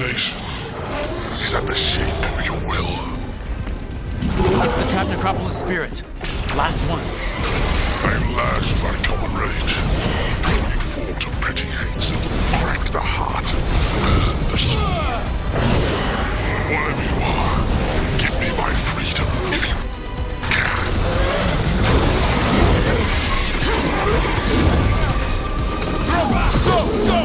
damnation. Is that the shape of your will? That's the trapped necropolis spirit. Last one. I am lashed by common rage. You fought a petty hate, cracked the heart, burned the soul. Whatever you are, give me my freedom if you can. Go! Go!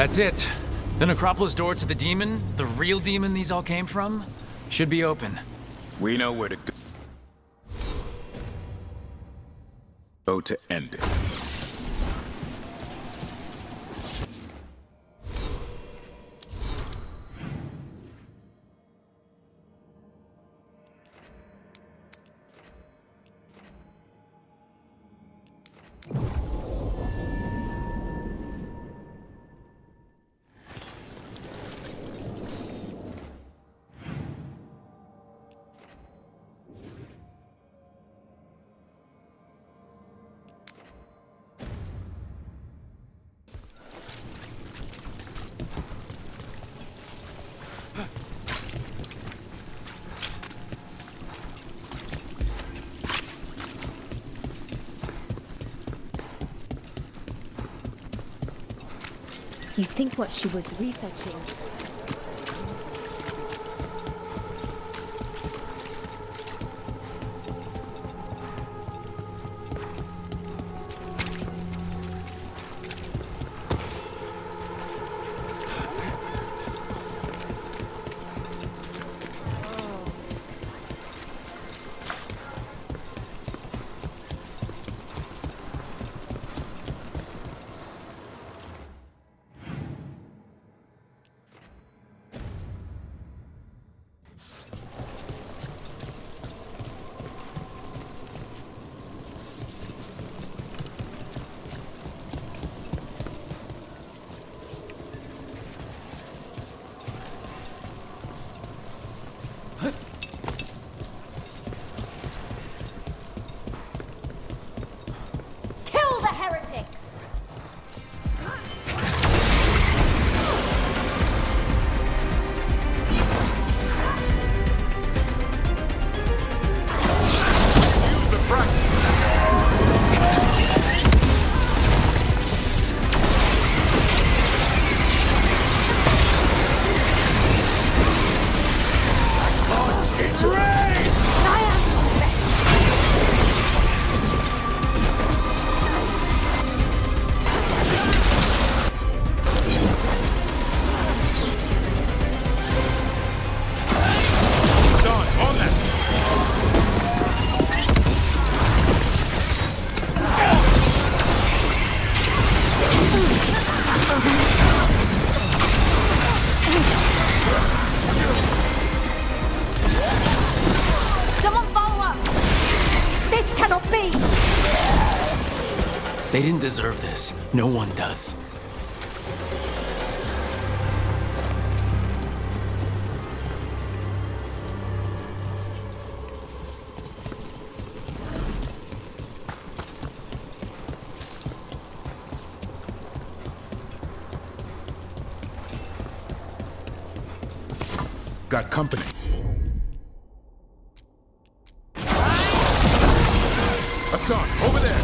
That's it. The necropolis door to the demon, the real demon these all came from, should be open. We know where to go to end it. You think what she was researching... Kill the heretics! Someone follow up! This cannot be! They didn't deserve this. No one does. Got company. Hassan, over there!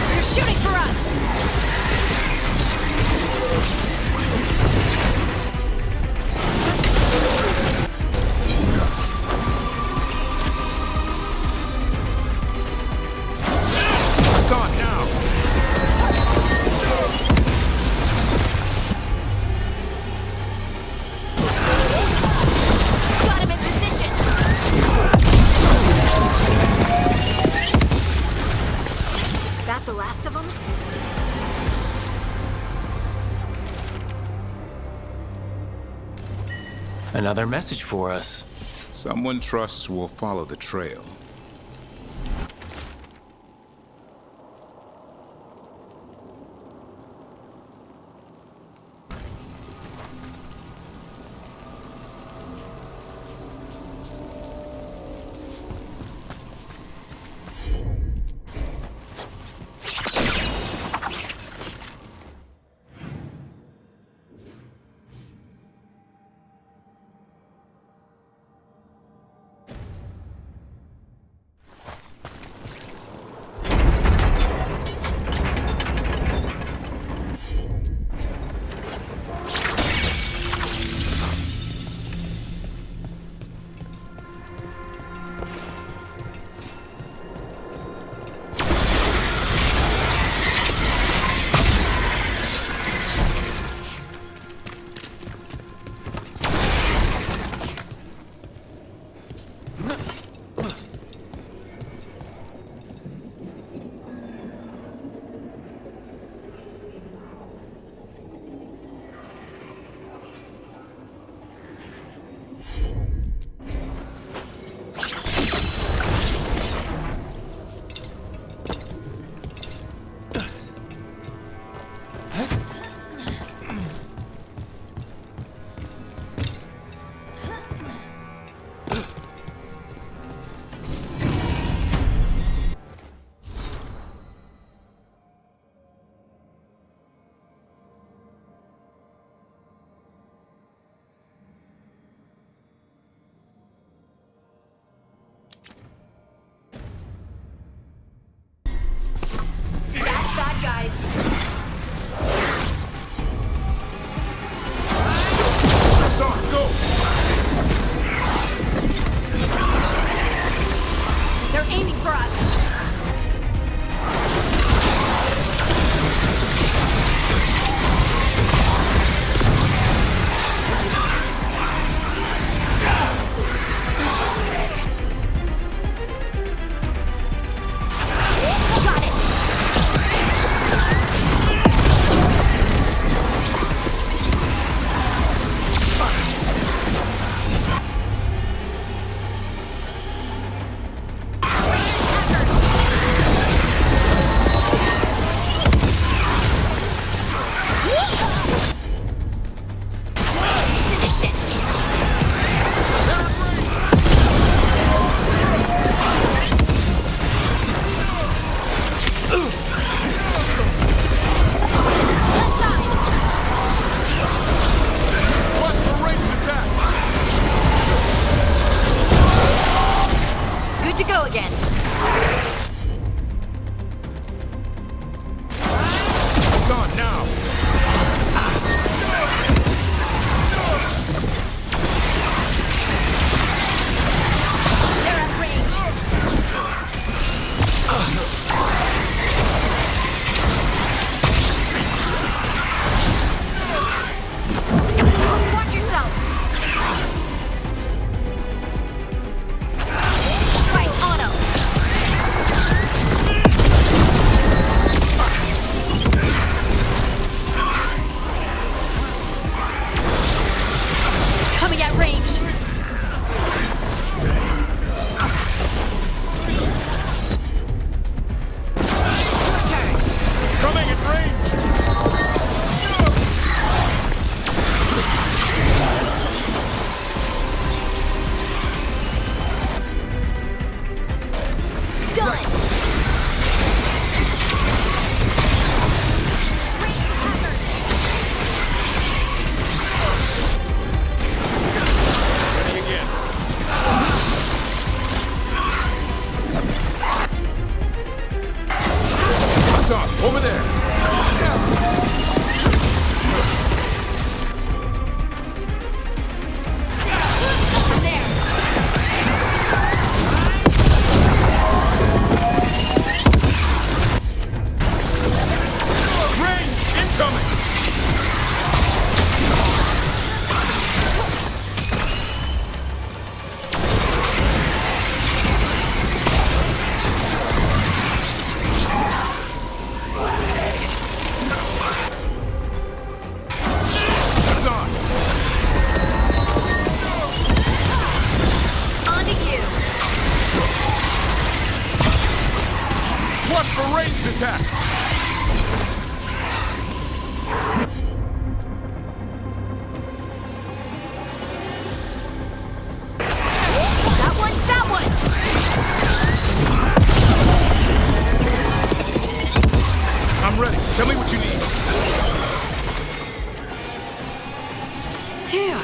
They're shooting for us! Hassan, now! Got him in position! That the last of them? Another message for us. Someone trusts will follow the trail. coming! Hassan! On to you. Watch for ranged attack! That one, that one. I'm ready. Tell me what you need. Phew.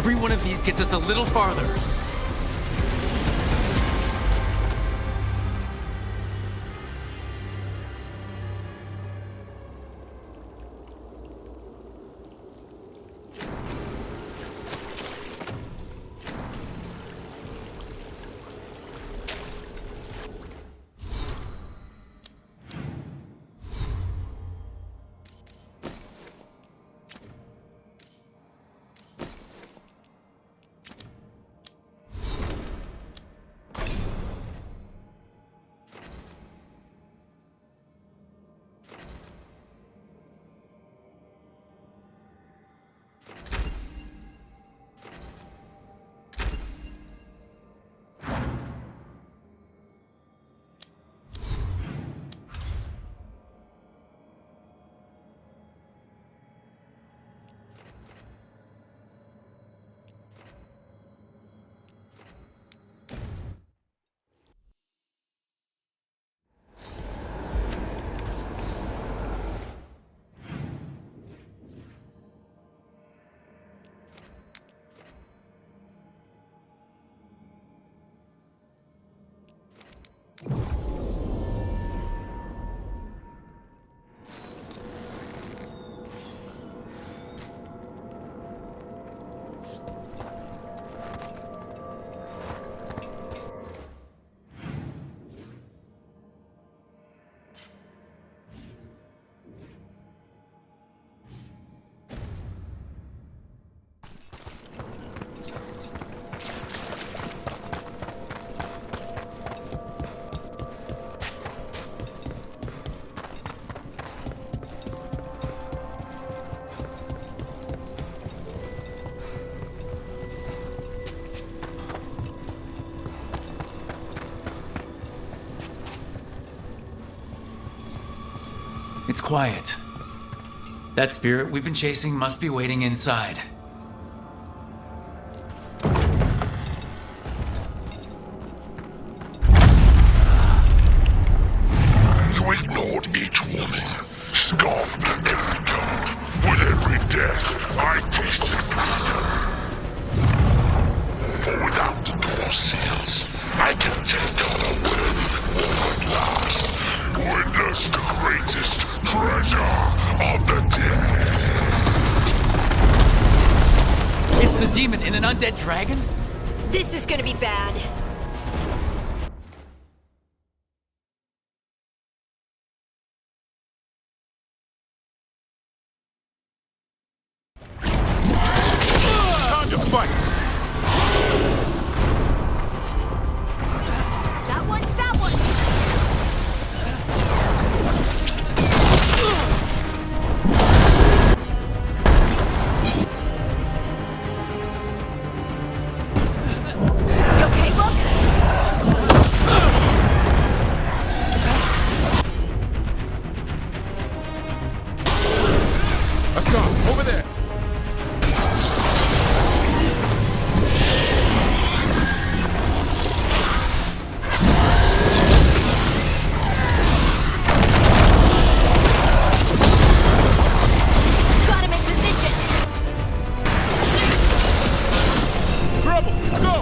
Every one of these gets us a little farther. It's quiet. That spirit we've been chasing must be waiting inside. You ignored each warning, scoffed at every doubt. With every death, I tasted freedom. For without the door seals, I can take on a worthy form at last. Witness the greatest treasure of the dead. It's the demon in an undead dragon? This is gonna be bad. Time to fight! That one, that one! You okay, Book? Hassan, over there! Got him in position! Trouble! Go!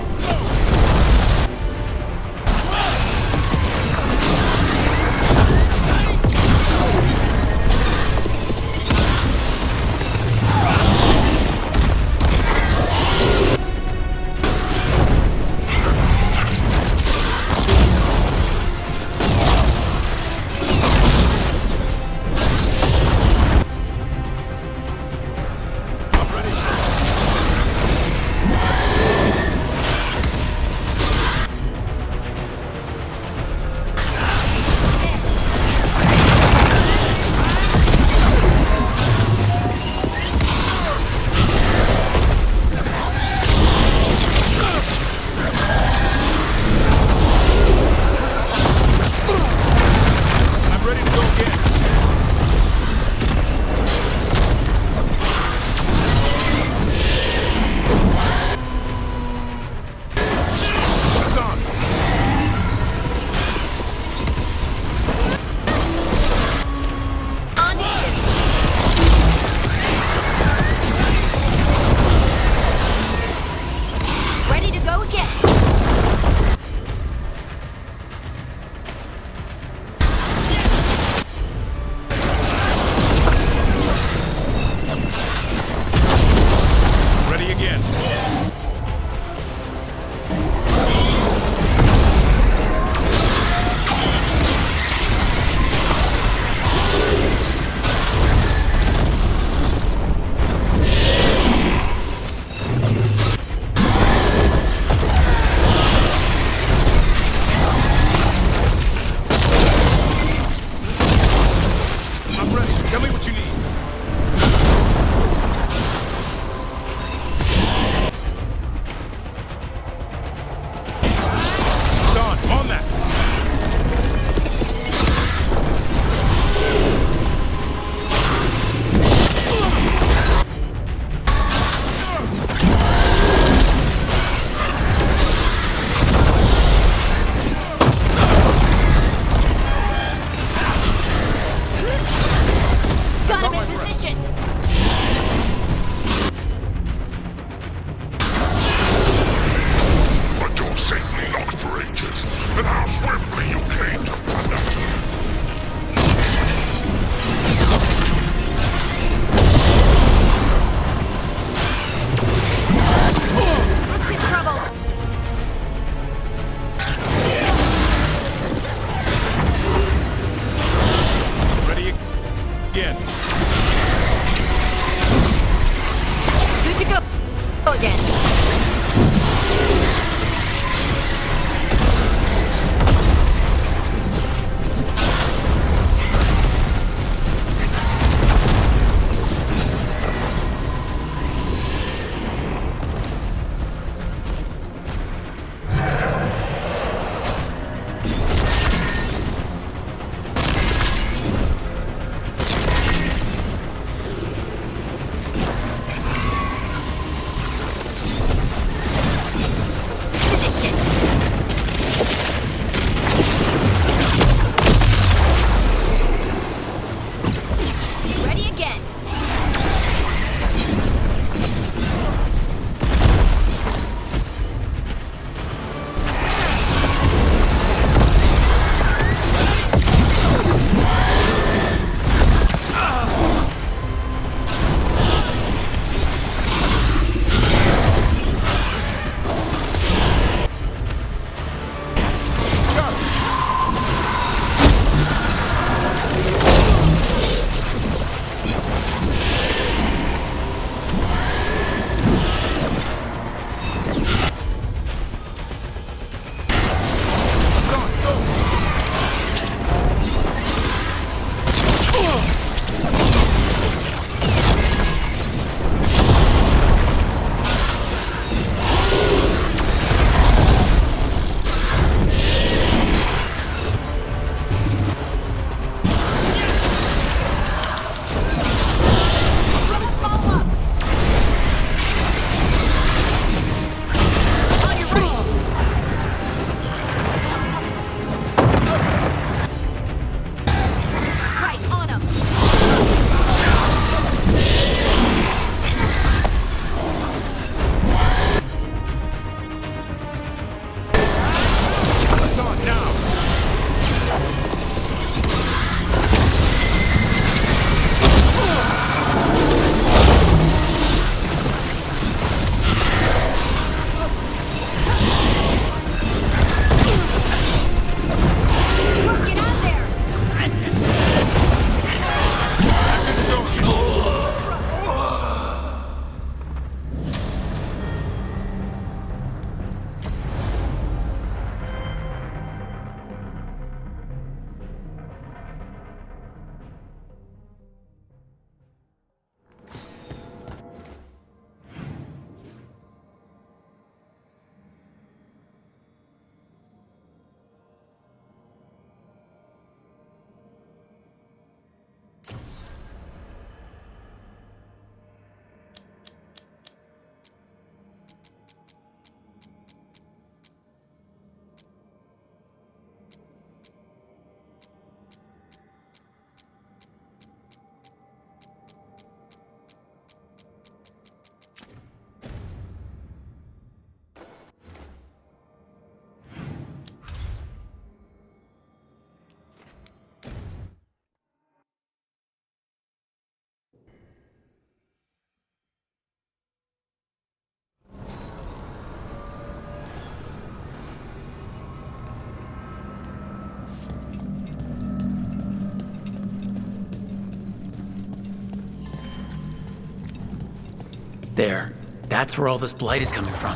There. That's where all this blight is coming from.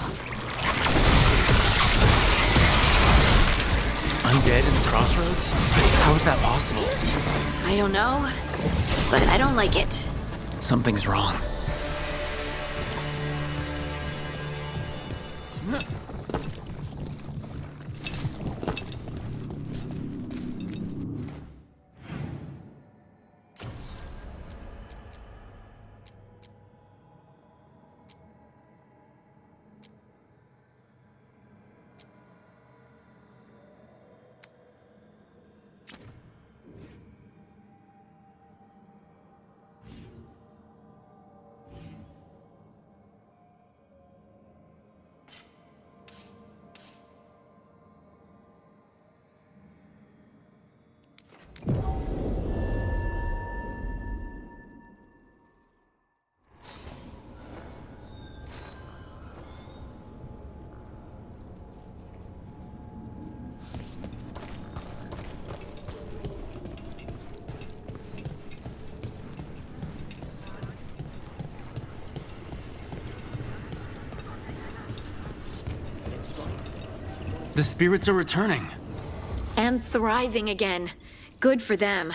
Undead in the crossroads? How is that possible? I don't know, but I don't like it. Something's wrong. The spirits are returning. And thriving again. Good for them.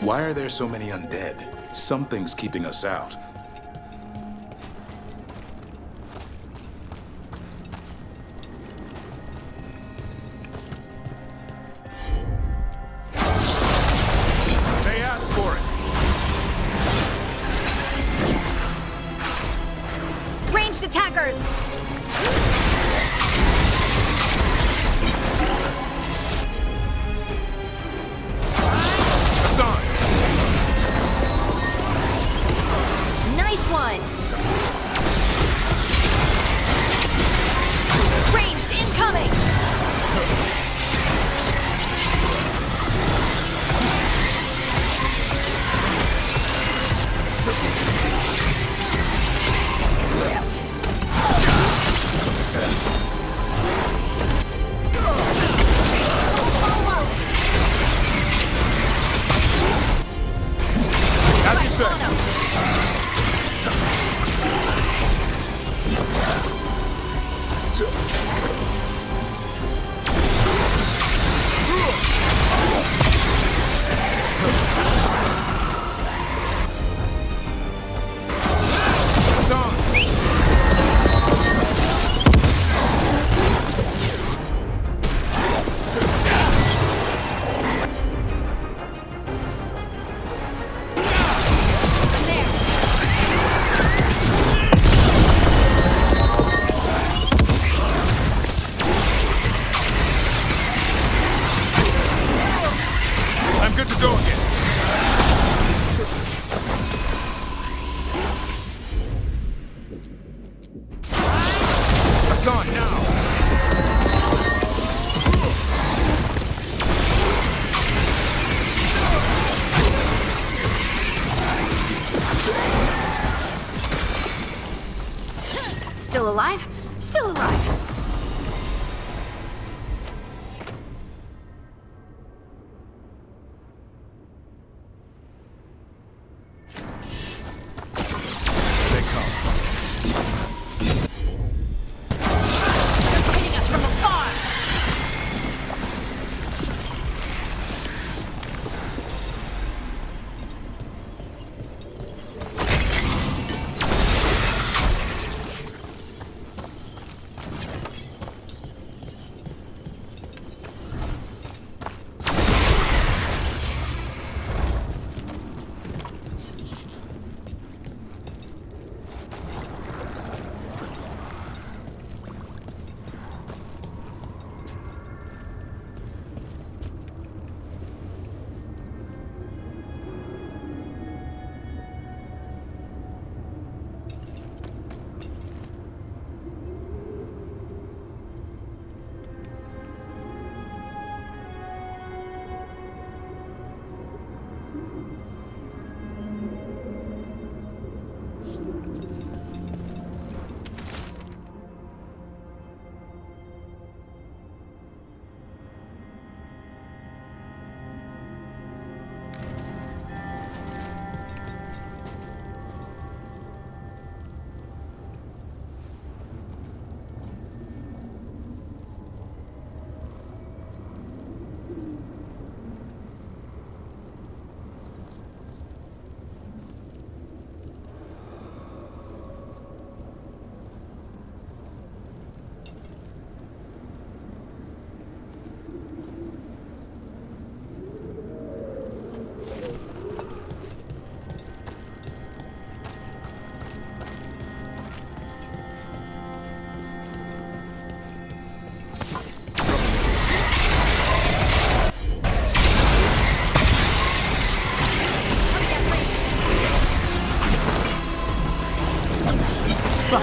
Why are there so many undead? Something's keeping us out. They asked for it. Ranged attackers! Assign.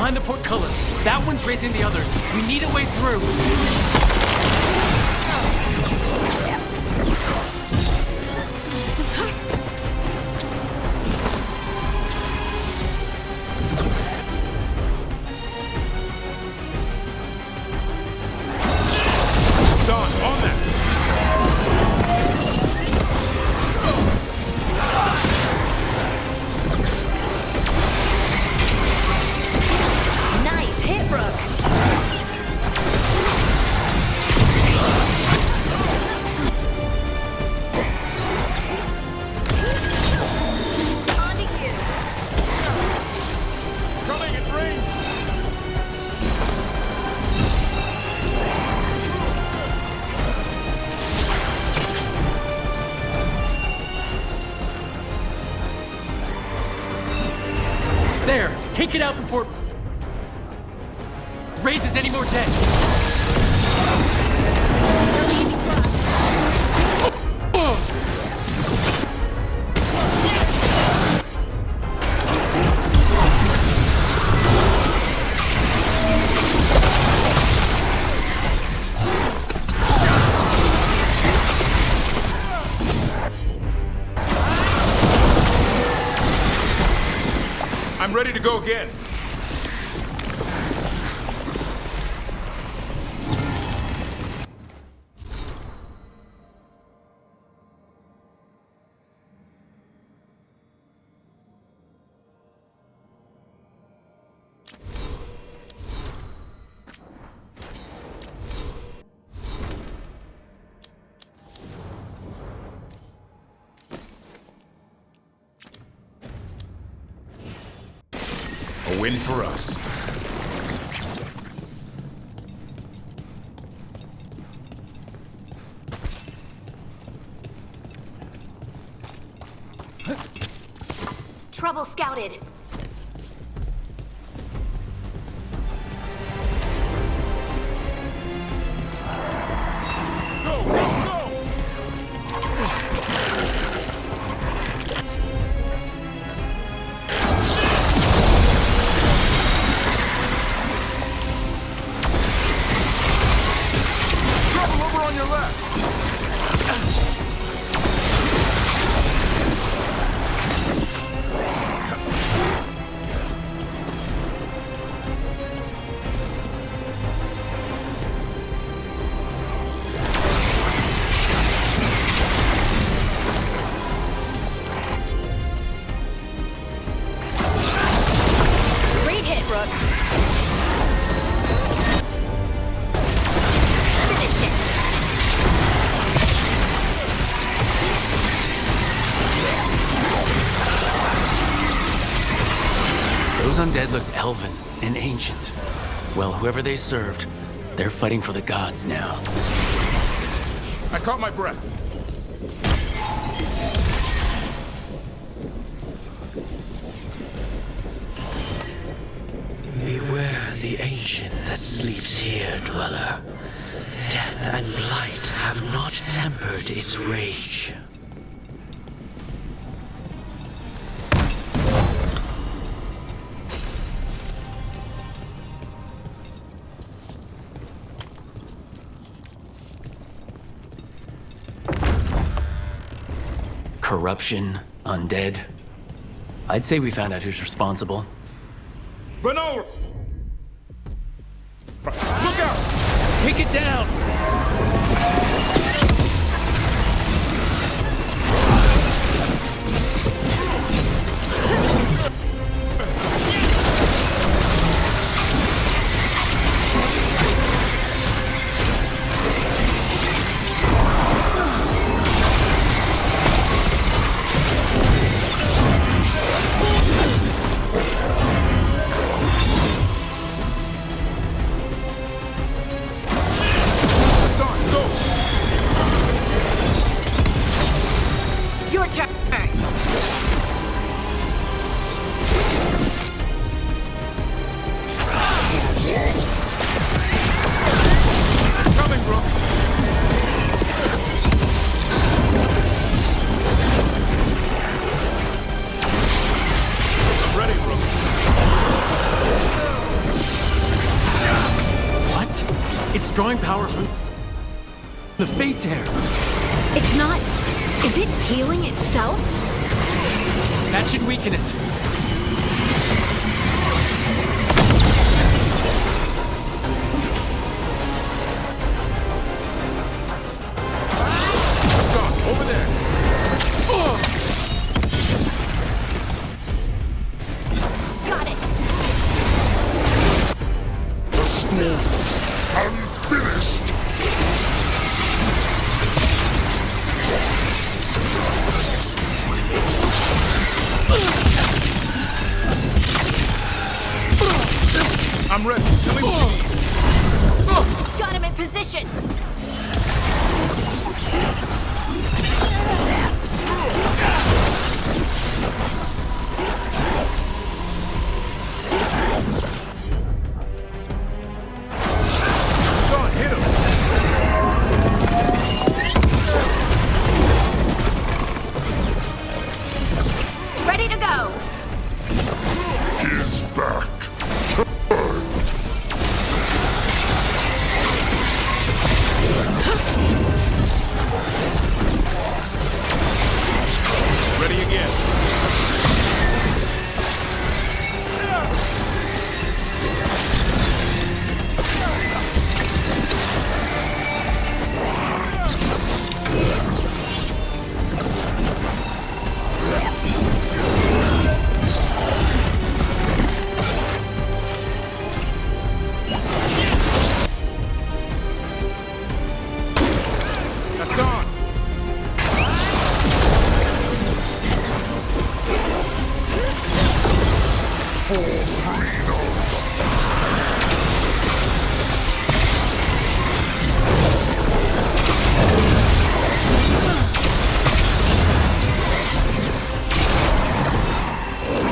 behind the portcullis. That one's raising the others. We need a way through. Son, on that! Nice hit, Rook. On to you. Coming in range! There, take it out before it raises any more dead. I'm ready to go again. A win for us. Trouble scouted. Go, go, go! Trouble over on your left! Great hit, Rook. Finish it. Those undead look elven and ancient. Well, whoever they served, they're fighting for the gods now. I caught my breath. Beware the ancient that sleeps here, dweller. Death and blight have not tempered its rage. Corruption, undead. I'd say we found out who's responsible. Beno! Look out! Take it down! drawing power from the Fate Tear. It's not. Is it healing itself? That should weaken it. Stop, over there. Got it. The storm unfinished. I'm ready. Tell me what you need. Got him in position. Son, hit him. Ready to go. Is back. Ready again. Hassan!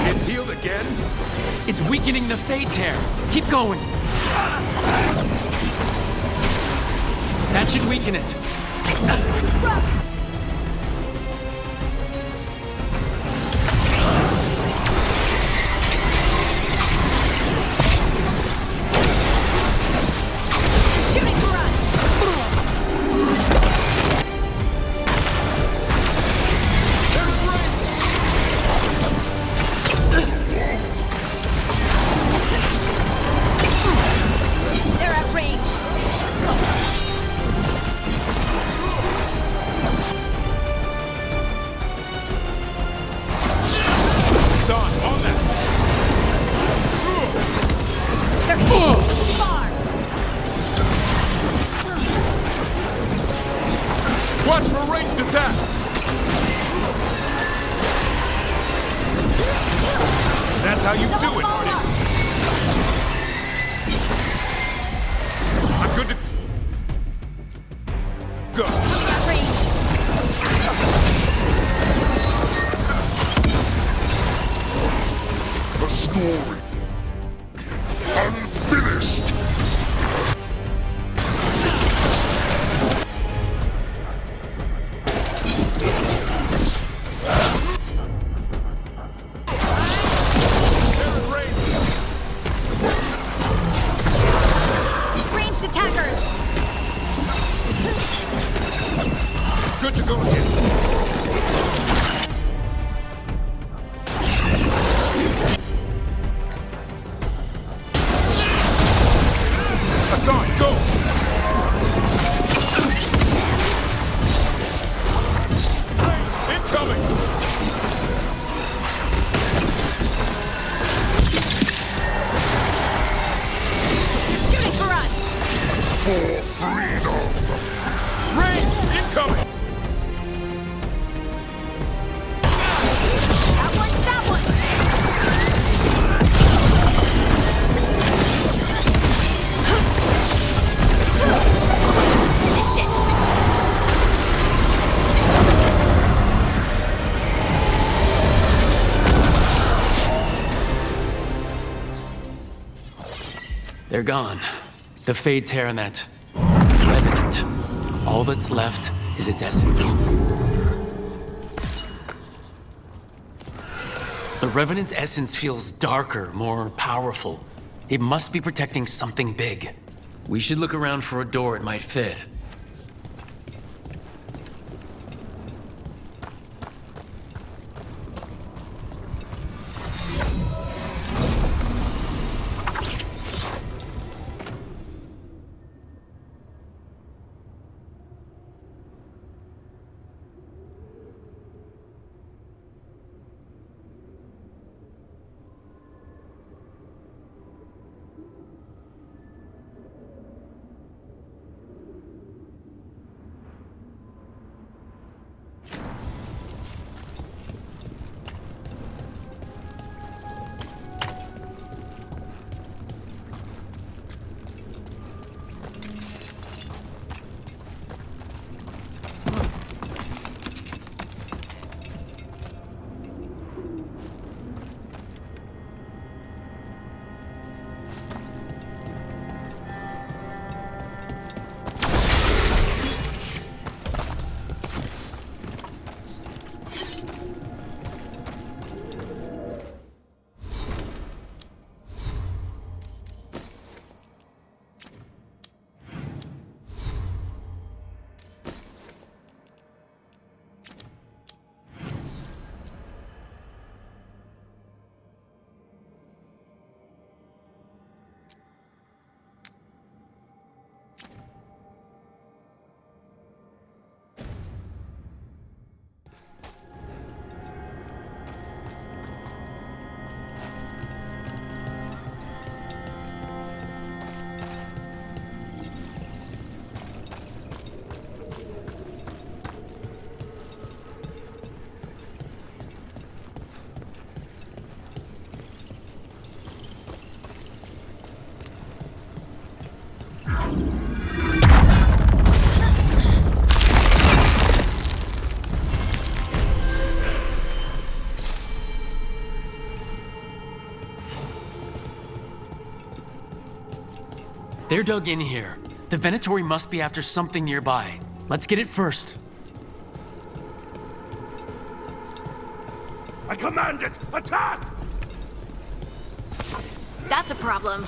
It's healed again? It's weakening the Fate Tear. Keep going. That should weaken it. Shooting for us. They're at range. Hassan, on that! They're too far. Watch for ranged attack! That's how you do it, Marty! I'm good to go. At range. The story unfinished. Ranged attackers. Good to go again. Hassan, go! Incoming! Shooting for us. For freedom. Range! Incoming! That one, that one. Finish it. They're gone. The Fate Tear and that Revenant. All that's left is its essence. The Revenant's essence feels darker, more powerful. It must be protecting something big. We should look around for a door it might fit. They're dug in here. The Venatori must be after something nearby. Let's get it first. I command it! Attack! That's a problem.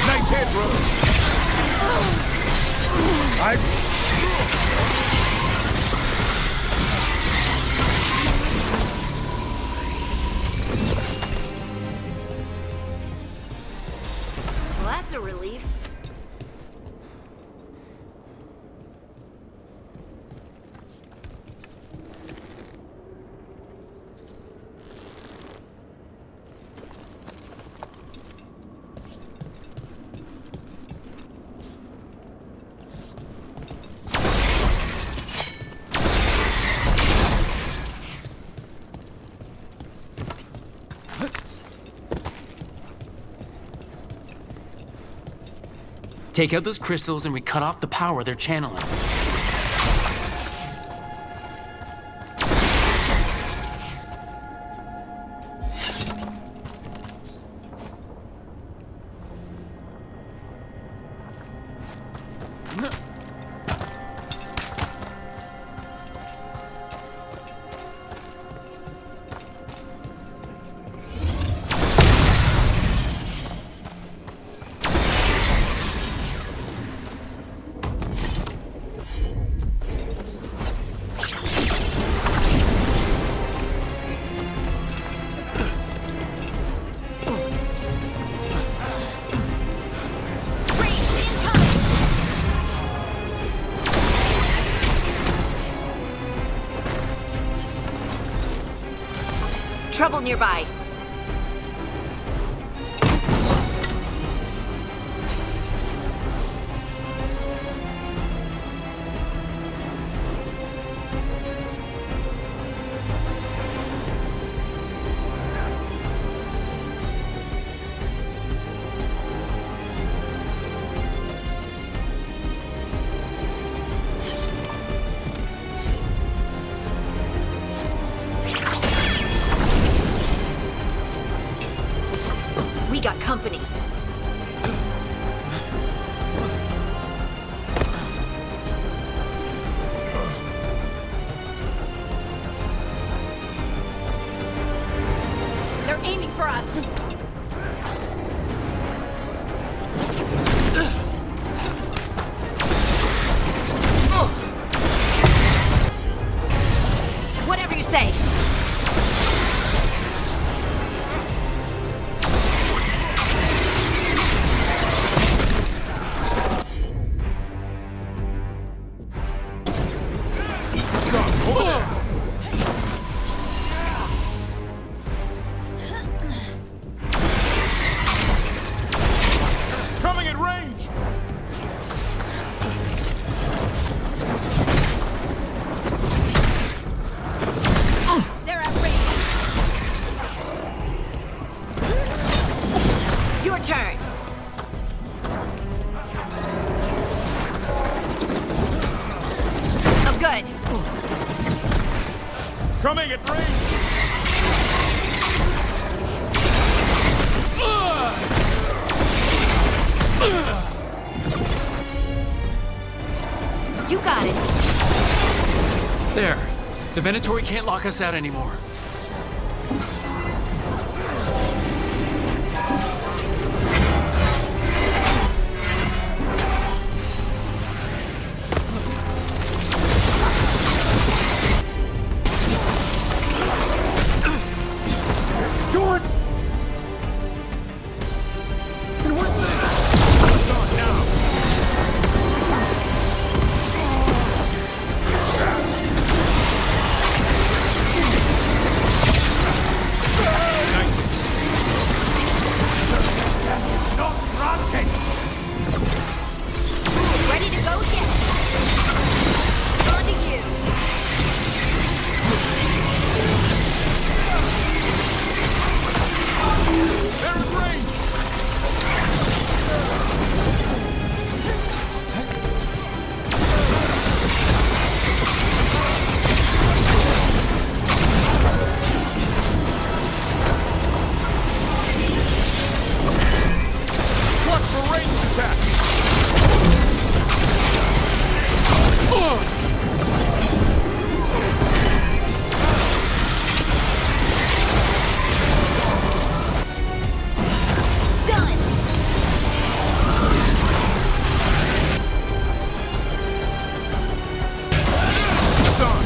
Nice hit, bro! Well, that's a relief. Take out those crystals and we cut off the power they're channeling. Trouble nearby. we got company. They're aiming for us. Whatever you say. Coming at range! They're at range. Your turn. I'm good. Coming at range! You got it. There. The Venatori can't lock us out anymore. Ready to go again. On to you. They're at range! Watch for ranged attack! Done. It's on!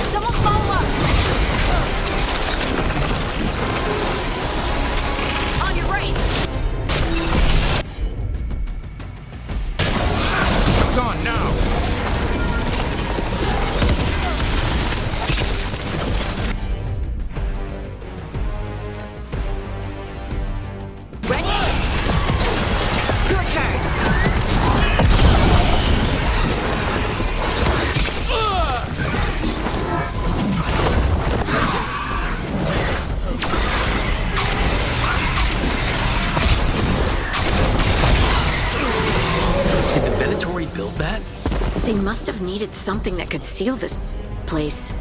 Someone follow up. On your right. It's on now! Ready? Your turn. Did the Venatori build that? They must have needed something that could seal this place.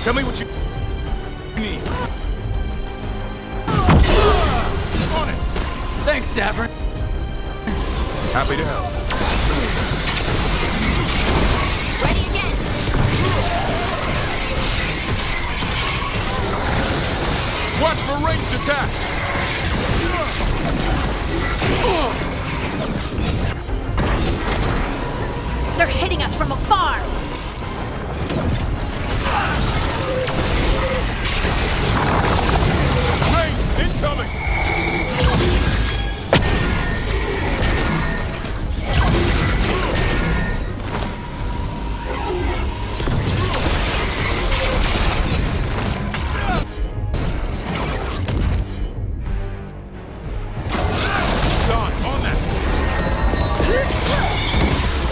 Tell me what you need. On it. Thanks, Dapper. Happy to help. Ready again. Watch for ranged attacks. They're hitting us from afar. Range incoming.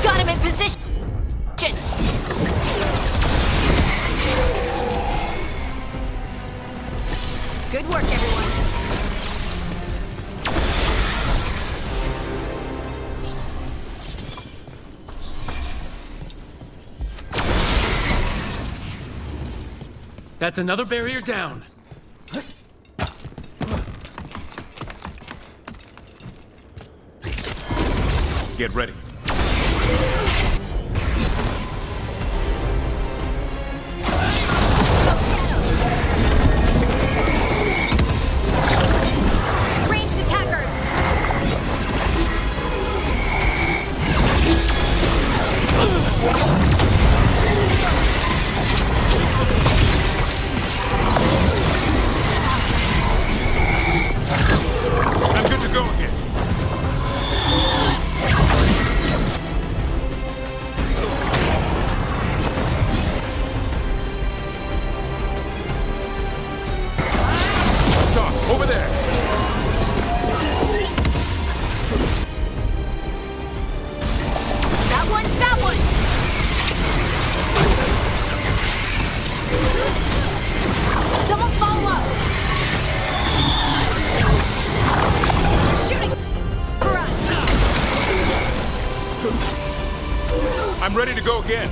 Got him in position. Good work, everyone. That's another barrier down. Get ready. Ranged attackers. I'm good to go again. again.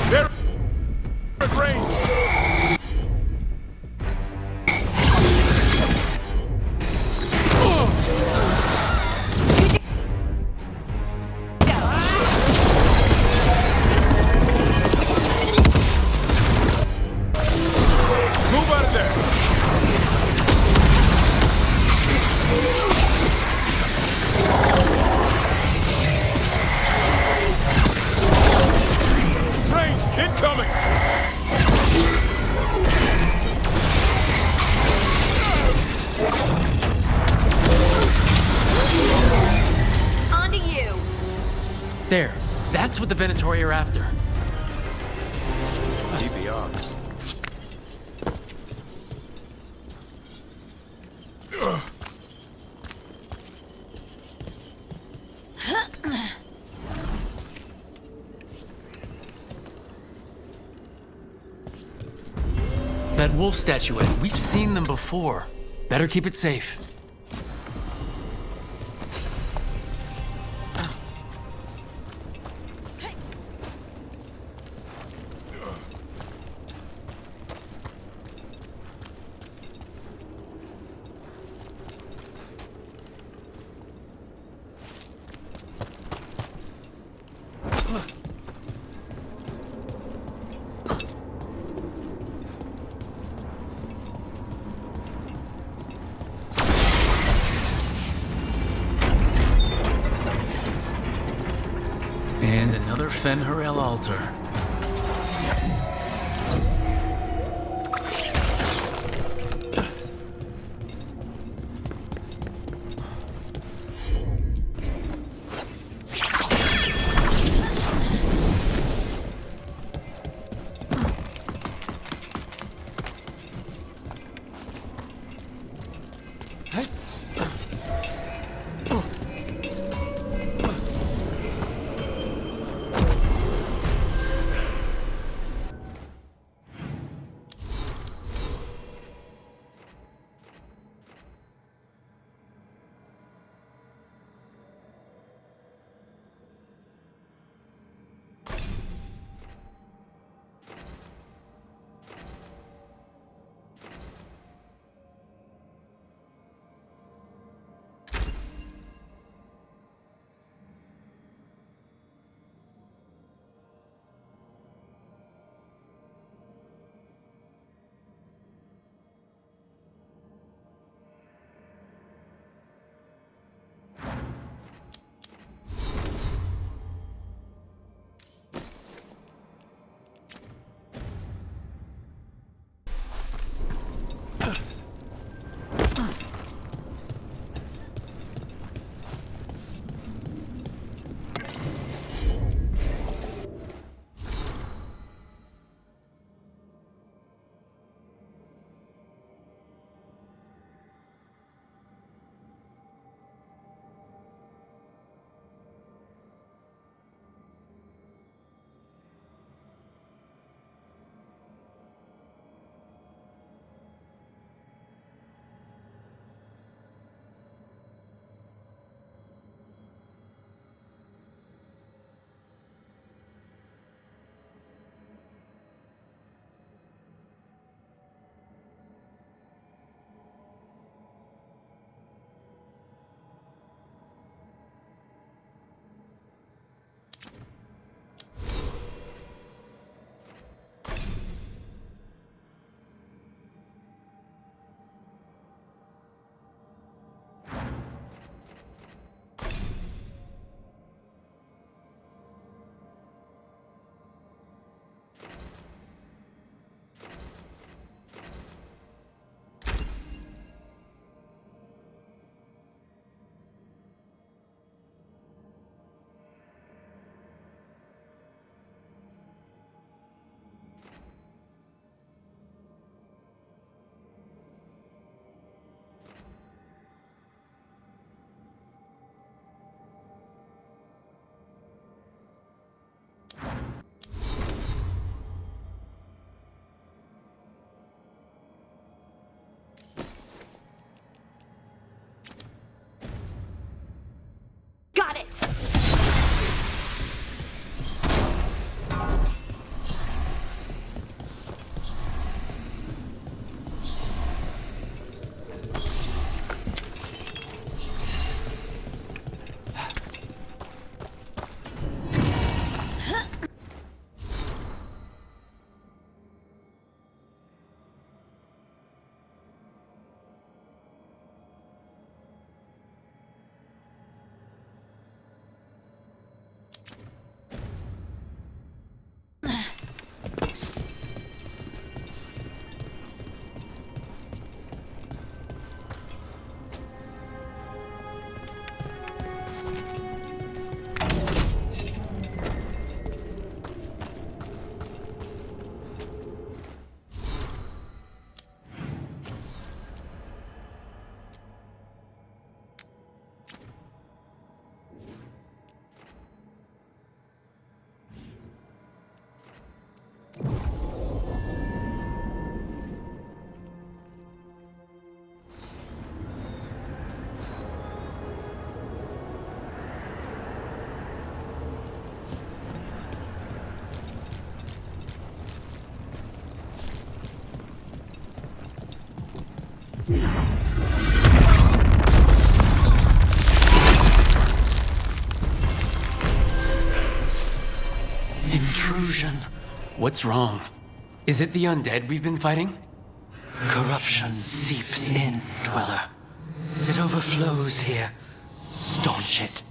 They're at range. Move out of there. Range incoming. On to you. There. That's what the Venatori are after. Keep the odds. That wolf statuette. We've seen them before. Better keep it safe. And another Fen'Harel altar. intrusion. What's wrong? Is it the undead we've been fighting? Corruption seeps in, Dweller. It overflows here. Staunch it.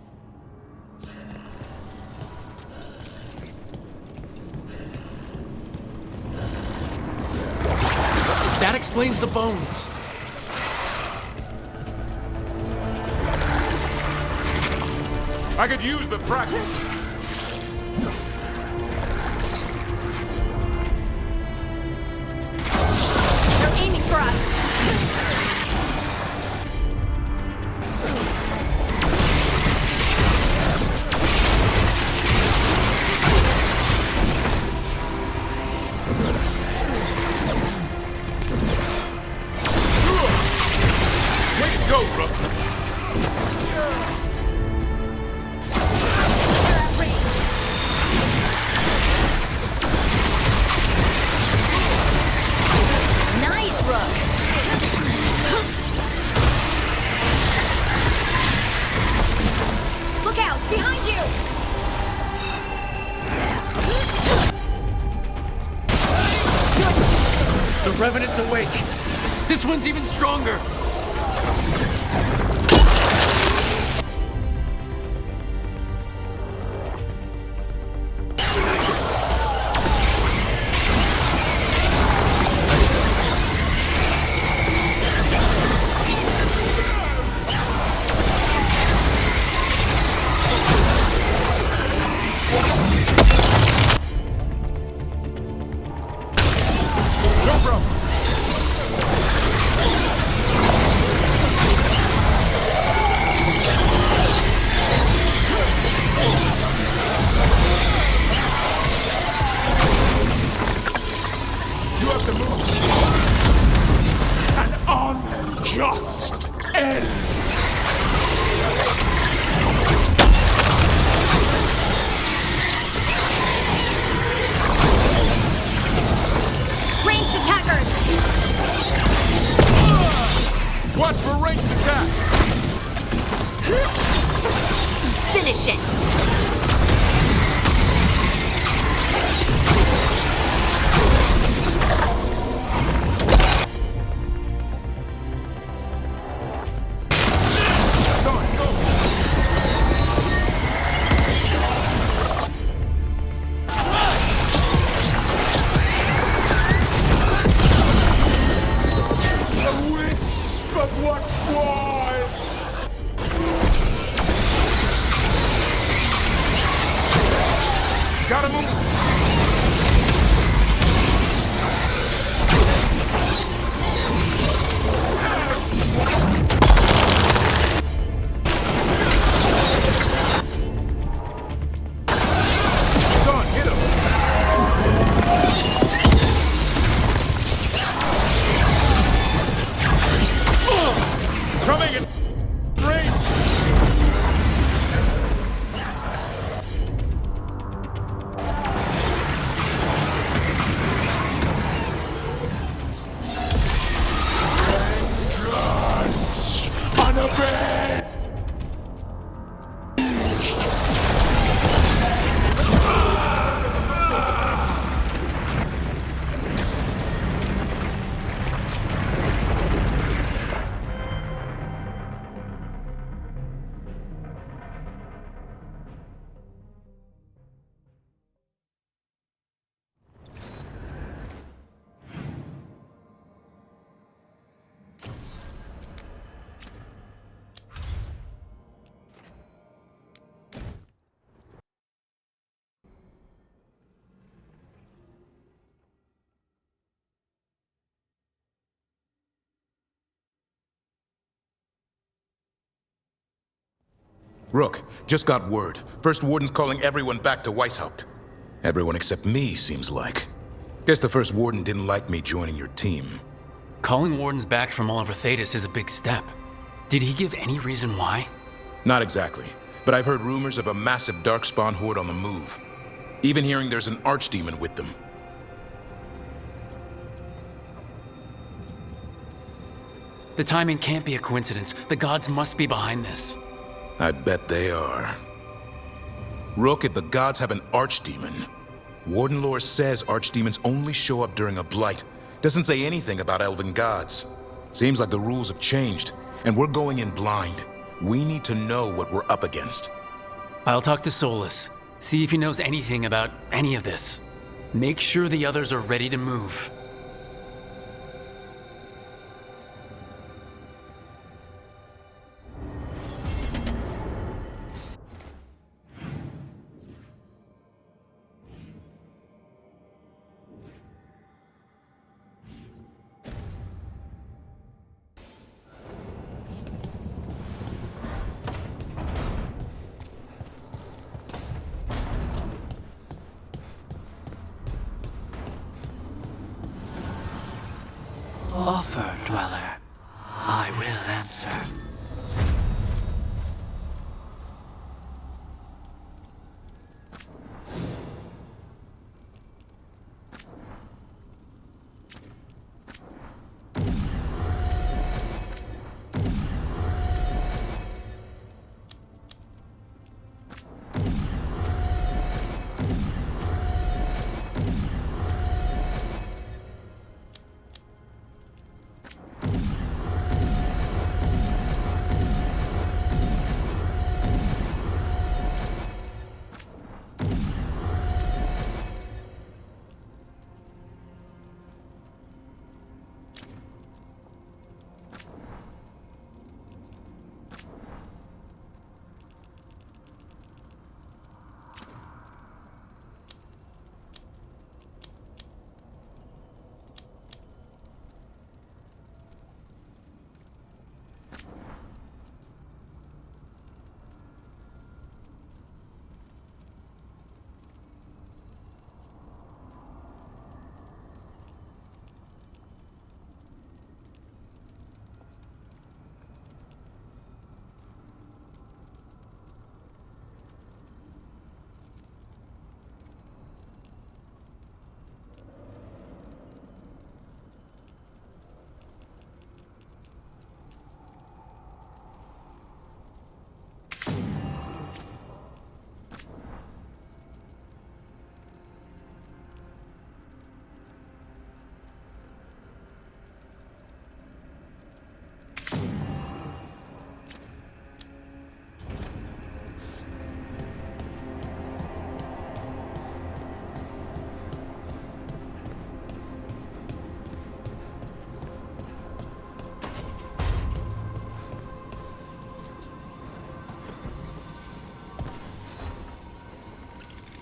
That explains the bones. I could use the practice. They're aiming for us. Way to go, Rook. Nice, Rook. Look out! Behind you! The Revenant's awake. This one's even stronger. No problem. You have to move. An unjust end. Ranged attackers! Watch for ranged attack. Finish it! Son, go. A wisp of what was. Gotta move. Son, hit him. Coming in range. Vengeance unavenged. Rook, just got word. First Warden's calling everyone back to Weishaupt. Everyone except me, seems like. Guess the First Warden didn't like me joining your team. Calling wardens back from all over Thetis is a big step. Did he give any reason why? Not exactly, but I've heard rumors of a massive Darkspawn horde on the move. Even hearing there's an archdemon with them. The timing can't be a coincidence. The gods must be behind this. I bet they are. Rook, if the gods have an archdemon, Warden lore says archdemons only show up during a blight. Doesn't say anything about elven gods. Seems like the rules have changed, and we're going in blind. We need to know what we're up against. I'll talk to Solus, see if he knows anything about any of this. Make sure the others are ready to move. Offer, Dweller. I will answer.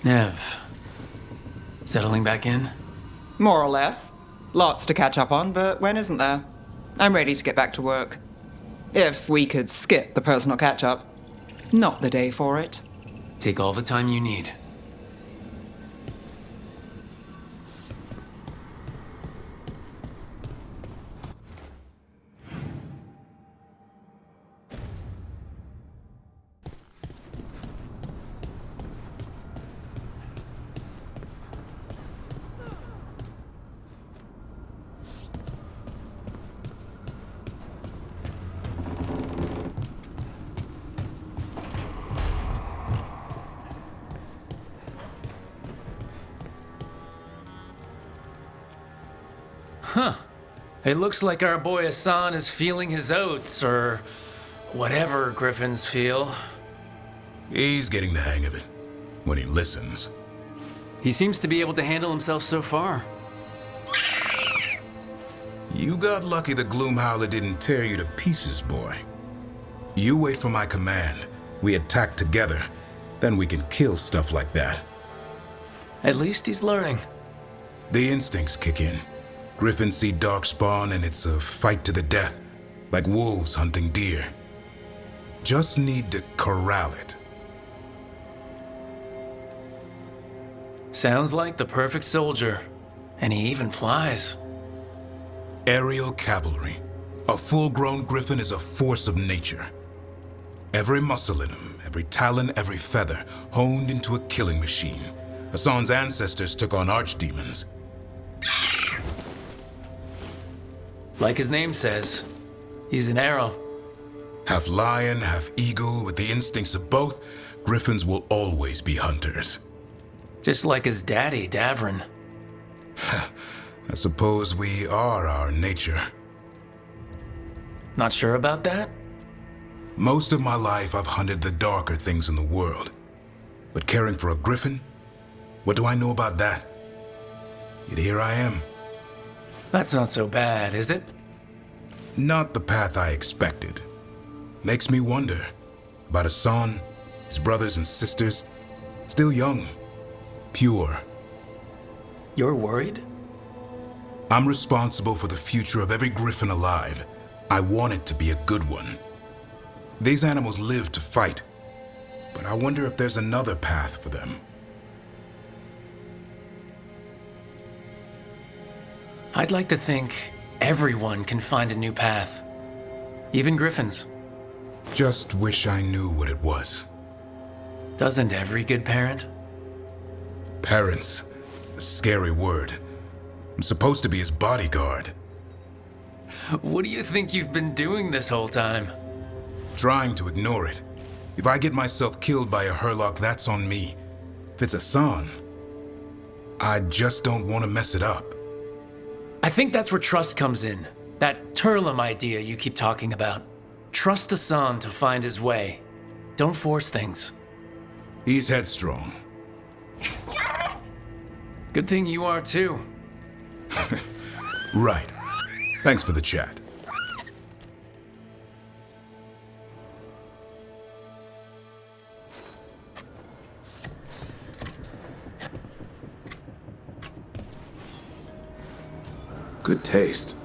Nev, settling back in? More or less. Lots to catch up on, but when isn't there? I'm ready to get back to work. If we could skip the personal catch-up. Not the day for it. Take all the time you need. Huh. It looks like our boy Hassan is feeling his oats, or whatever griffins feel. He's getting the hang of it. When he listens. He seems to be able to handle himself so far. You got lucky the Gloomhowler didn't tear you to pieces, boy. You wait for my command. We attack together. Then we can kill stuff like that. At least he's learning. The instincts kick in. Griffins see darkspawn and it's a fight to the death, like wolves hunting deer. Just need to corral it. Sounds like the perfect soldier. And he even flies. Aerial cavalry. A full-grown griffin is a force of nature. Every muscle in him, every talon, every feather, honed into a killing machine. Hassan's ancestors took on archdemons. Like his name says, he's an arrow. Half lion, half eagle, with the instincts of both, griffins will always be hunters. Just like his daddy, Davrin. I suppose we are our nature. Not sure about that? Most of my life I've hunted the darker things in the world. But caring for a griffin? What do I know about that? Yet here I am. That's not so bad, is it? Not the path I expected. Makes me wonder about Hassan, his brothers and sisters, still young, pure. You're worried? I'm responsible for the future of every griffin alive. I want it to be a good one. These animals live to fight, but I wonder if there's another path for them. I'd like to think everyone can find a new path. Even griffins. Just wish I knew what it was. Doesn't every good parent? Parents, a scary word. I'm supposed to be his bodyguard. What do you think you've been doing this whole time? Trying to ignore it. If I get myself killed by a Hurlock, that's on me. If it's Hassan, I just don't want to mess it up. I think that's where trust comes in. That Turlum idea you keep talking about. Trust Hassan to find his way. Don't force things. He's headstrong. Good thing you are too. Right. Thanks for the chat. Good taste.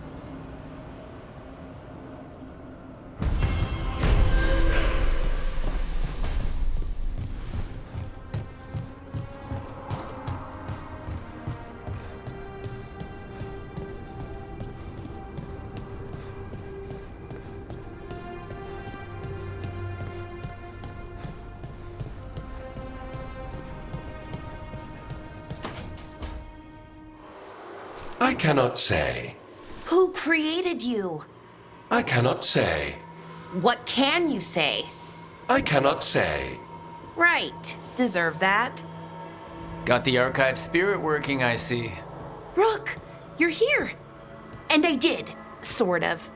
I cannot say. Who created you? I cannot say. What can you say? I cannot say. Right. Deserve that. Got the archive spirit working, I see. Rook, you're here. And I did, sort of.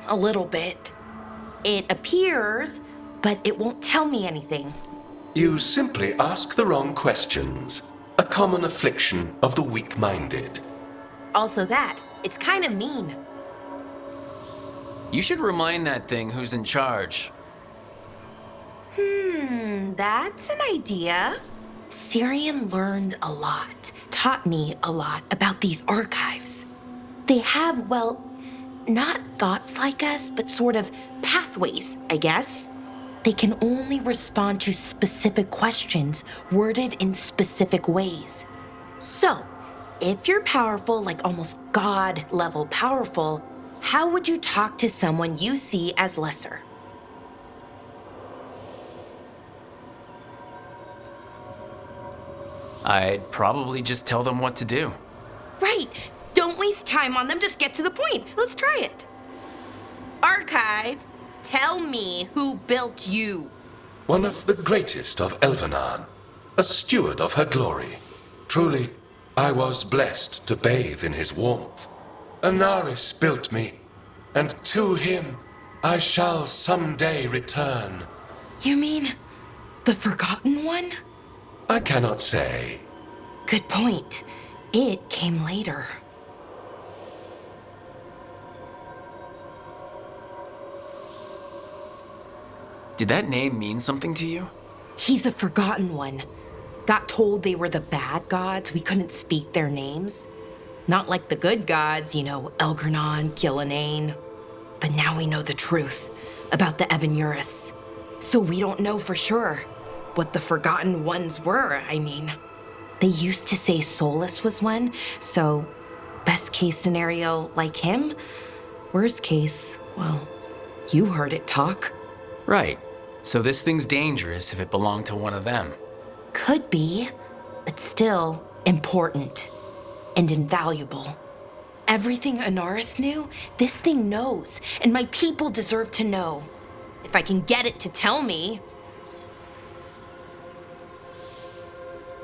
A little bit. It appears, but it won't tell me anything. You simply ask the wrong questions. A common affliction of the weak-minded. Also that, it's kind of mean. You should remind that thing who's in charge. That's an idea. Syrian learned a lot, taught me a lot about these archives. They have, well, not thoughts like us, but sort of pathways, I guess. They can only respond to specific questions worded in specific ways. So, if you're powerful, like almost God-level powerful, how would you talk to someone you see as lesser? I'd probably just tell them what to do. Right. Don't waste time on them, just get to the point. Let's try it. Archive, tell me who built you. One of the greatest of Elvenan, a steward of her glory. Truly, I was blessed to bathe in his warmth. Anaris built me, and to him I shall someday return. You mean the Forgotten One? I cannot say. Good point. It came later. Did that name mean something to you? He's a Forgotten One. Got told they were the bad gods, we couldn't speak their names. Not like the good gods, you know, Elgernon, Gillinane. But now we know the truth about the Evanurus. So we don't know for sure what the Forgotten Ones were, I mean. They used to say Solus was one, so best case scenario like him. Worst case, well, you heard it talk. Right. So this thing's dangerous if it belonged to one of them. Could be, but still important and invaluable. Everything Anaris knew, this thing knows, and my people deserve to know. If I can get it to tell me.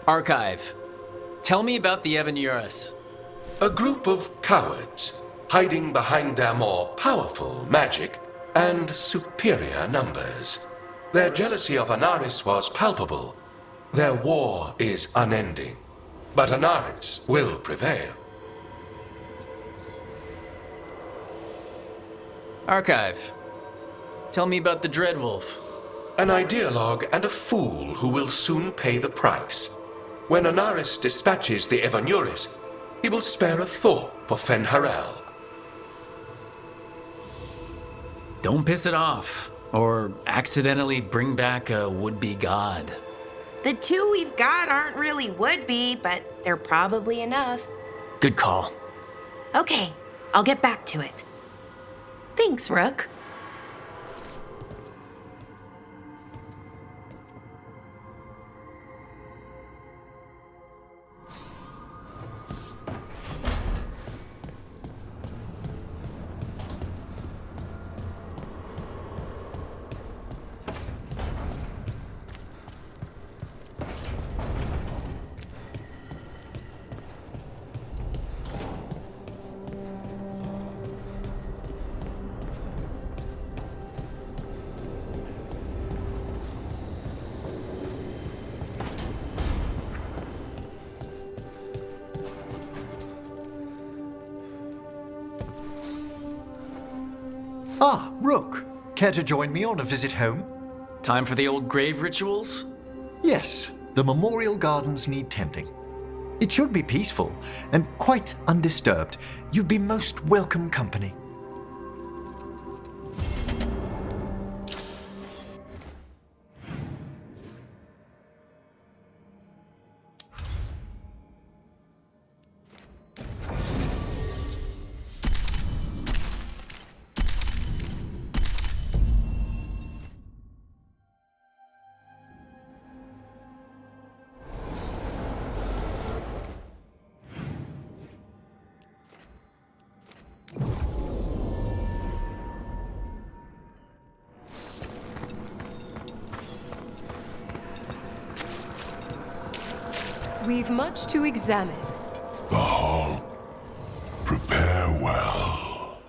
Archive, Tell me about the Evanuris. A group of cowards hiding behind their more powerful magic and superior numbers. Their jealousy of Anaris was palpable. Their war is unending. But Anaris will prevail. Archive. Tell me about the Dreadwolf. An ideologue and a fool who will soon pay the price. When Anaris dispatches the Evanuris, he will spare a thought for Fen'Harel. Don't piss it off, or accidentally bring back a would-be god. The two we've got aren't really would-be, but they're probably enough. Good call. Okay, I'll get back to it. Thanks, Rook. Ah, Rook. Care to join me on a visit home? Time for the old grave rituals? Yes, the memorial gardens need tending. It should be peaceful and quite undisturbed. You'd be most welcome company. We've much to examine. The hall. Prepare well.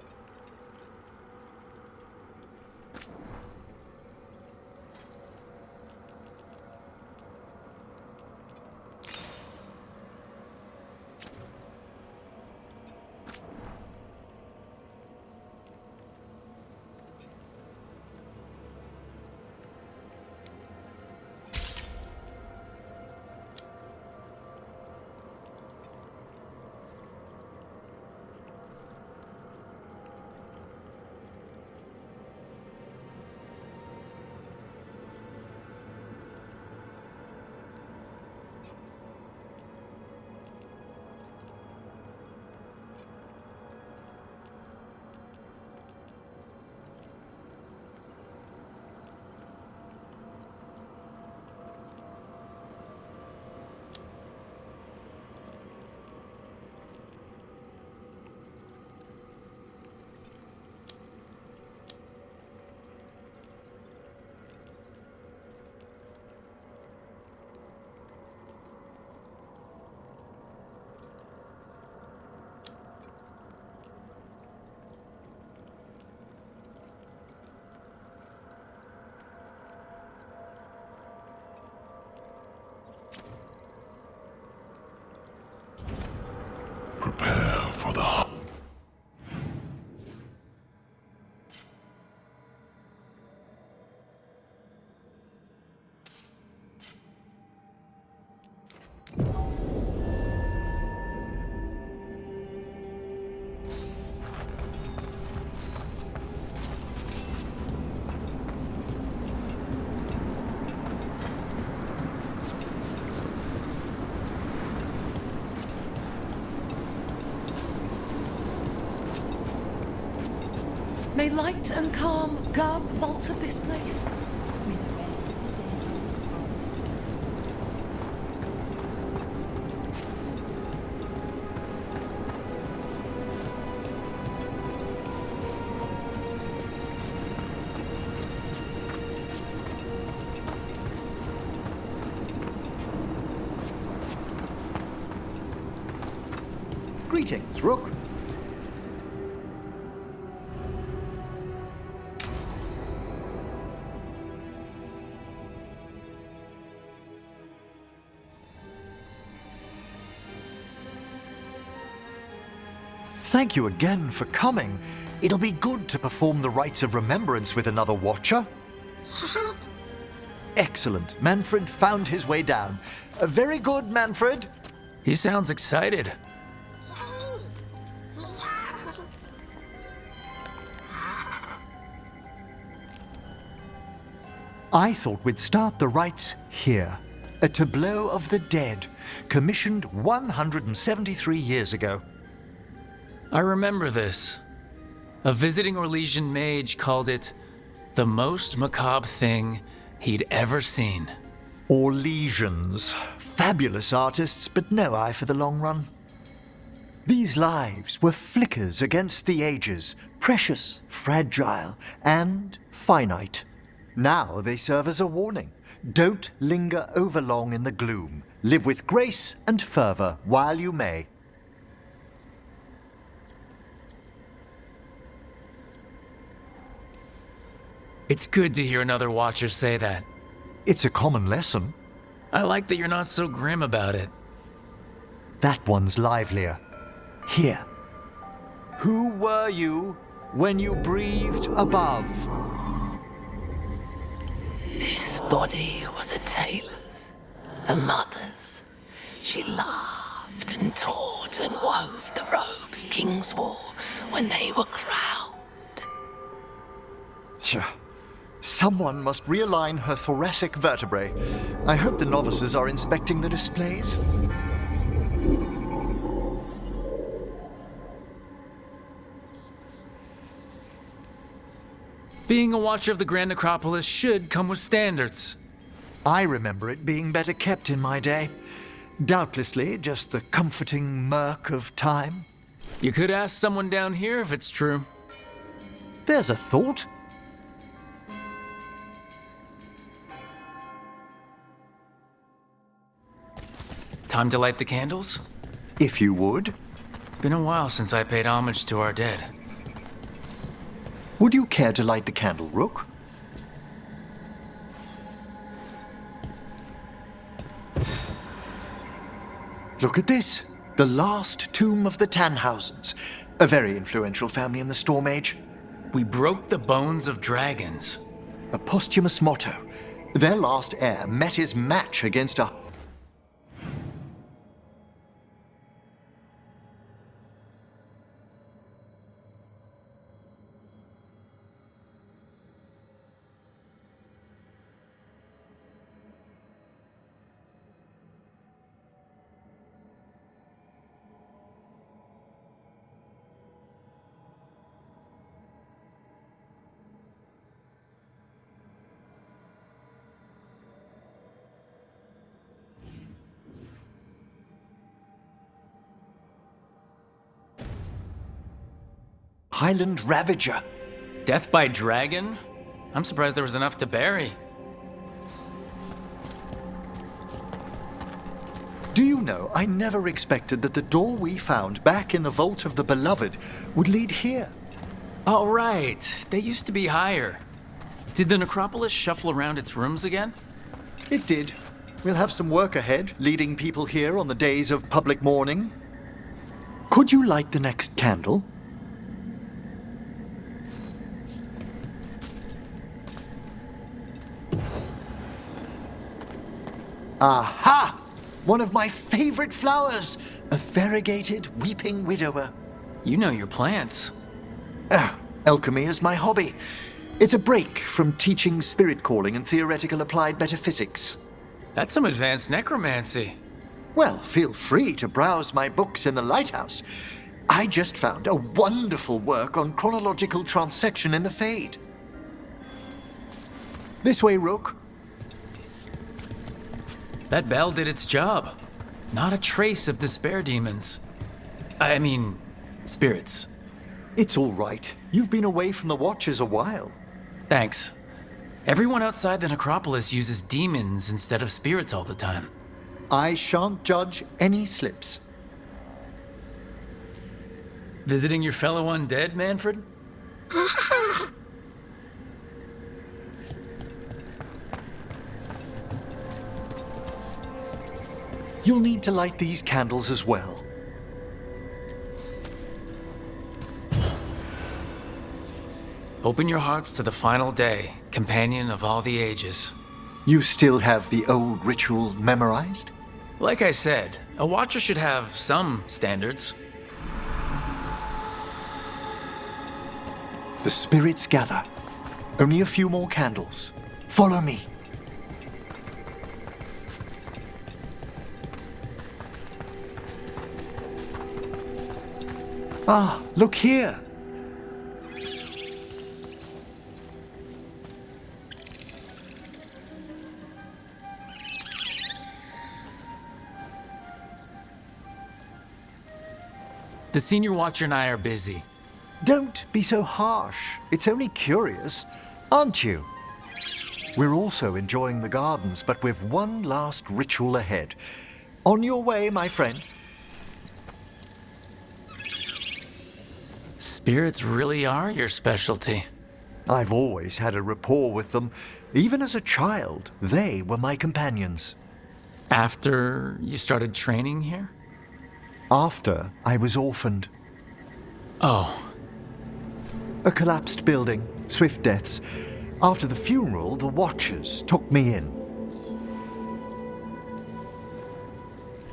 Prepare for the hunt. May light and calm guard the vaults of this place. May the rest of the day goes forward. Greetings, Rook. Thank you again for coming. It'll be good to perform the rites of remembrance with another Watcher. Excellent. Manfred found his way down. Very good, Manfred. He sounds excited. I thought we'd start the rites here. A tableau of the dead, commissioned 173 years ago. I remember this. A visiting Orlesian mage called it the most macabre thing he'd ever seen. Orlesians. Fabulous artists, but no eye for the long run. These lives were flickers against the ages, precious, fragile, and finite. Now they serve as a warning. Don't linger overlong in the gloom. Live with grace and fervor while you may. It's good to hear another Watcher say that. It's a common lesson. I like that you're not so grim about it. That one's livelier. Here. Who were you when you breathed above? This body was a tailor's, a mother's. She laughed and taught and wove the robes kings wore when they were crowned. Tja. Someone must realign her thoracic vertebrae. I hope the novices are inspecting the displays. Being a Watcher of the Grand Necropolis should come with standards. I remember it being better kept in my day. Doubtlessly just the comforting murk of time. You could ask someone down here if it's true. There's a thought. Time to light the candles? If you would. Been a while since I paid homage to our dead. Would you care to light the candle, Rook? Look at this. The last tomb of the Tannhausens. A very influential family in the Storm Age. We broke the bones of dragons. A posthumous motto. Their last heir met his match against a... Highland Ravager. Death by dragon? I'm surprised there was enough to bury. Do you know, I never expected that the door we found back in the Vault of the Beloved would lead here. Oh, right. They used to be higher. Did the necropolis shuffle around its rooms again? It did. We'll have some work ahead, leading people here on the days of public mourning. Could you light the next candle? Aha! One of my favorite flowers! A variegated weeping widower. You know your plants. Oh, alchemy is my hobby. It's a break from teaching spirit calling and theoretical applied metaphysics. That's some advanced necromancy. Well, feel free to browse my books in the lighthouse. I just found a wonderful work on chronological transection in the Fade. This way, Rook. That bell did its job. Not a trace of despair demons. I mean, spirits. It's all right. You've been away from the Watchers a while. Thanks. Everyone outside the necropolis uses demons instead of spirits all the time. I shan't judge any slips. Visiting your fellow undead, Manfred? You'll need to light these candles as well. Open your hearts to the final day, companion of all the ages. You still have the old ritual memorized? Like I said, a watcher should have some standards. The spirits gather. Only a few more candles. Follow me. Ah, look here. The Senior Watcher and I are busy. Don't be so harsh. It's only curious, aren't you? We're also enjoying the gardens, but we've one last ritual ahead. On your way, my friend. Spirits really are your specialty. I've always had a rapport with them. Even as a child, they were my companions. After you started training here? After I was orphaned. Oh. A collapsed building, swift deaths. After the funeral, the Watchers took me in.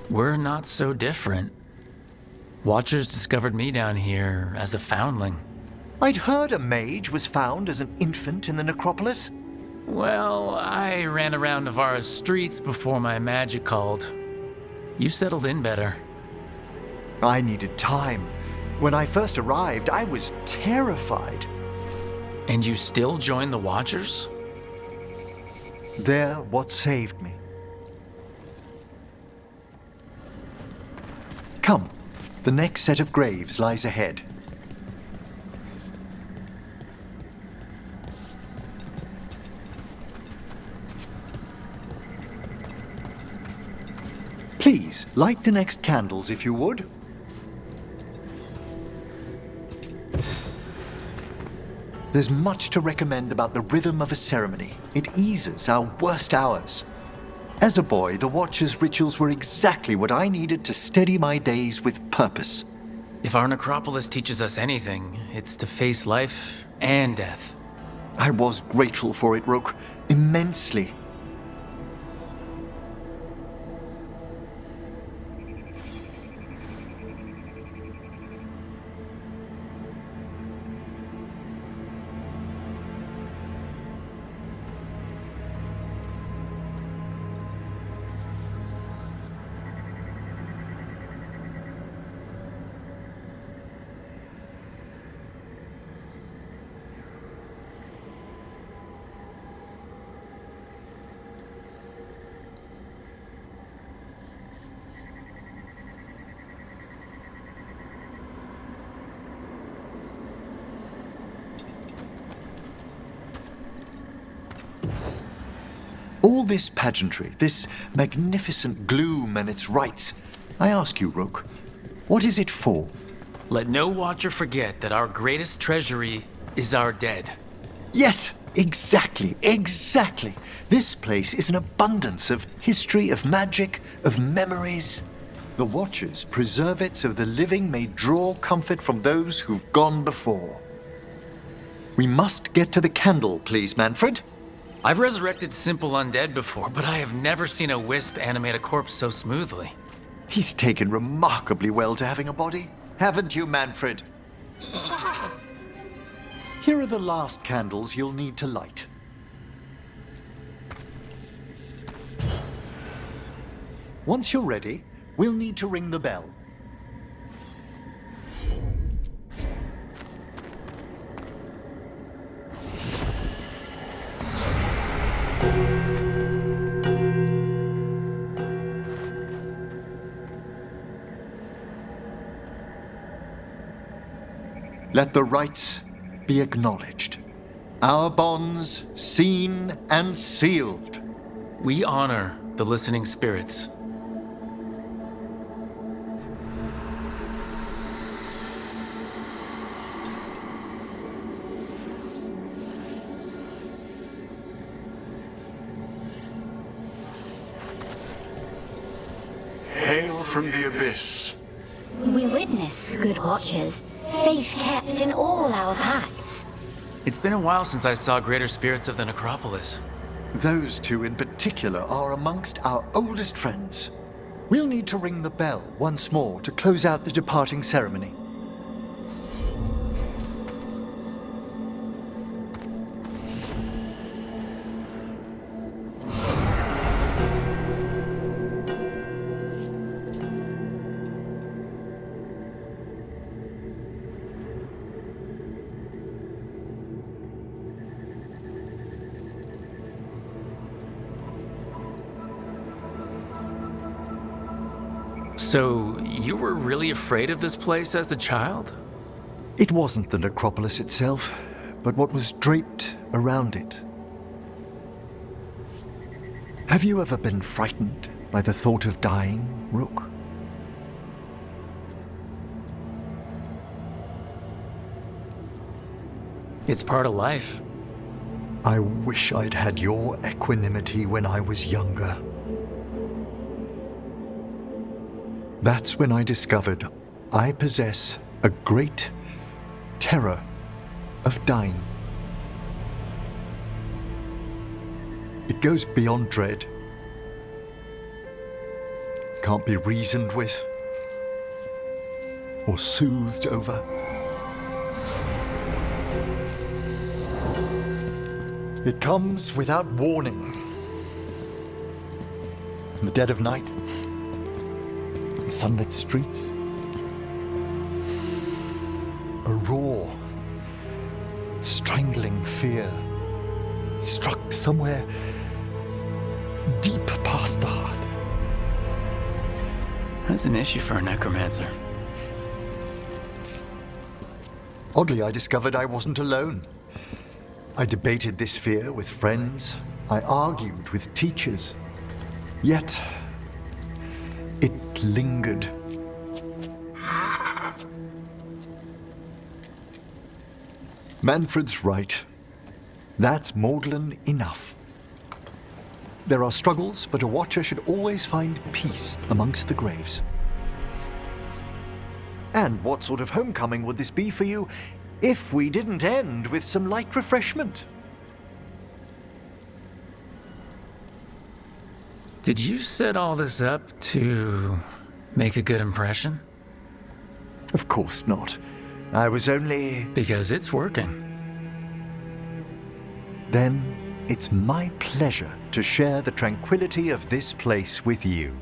We're not so different. Watchers discovered me down here as a foundling. I'd heard a mage was found as an infant in the necropolis. Well, I ran around Navarra's streets before my magic called. You settled in better. I needed time. When I first arrived, I was terrified. And you still joined the Watchers? They're what saved me. Come, the next set of graves lies ahead. Please, light the next candles if you would. There's much to recommend about the rhythm of a ceremony. It eases our worst hours. As a boy, the Watcher's rituals were exactly what I needed to steady my days with purpose. If our necropolis teaches us anything, it's to face life and death. I was grateful for it, Rook. Immensely. All this pageantry, this magnificent gloom and its rites, I ask you, Rook, what is it for? Let no Watcher forget that our greatest treasury is our dead. Yes, exactly. This place is an abundance of history, of magic, of memories. The Watchers preserve it so the living may draw comfort from those who've gone before. We must get to the candle, please, Manfred. I've resurrected simple undead before, but I have never seen a wisp animate a corpse so smoothly. He's taken remarkably well to having a body, haven't you, Manfred? Here are the last candles you'll need to light. Once you're ready, we'll need to ring the bell. Let the rites be acknowledged. Our bonds seen and sealed. We honor the listening spirits. hail from the abyss. We witness, good watchers, faith kept in all our paths. It's been a while since I saw greater spirits of the necropolis. Those two in particular are amongst our oldest friends. We'll need to ring the bell once more to close out the departing ceremony. So, you were really afraid of this place as a child? It wasn't the necropolis itself, but what was draped around it. Have you ever been frightened by the thought of dying, Rook? It's part of life. I wish I'd had your equanimity when I was younger. That's when I discovered I possess a great terror of dying. It goes beyond dread. Can't be reasoned with or soothed over. It comes without warning. In the dead of night, sunlit streets, a raw, strangling fear struck somewhere deep past the heart. That's an issue for a necromancer. Oddly, I discovered I wasn't alone. I debated this fear with friends. I argued with teachers. Yet, it lingered. Manfred's right. That's maudlin enough. There are struggles, but a watcher should always find peace amongst the graves. And what sort of homecoming would this be for you if we didn't end with some light refreshment? Did you set all this up to make a good impression? Of course not. I was only... Because it's working. Then it's my pleasure to share the tranquility of this place with you.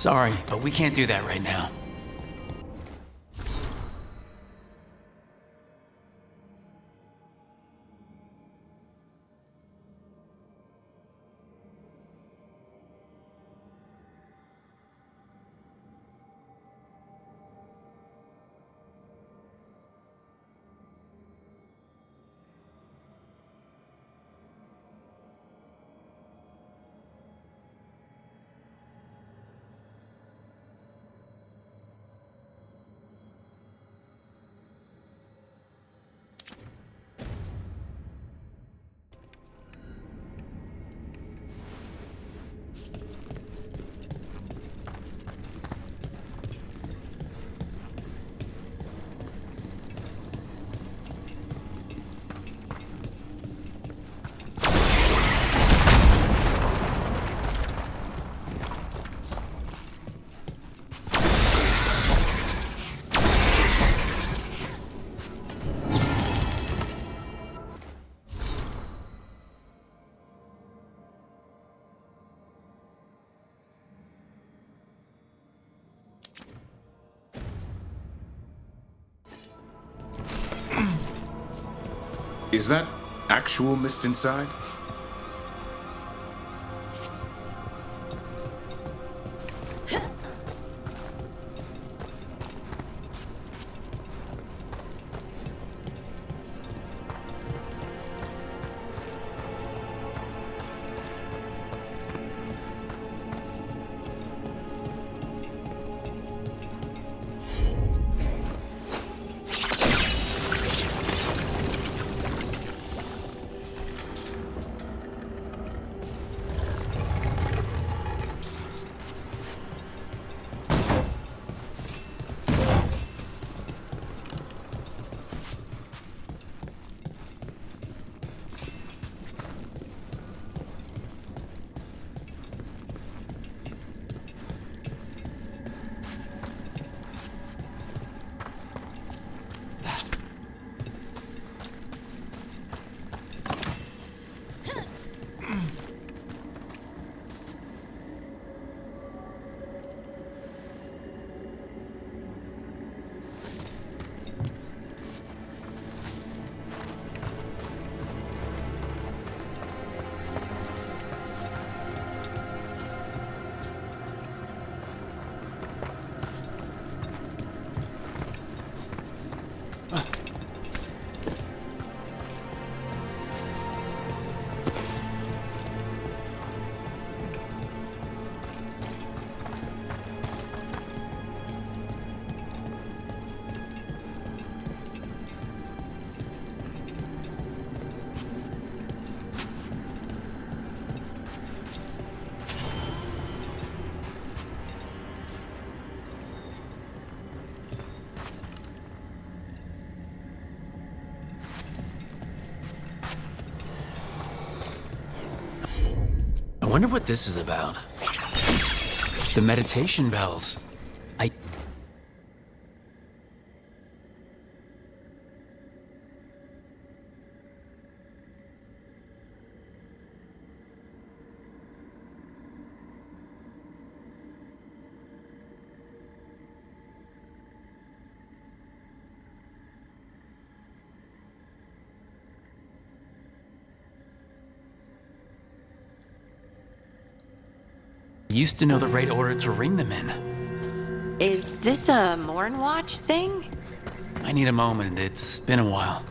Sorry, but we can't do that right now. Is that actual mist inside? I wonder what this is about. The meditation bells. Used to know the right order to ring them in. Is this a Morn Watch thing? I need a moment. It's been a while.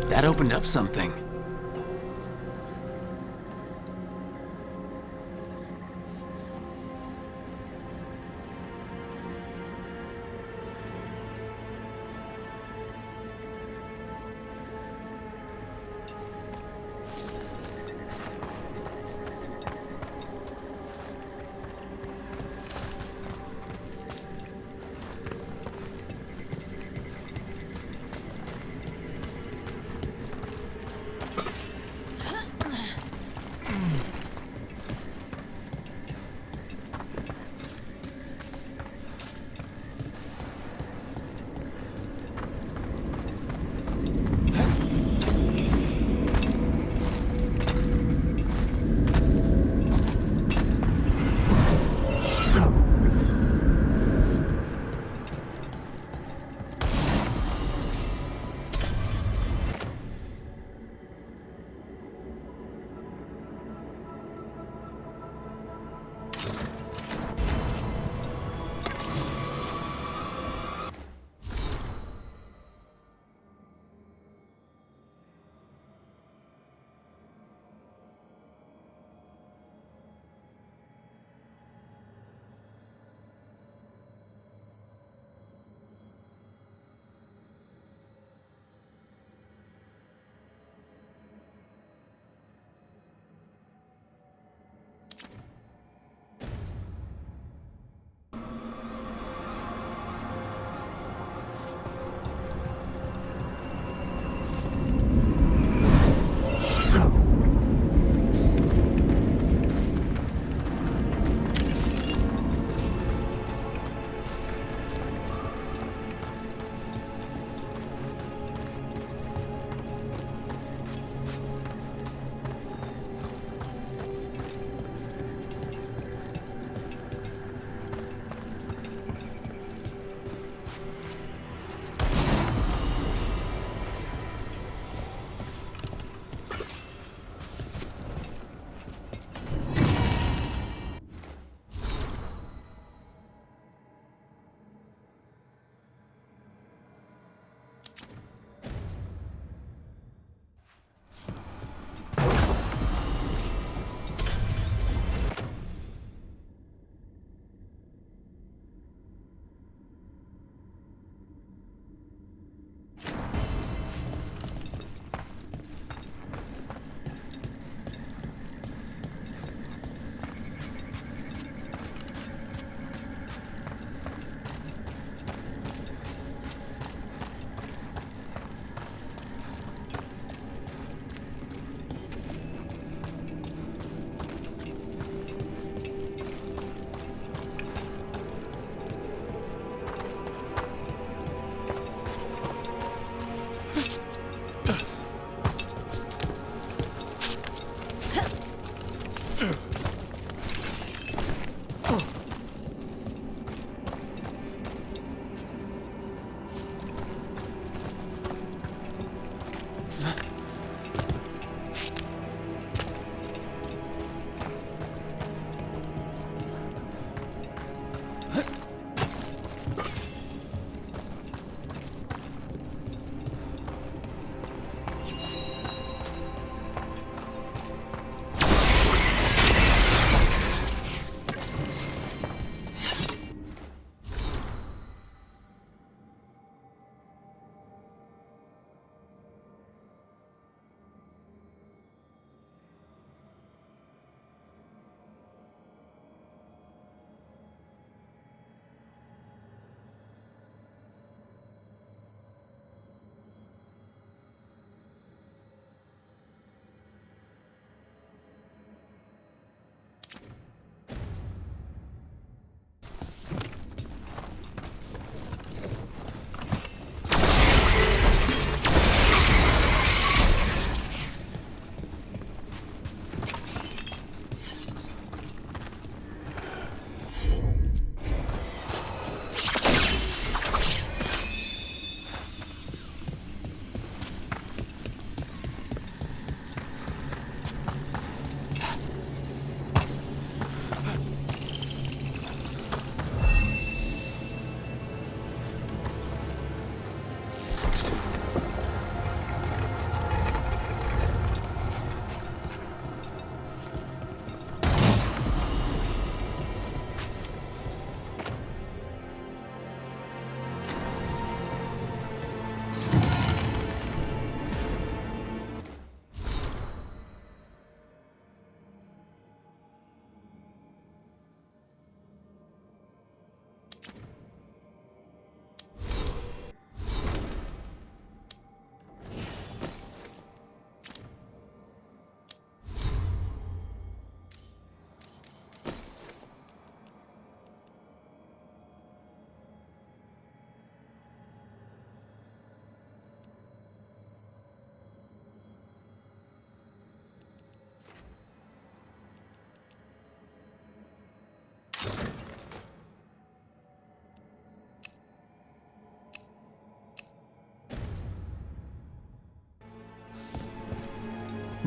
That opened up something.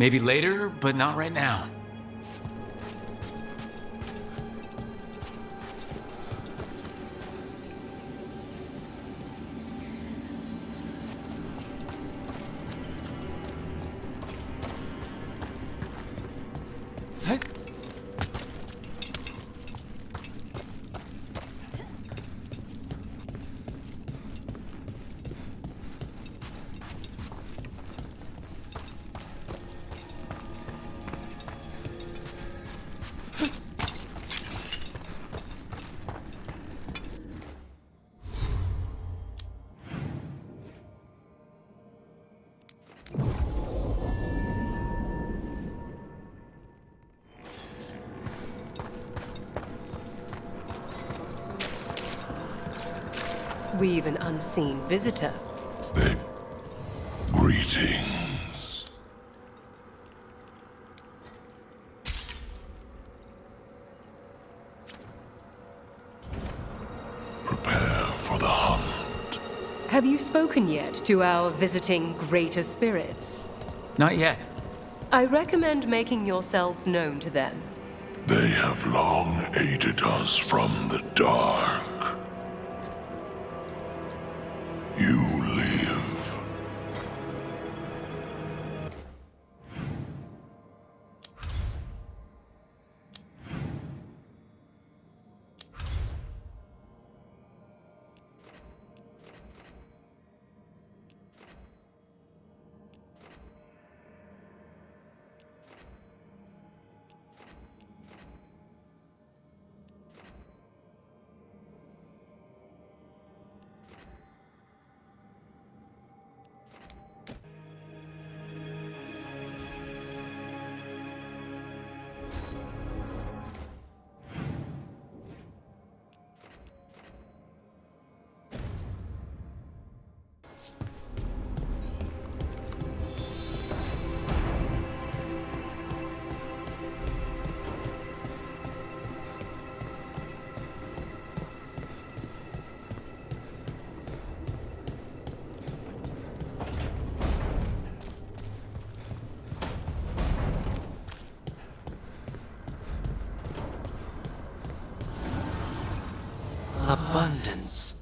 Maybe later, but not right now. We've an unseen visitor. Greetings. Prepare for the hunt. Have you spoken yet to our visiting greater spirits? Not yet. I recommend making yourselves known to them. They have long aided us from the dark. You live. Abundance.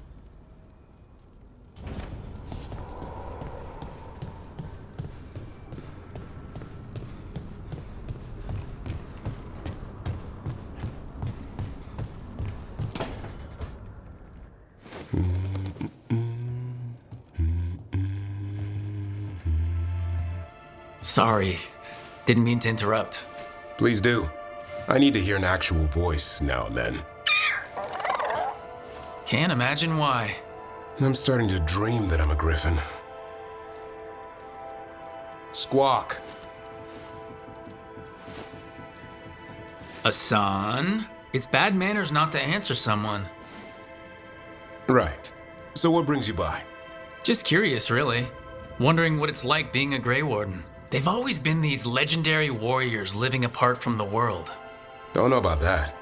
Sorry, didn't mean to interrupt. Please do. I need to hear an actual voice now and then. Can't imagine why. I'm starting to dream that I'm a griffin. Squawk. Asan, it's bad manners not to answer someone. Right. So what brings you by? Just curious, really. Wondering what it's like being a Grey Warden. They've always been these legendary warriors living apart from the world. Don't know about that.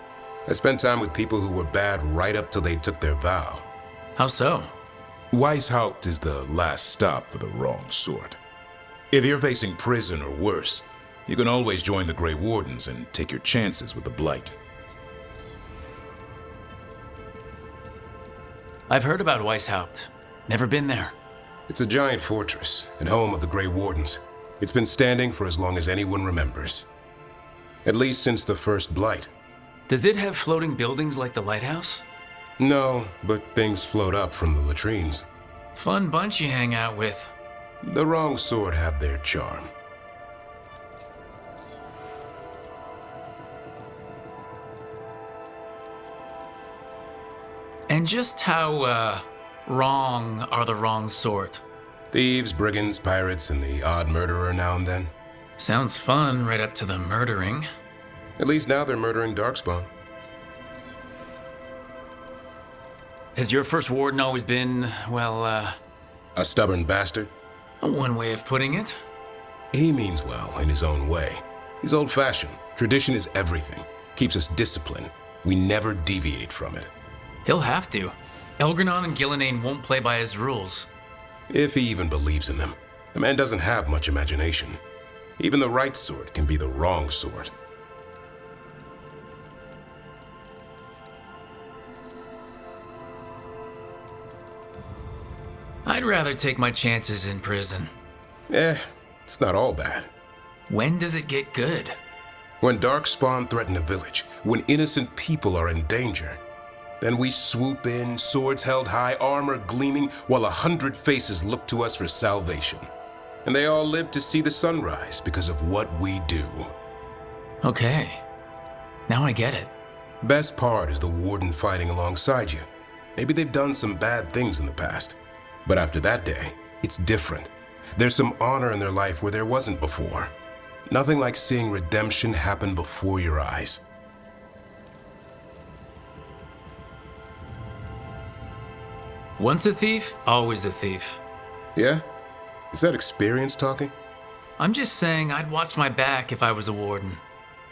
I spent time with people who were bad right up till they took their vow. How so? Weishaupt is the last stop for the wrong sort. If you're facing prison or worse, you can always join the Grey Wardens and take your chances with the Blight. I've heard about Weishaupt. Never been there. It's a giant fortress and home of the Grey Wardens. It's been standing for as long as anyone remembers. At least since the first Blight. Does it have floating buildings like the lighthouse? No, but things float up from the latrines. Fun bunch you hang out with. The wrong sort have their charm. And just how, wrong are the wrong sort? Thieves, brigands, pirates, and the odd murderer now and then. Sounds fun right up to the murdering. At least now they're murdering Darkspawn. Has your first warden always been, well, a stubborn bastard? One way of putting it. He means well in his own way. He's old-fashioned. Tradition is everything. Keeps us disciplined. We never deviate from it. He'll have to. Elgranon and Gillenane won't play by his rules. If he even believes in them. The man doesn't have much imagination. Even the right sort can be the wrong sort. I'd rather take my chances in prison. It's not all bad. When does it get good? When Darkspawn threaten a village, when innocent people are in danger, then we swoop in, swords held high, armor gleaming, while 100 faces look to us for salvation. And they all live to see the sunrise because of what we do. Okay. Now I get it. Best part is the warden fighting alongside you. Maybe they've done some bad things in the past, but after that day, it's different. There's some honor in their life where there wasn't before. Nothing like seeing redemption happen before your eyes. Once a thief, always a thief. Yeah? Is that experience talking? I'm just saying I'd watch my back if I was a warden.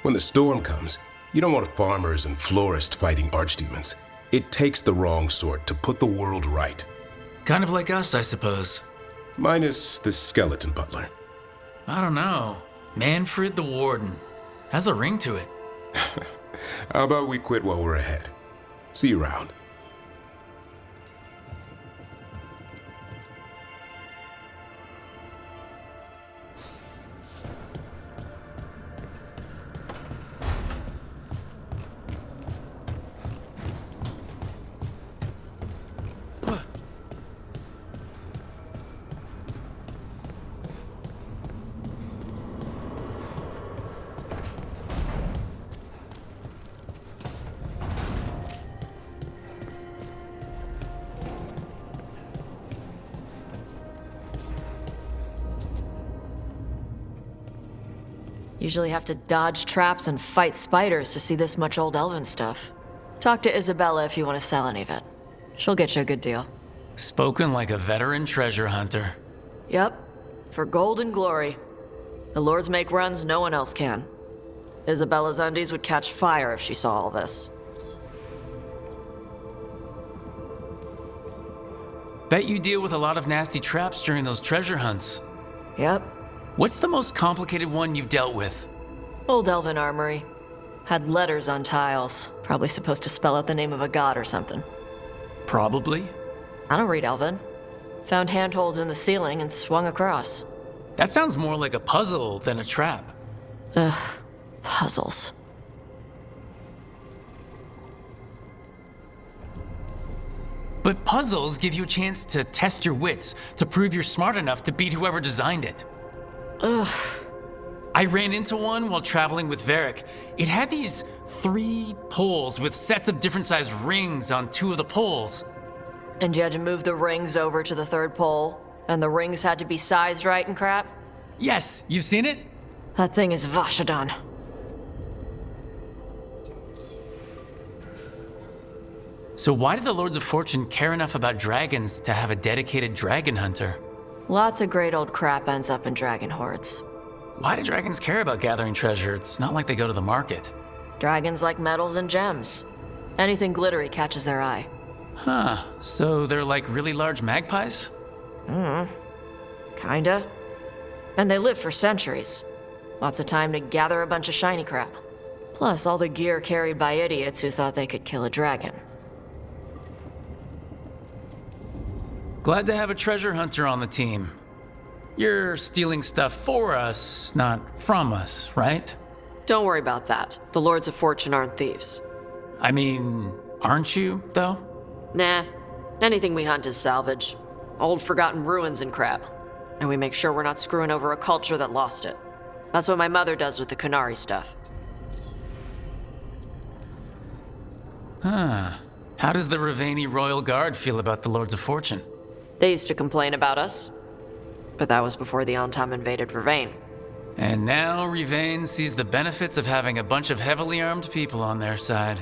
When the storm comes, you don't want farmers and florists fighting archdemons. It takes the wrong sort to put the world right. Kind of like us, I suppose. Minus the skeleton butler. I don't know. Manfred the Warden. Has a ring to it. How about we quit while we're ahead? See you around. Usually have to dodge traps and fight spiders to see this much old elven stuff. Talk to Isabella if you want to sell any of it. She'll get you a good deal. Spoken like a veteran treasure hunter. Yep, for gold and glory. The lords make runs no one else can. Isabella's undies would catch fire if she saw all this. Bet you deal with a lot of nasty traps during those treasure hunts. Yep. What's the most complicated one you've dealt with? Old elven armory. Had letters on tiles. Probably supposed to spell out the name of a god or something. Probably. I don't read elven. Found handholds in the ceiling and swung across. That sounds more like a puzzle than a trap. Ugh, puzzles. But puzzles give you a chance to test your wits, to prove you're smart enough to beat whoever designed it. Ugh. I ran into one while traveling with Varric. It had these 3 poles with sets of different sized rings on 2 of the poles. And you had to move the rings over to the 3rd pole? And the rings had to be sized right and crap? Yes, you've seen it? That thing is Vashadon. So why do the Lords of Fortune care enough about dragons to have a dedicated dragon hunter? Lots of great old crap ends up in dragon hordes. Why do dragons care about gathering treasure? It's not like they go to the market. Dragons like metals and gems. Anything glittery catches their eye. Huh, so they're like really large magpies? Kinda. And they live for centuries. Lots of time to gather a bunch of shiny crap. Plus all the gear carried by idiots who thought they could kill a dragon. Glad to have a treasure hunter on the team. You're stealing stuff for us, not from us, right? Don't worry about that. The Lords of Fortune aren't thieves. I mean, aren't you, though? Nah. Anything we hunt is salvage. Old forgotten ruins and crap. And we make sure we're not screwing over a culture that lost it. That's what my mother does with the Kunari stuff. Huh. How does the Ravani Royal Guard feel about the Lords of Fortune? They used to complain about us. But that was before the Antam invaded Ravane. And now Ravane sees the benefits of having a bunch of heavily armed people on their side.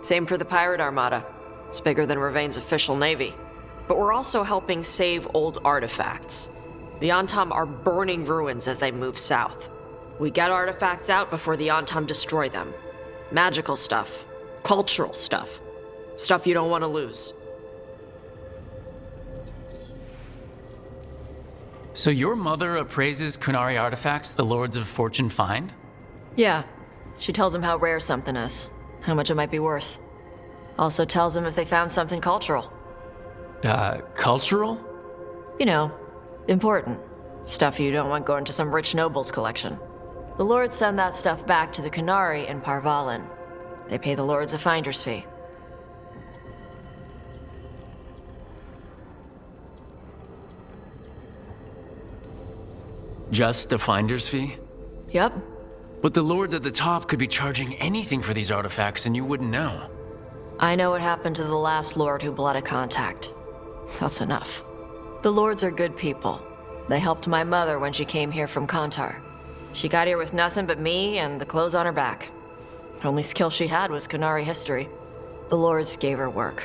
Same for the Pirate Armada. It's bigger than Ravane's official navy. But we're also helping save old artifacts. The Antam are burning ruins as they move south. We get artifacts out before the Antam destroy them. Magical stuff. Cultural stuff. Stuff you don't want to lose. So your mother appraises Kunari artifacts the Lords of Fortune find? Yeah. She tells them how rare something is, how much it might be worth. Also tells them if they found something cultural. Cultural? You know, important. Stuff you don't want going to some rich noble's collection. The lords send that stuff back to the Kunari in Parvalin. They pay the lords a finder's fee. Just a finder's fee? Yep. But the lords at the top could be charging anything for these artifacts and you wouldn't know. I know what happened to the last lord who blooded contact. That's enough. The lords are good people. They helped my mother when she came here from Kantar. She got here with nothing but me and the clothes on her back. The only skill she had was Kunari history. The lords gave her work.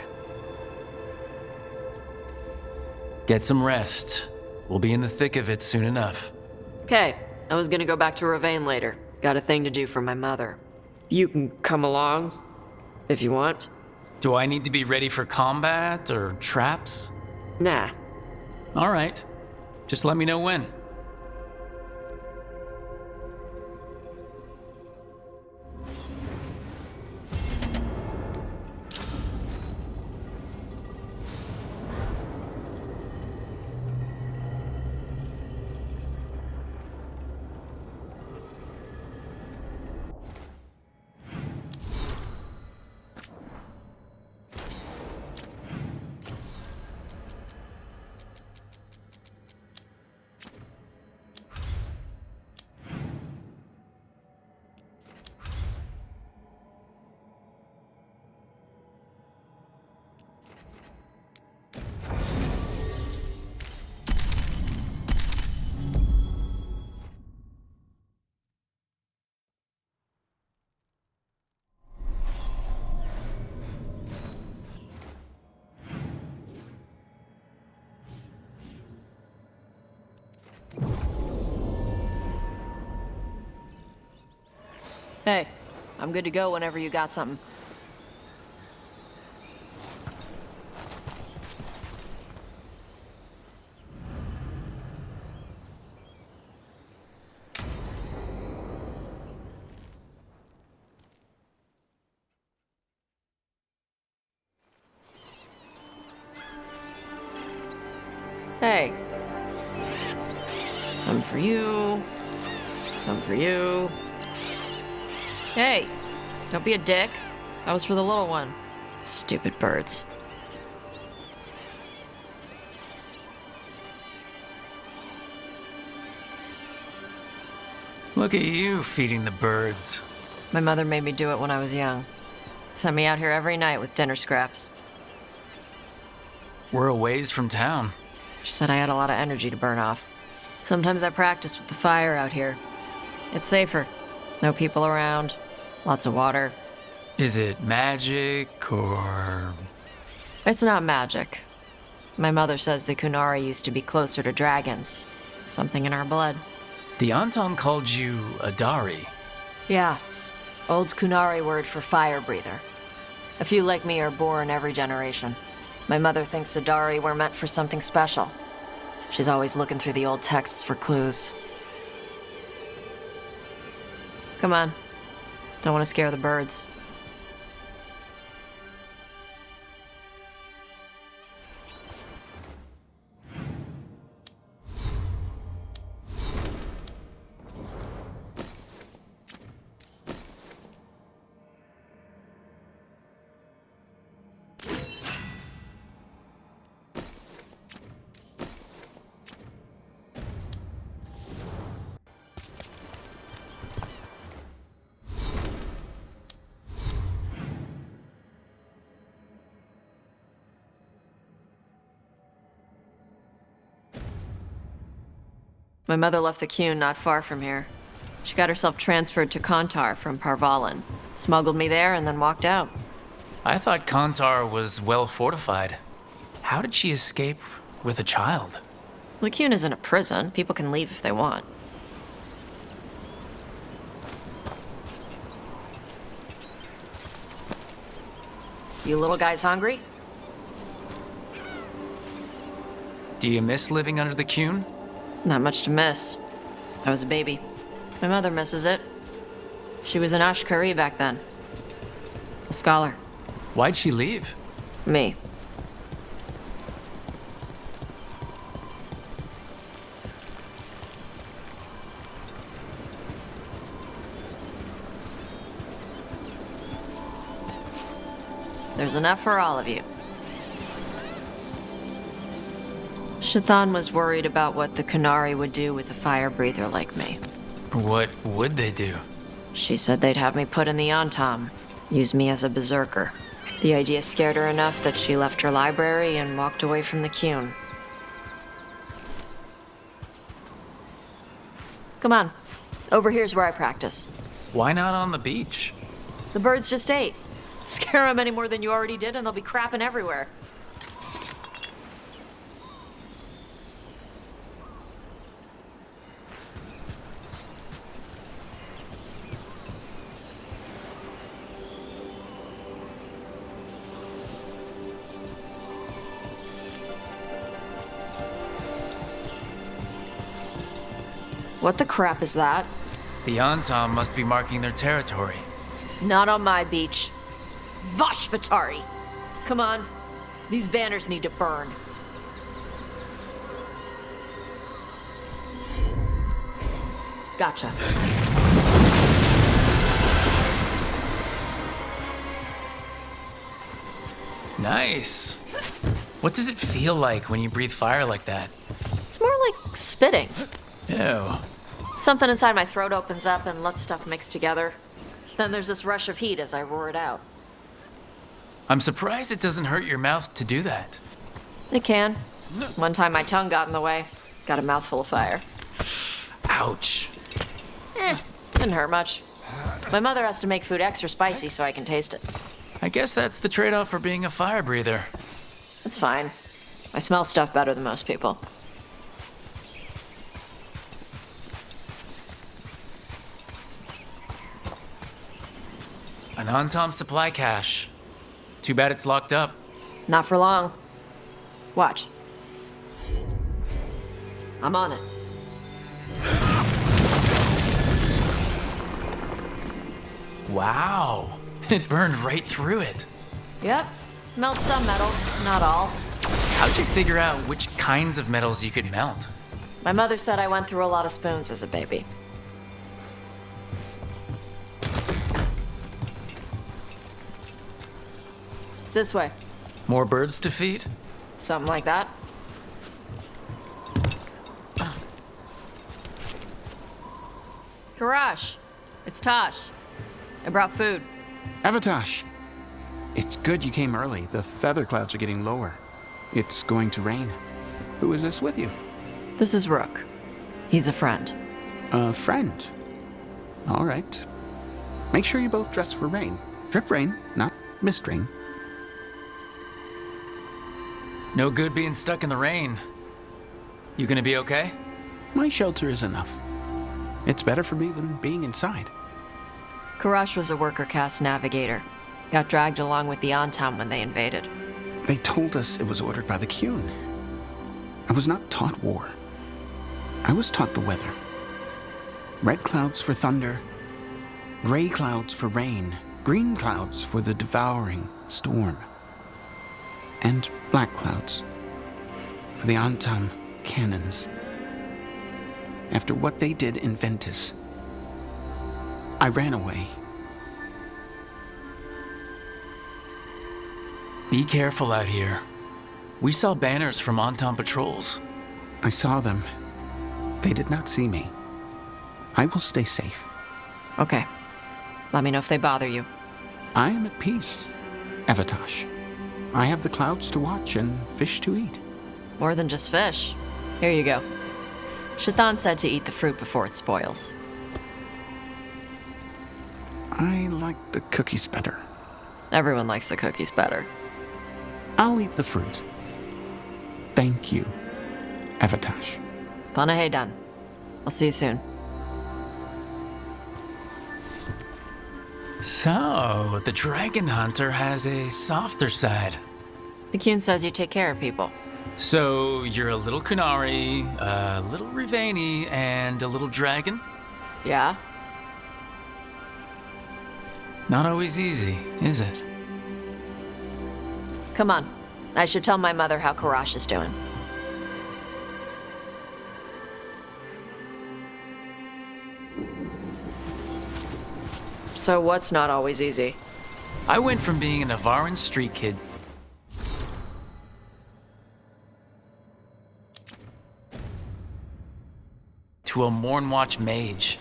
Get some rest. We'll be in the thick of it soon enough. Okay, I was gonna go back to Ravane later. Got a thing to do for my mother. You can come along, if you want. Do I need to be ready for combat or traps? Nah. All right. Just let me know when. Hey, I'm good to go whenever you got something. Hey. Some for you. Some for you. Hey, don't be a dick. That was for the little one. Stupid birds. Look at you feeding the birds. My mother made me do it when I was young. Sent me out here every night with dinner scraps. We're a ways from town. She said I had a lot of energy to burn off. Sometimes I practice with the fire out here. It's safer. No people around. Lots of water. Is it magic or... It's not magic. My mother says the Kunari used to be closer to dragons. Something in our blood. The Anton called you a Dari. Yeah. Old Kunari word for fire breather. A few like me are born every generation. My mother thinks the Dari were meant for something special. She's always looking through the old texts for clues. Come on. Don't want to scare the birds. My mother left the Qun not far from here. She got herself transferred to Kantar from Parvalin. Smuggled me there and then walked out. I thought Kantar was well fortified. How did she escape with a child? The Qun isn't a prison. People can leave if they want. You little guys hungry? Do you miss living under the Qun? Not much to miss. I was a baby. My mother misses it. She was an Ashkari back then. A scholar. Why'd she leave? Me. There's enough for all of you. Shathan was worried about what the Qunari would do with a fire breather like me. What would they do? She said they'd have me put in the Antam, use me as a berserker. The idea scared her enough that she left her library and walked away from the Qun. Come on. Over here's where I practice. Why not on the beach? The birds just ate. Scare them any more than you already did and they'll be crapping everywhere. What the crap is that? The Antam must be marking their territory. Not on my beach. Vashvatari! Come on. These banners need to burn. Gotcha. Nice. What does it feel like when you breathe fire like that? It's more like spitting. Ew. Something inside my throat opens up and lets stuff mix together. Then there's this rush of heat as I roar it out. I'm surprised it doesn't hurt your mouth to do that. It can. One time my tongue got in the way. Got a mouthful of fire. Ouch. Didn't hurt much. My mother has to make food extra spicy so I can taste it. I guess that's the trade-off for being a fire breather. It's fine. I smell stuff better than most people. An Antam supply cache. Too bad it's locked up. Not for long. Watch. I'm on it. Wow. It burned right through it. Yep. Melt some metals, not all. How'd you figure out which kinds of metals you could melt? My mother said I went through a lot of spoons as a baby. This way. More birds to feed? Something like that. Karash, it's Tosh. I brought food. Avatosh, it's good you came early. The feather clouds are getting lower. It's going to rain. Who is this with you? This is Rook. He's a friend. A friend? All right. Make sure you both dress for rain. Drip rain, not mist rain. No good being stuck in the rain. You gonna be okay? My shelter is enough. It's better for me than being inside. Karash was a worker caste navigator. Got dragged along with the Antam when they invaded. They told us it was ordered by the Qun. I was not taught war. I was taught the weather. Red clouds for thunder, gray clouds for rain, green clouds for the devouring storm, and black clouds for the Antam cannons. After what they did in Ventus, I ran away. Be careful out here. We saw banners from Antam patrols. I saw them. They did not see me. I will stay safe. Okay. Let me know if they bother you. I am at peace, Avatosh. I have the clouds to watch and fish to eat. More than just fish. Here you go. Shathan said to eat the fruit before it spoils. I like the cookies better. Everyone likes the cookies better. I'll eat the fruit. Thank you, Avatosh. Panaheydan. I'll see you soon. So, the Dragon Hunter has a softer side. The Qun says you take care of people. So, you're a little Kunari, a little Rivani, and a little dragon? Yeah? Not always easy, is it? Come on. I should tell my mother how Karash is doing. So what's not always easy? I went from being a Navaran street kid to a Mornwatch mage.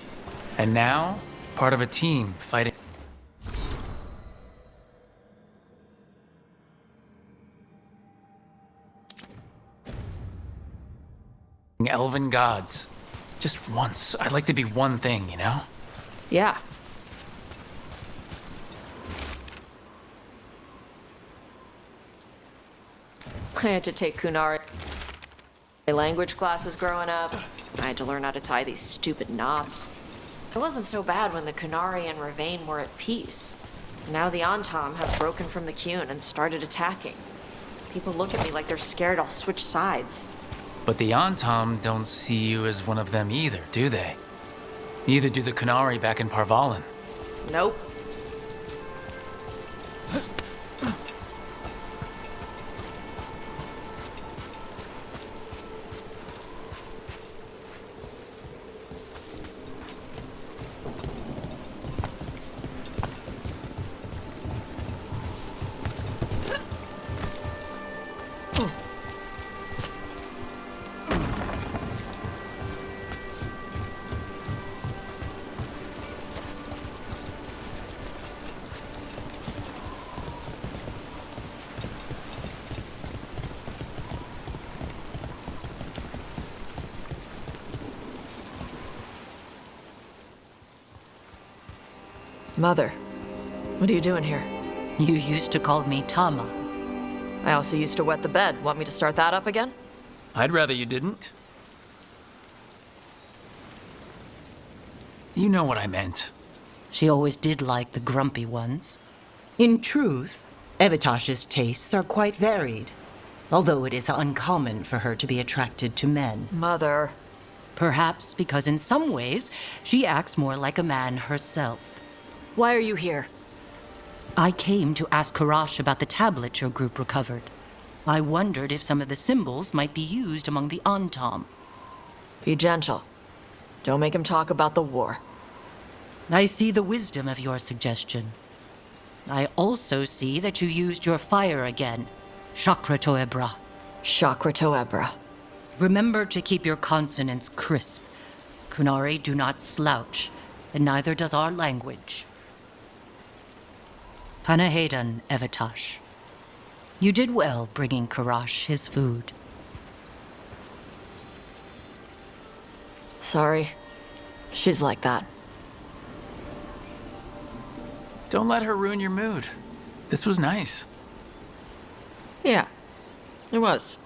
And now, part of a team fighting elven gods. Just once. I'd like to be one thing, you know? Yeah. I had to take Kunari language classes growing up. I had to learn how to tie these stupid knots. It wasn't so bad when the Kunari and Ravain were at peace. Now the Antam have broken from the Qun and started attacking. People look at me like they're scared I'll switch sides. But the Antam don't see you as one of them either, do they? Neither do the Kunari back in Parvalan. Nope. Mother, what are you doing here? You used to call me Tama. I also used to wet the bed. Want me to start that up again? I'd rather you didn't. You know what I meant. She always did like the grumpy ones. In truth, Evitash's tastes are quite varied, although it is uncommon for her to be attracted to men. Mother. Perhaps because in some ways, she acts more like a man herself. Why are you here? I came to ask Karash about the tablet your group recovered. I wondered if some of the symbols might be used among the Antam. Be gentle. Don't make him talk about the war. I see the wisdom of your suggestion. I also see that you used your fire again. Chakra Toebra. Chakra Toebra. Remember to keep your consonants crisp. Kunari do not slouch, and neither does our language. Panahedan, Evitash. You did well bringing Karash his food. Sorry. She's like that. Don't let her ruin your mood. This was nice. Yeah, it was.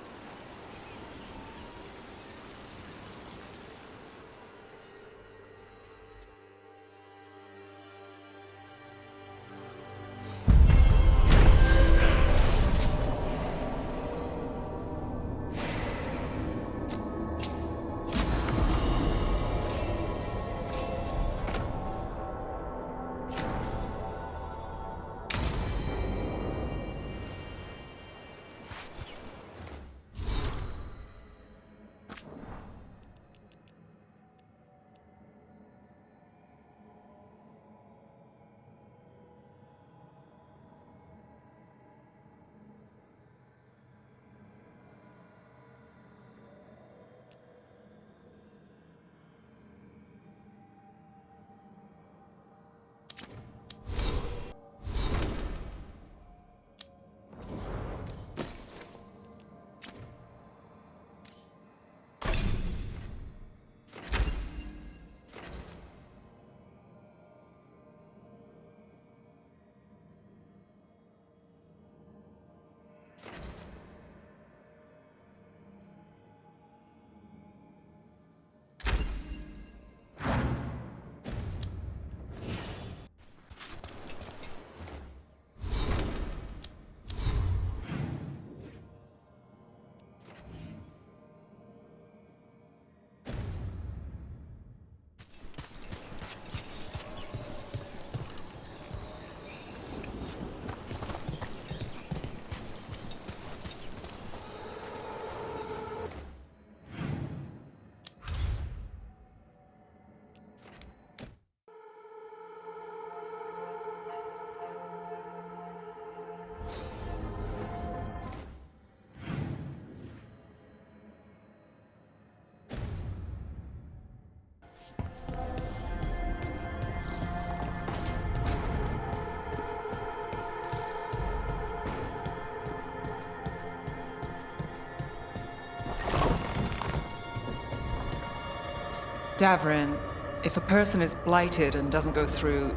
Davrin, if a person is blighted and doesn't go through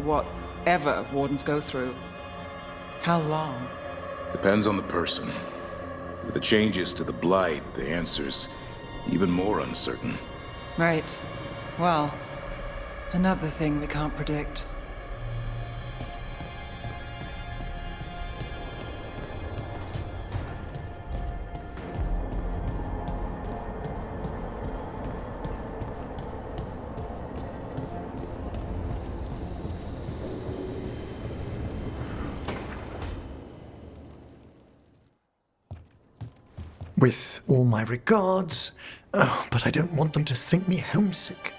whatever wardens go through, how long? Depends on the person. With the changes to the blight, the answer's even more uncertain. Right. Well, another thing we can't predict. With all my regards. Oh, but I don't want them to think me homesick.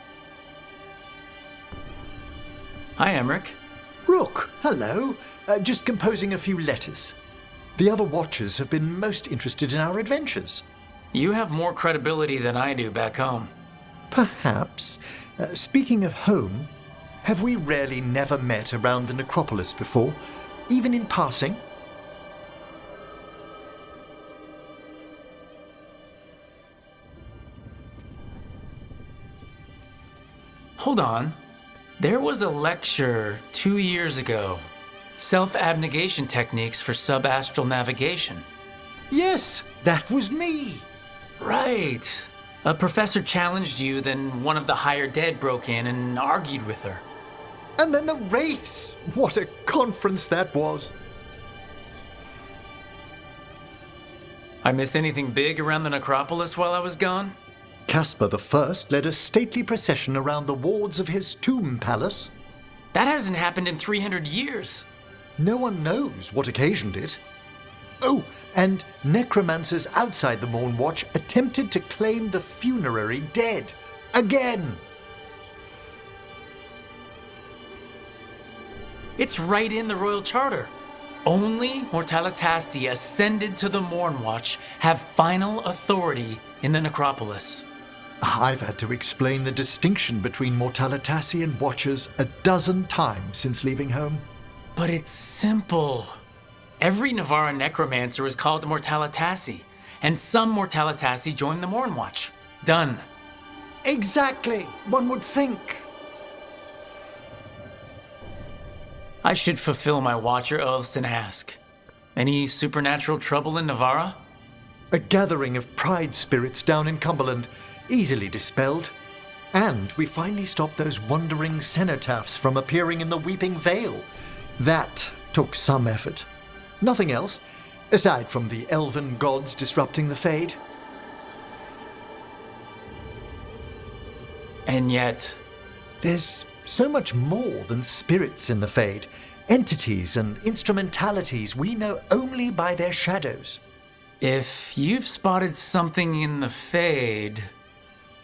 Hi, Emmerich. Rook, hello. Just composing a few letters. The other Watchers have been most interested in our adventures. You have more credibility than I do back home. Perhaps. Speaking of home, have we rarely never met around the necropolis before? Even in passing? Hold on. There was a lecture 2 years ago. Self-abnegation techniques for sub-astral navigation. Yes, that was me. Right. A professor challenged you, then one of the higher dead broke in and argued with her. And then the Wraiths! What a conference that was. I miss anything big around the necropolis while I was gone? Caspar I led a stately procession around the wards of his tomb palace. That hasn't happened in 300 years. No one knows what occasioned it. Oh, and necromancers outside the Morn Watch attempted to claim the funerary dead. Again! It's right in the Royal Charter. Only Mortalitasi ascended to the Morn Watch have final authority in the necropolis. I've had to explain the distinction between Mortalitasi and Watchers a dozen times since leaving home. But it's simple. Every Navarra necromancer is called Mortalitasi, and some Mortalitasi join the Morn Watch. Done. Exactly, one would think. I should fulfill my Watcher oaths and ask. Any supernatural trouble in Navarra? A gathering of pride spirits down in Cumberland, easily dispelled. And we finally stopped those wandering cenotaphs from appearing in the Weeping Vale. That took some effort. Nothing else, aside from the elven gods disrupting the Fade. And yet... There's so much more than spirits in the Fade. Entities and instrumentalities we know only by their shadows. If you've spotted something in the Fade...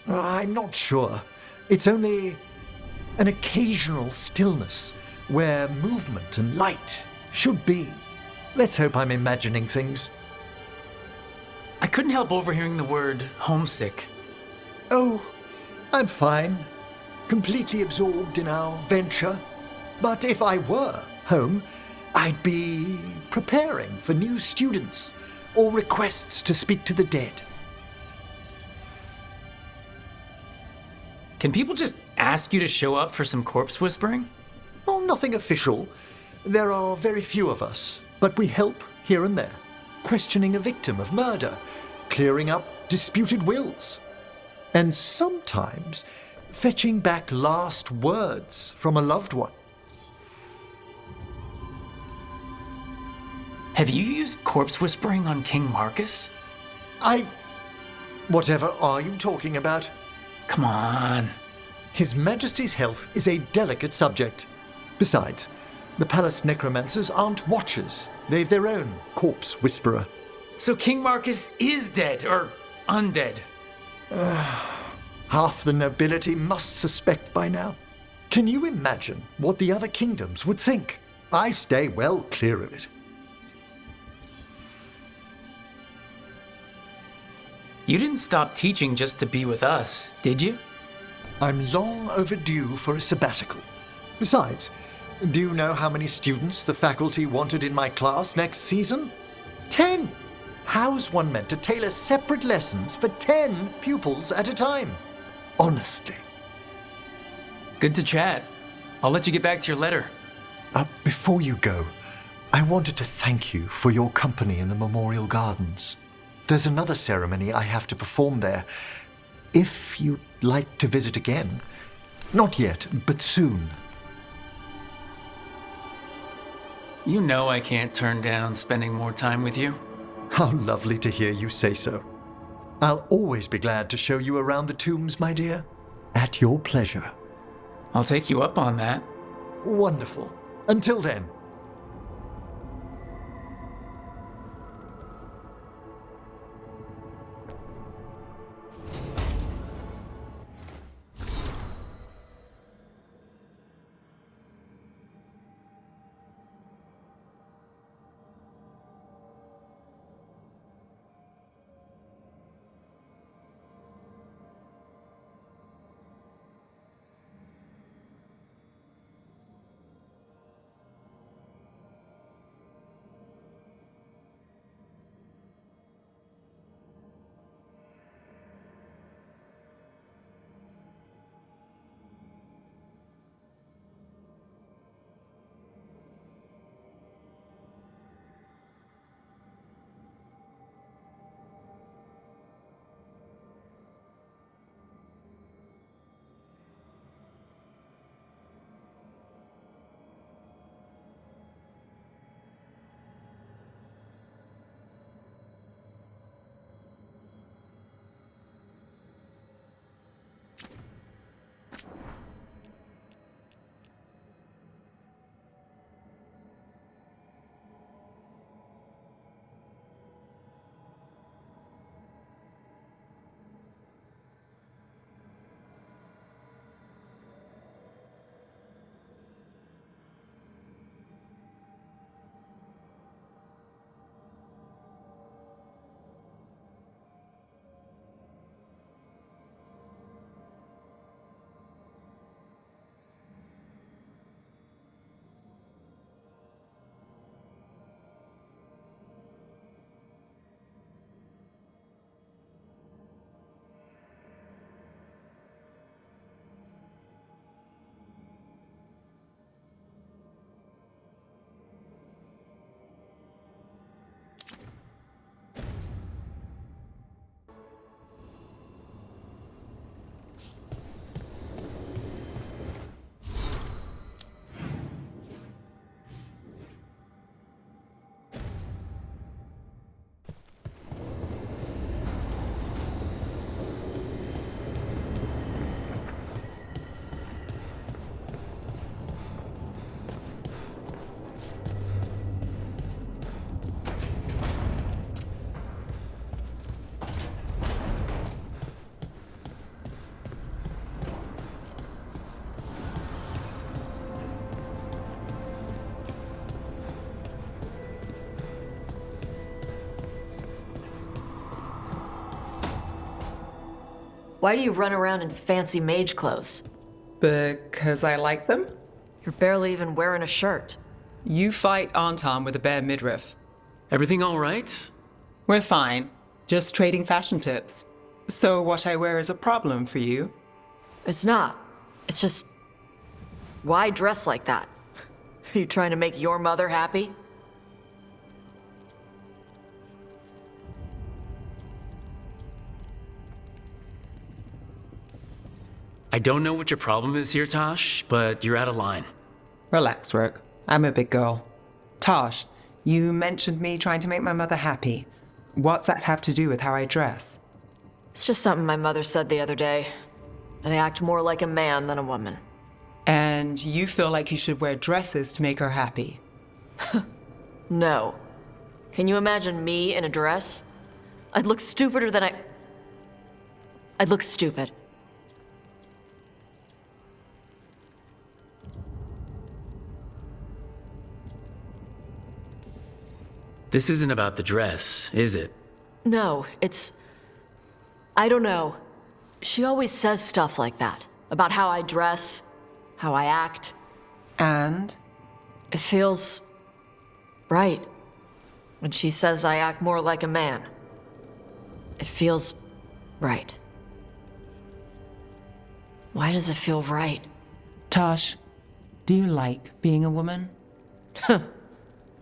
I'm not sure. It's only an occasional stillness where movement and light should be. Let's hope I'm imagining things. I couldn't help overhearing the word homesick. Oh, I'm fine. Completely absorbed in our venture. But if I were home, I'd be preparing for new students or requests to speak to the dead. Can people just ask you to show up for some corpse whispering? Oh, nothing official. There are very few of us, but we help here and there, questioning a victim of murder, clearing up disputed wills, and sometimes fetching back last words from a loved one. Have you used corpse whispering on King Marcus? Whatever are you talking about? Come on. His Majesty's health is a delicate subject. Besides, the palace necromancers aren't watchers. They've their own corpse whisperer. So King Marcus is dead, or undead? Half the nobility must suspect by now. Can you imagine what the other kingdoms would think? I stay well clear of it. You didn't stop teaching just to be with us, did you? I'm long overdue for a sabbatical. Besides, do you know how many students the faculty wanted in my class next season? 10! How's one meant to tailor separate lessons for 10 pupils at a time? honestly. Good to chat. I'll let you get back to your letter. Before you go, I wanted to thank you for your company in the Memorial Gardens. There's another ceremony I have to perform there. If you'd like to visit again, not yet, but soon. You know I can't turn down spending more time with you. How lovely to hear you say so. I'll always be glad to show you around the tombs, my dear. At your pleasure. I'll take you up on that. Wonderful. Until then. Why do you run around in fancy mage clothes? Because I like them? You're barely even wearing a shirt. You fight Anton with a bare midriff. Everything all right? We're fine. Just trading fashion tips. So what I wear is a problem for you? It's not. It's just... Why dress like that? Are you trying to make your mother happy? I don't know what your problem is here, Tosh, but you're out of line. Relax, Rook. I'm a big girl. Tosh, you mentioned me trying to make my mother happy. What's that have to do with how I dress? It's just something my mother said the other day. That I act more like a man than a woman. And you feel like you should wear dresses to make her happy? No. Can you imagine me in a dress? I'd look stupider than I'd look stupid. This isn't about the dress, is it? No, it's... I don't know. She always says stuff like that. About how I dress, how I act. And? It feels... right. When she says I act more like a man. It feels... right. Why does it feel right? Tosh, do you like being a woman?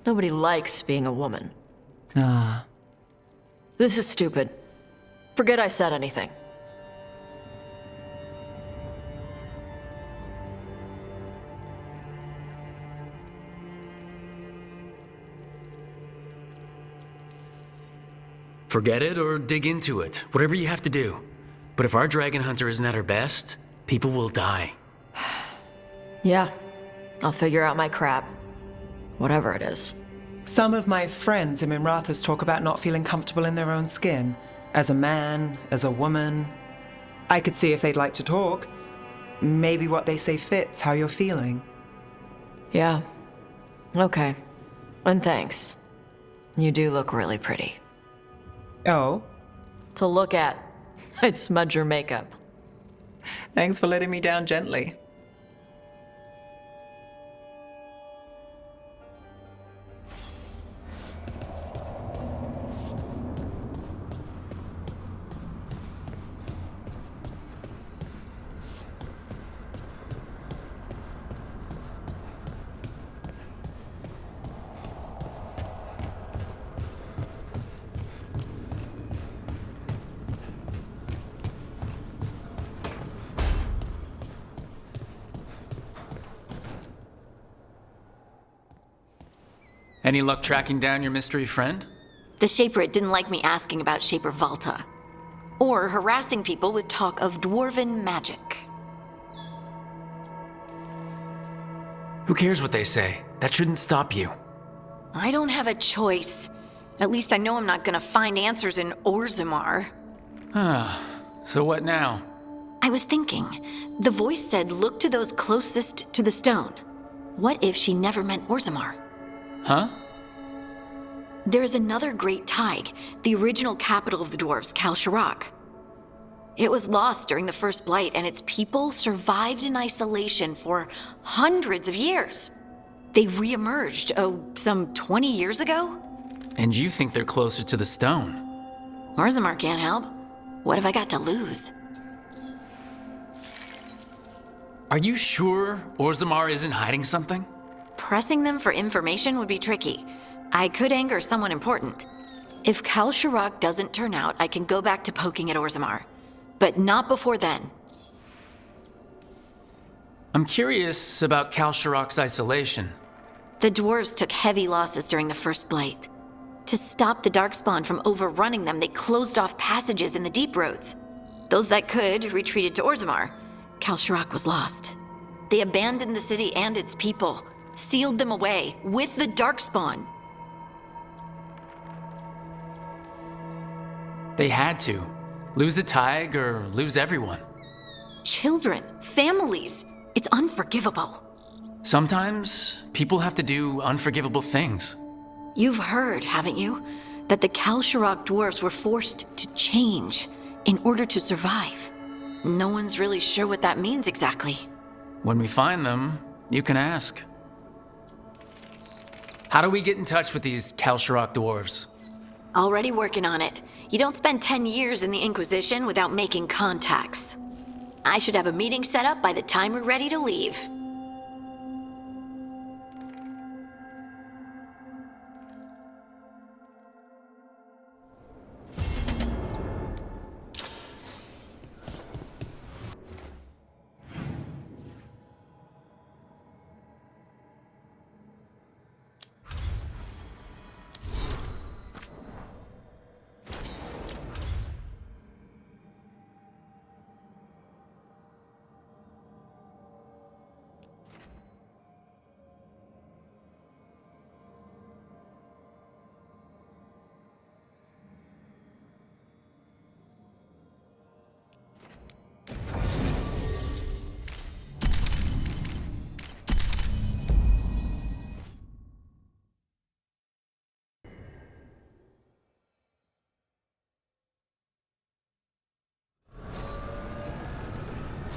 Nobody likes being a woman. Ah. This is stupid. Forget I said anything. Forget it or dig into it, whatever you have to do. But if our dragon hunter isn't at her best, people will die. Yeah, I'll figure out my crap. Whatever it is. Some of my friends in Minrathous talk about not feeling comfortable in their own skin. As a man, as a woman. I could see if they'd like to talk. Maybe what they say fits how you're feeling. Yeah. Okay. And thanks. You do look really pretty. Oh? To look at. I'd smudge your makeup. Thanks for letting me down gently. Any luck tracking down your mystery friend? The Shaper didn't like me asking about Shaper Valta. Or harassing people with talk of dwarven magic. Who cares what they say? That shouldn't stop you. I don't have a choice. At least I know I'm not gonna find answers in Orzammar. So what now? I was thinking, the voice said look to those closest to the stone. What if she never meant Orzammar? Huh? There is another great Tig, the original capital of the dwarves, Kalsharak. It was lost during the First Blight, and its people survived in isolation for hundreds of years. They re-emerged, some 20 years ago? And you think they're closer to the stone? Orzammar can't help. What have I got to lose? Are you sure Orzammar isn't hiding something? Pressing them for information would be tricky. I could anger someone important. If Kalsharak doesn't turn out, I can go back to poking at Orzammar. But not before then. I'm curious about Kalsharak's isolation. The dwarves took heavy losses during the First Blight. To stop the Darkspawn from overrunning them, they closed off passages in the deep roads. Those that could retreated to Orzammar. Kalsharak was lost. They abandoned the city and its people, sealed them away with the Darkspawn. They had to. Lose a Tig or lose everyone. Children, families, it's unforgivable. Sometimes people have to do unforgivable things. You've heard, haven't you, that the Kalsharak dwarves were forced to change in order to survive. No one's really sure what that means exactly. When we find them, you can ask. How do we get in touch with these Kalsharak dwarves? Already working on it. You don't spend 10 years in the Inquisition without making contacts. I should have a meeting set up by the time we're ready to leave.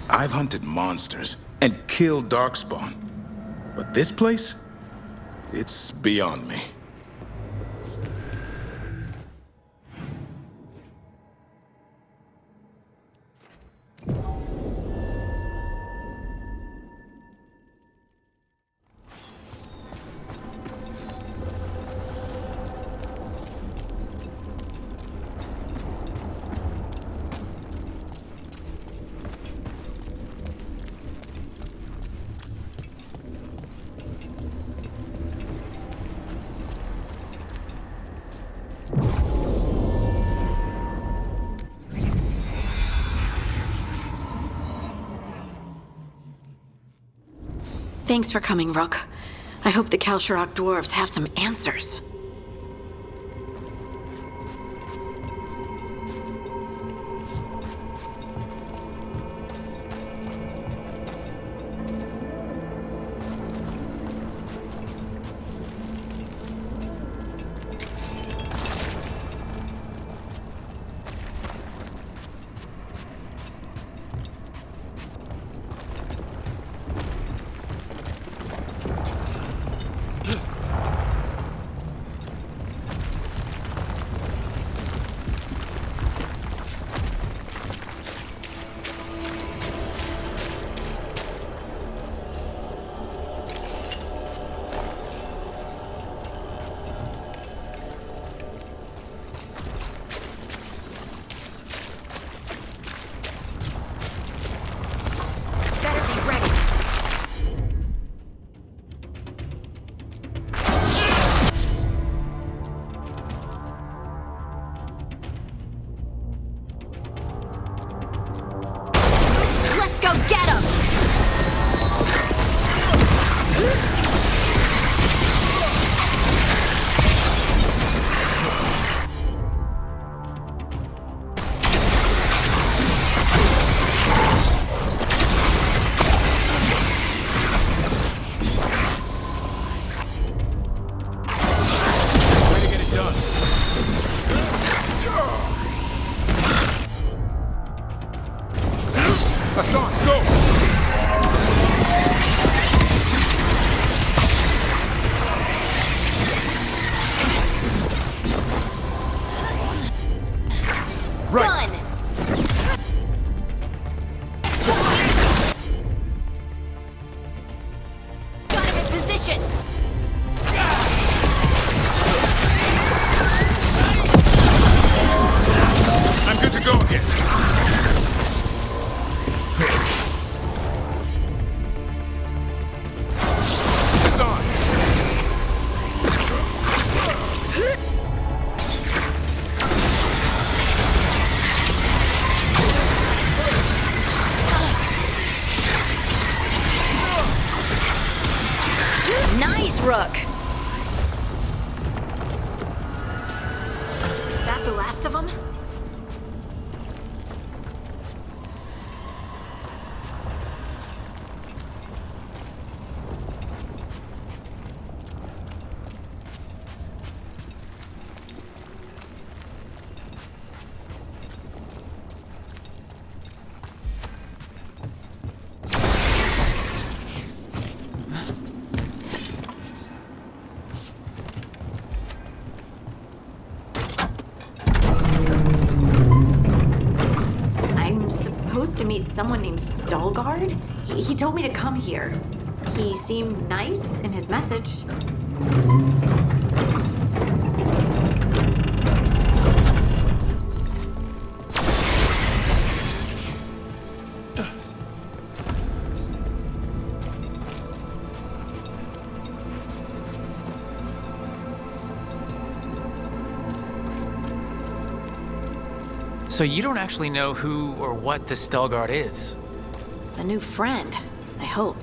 I've hunted monsters and killed Darkspawn. But this place? It's beyond me. Thanks for coming, Rook. I hope the Kalsharok dwarves have some answers. Go get him! Way to get it done. Hassan, go! Done! Got him in position! I'm good to go again. Hassan! Nice, Rook! Is that the last of them? To meet someone named Veilguard. He told me to come here. He seemed nice in his message. So you don't actually know who or what this Veilguard is? A new friend, I hope.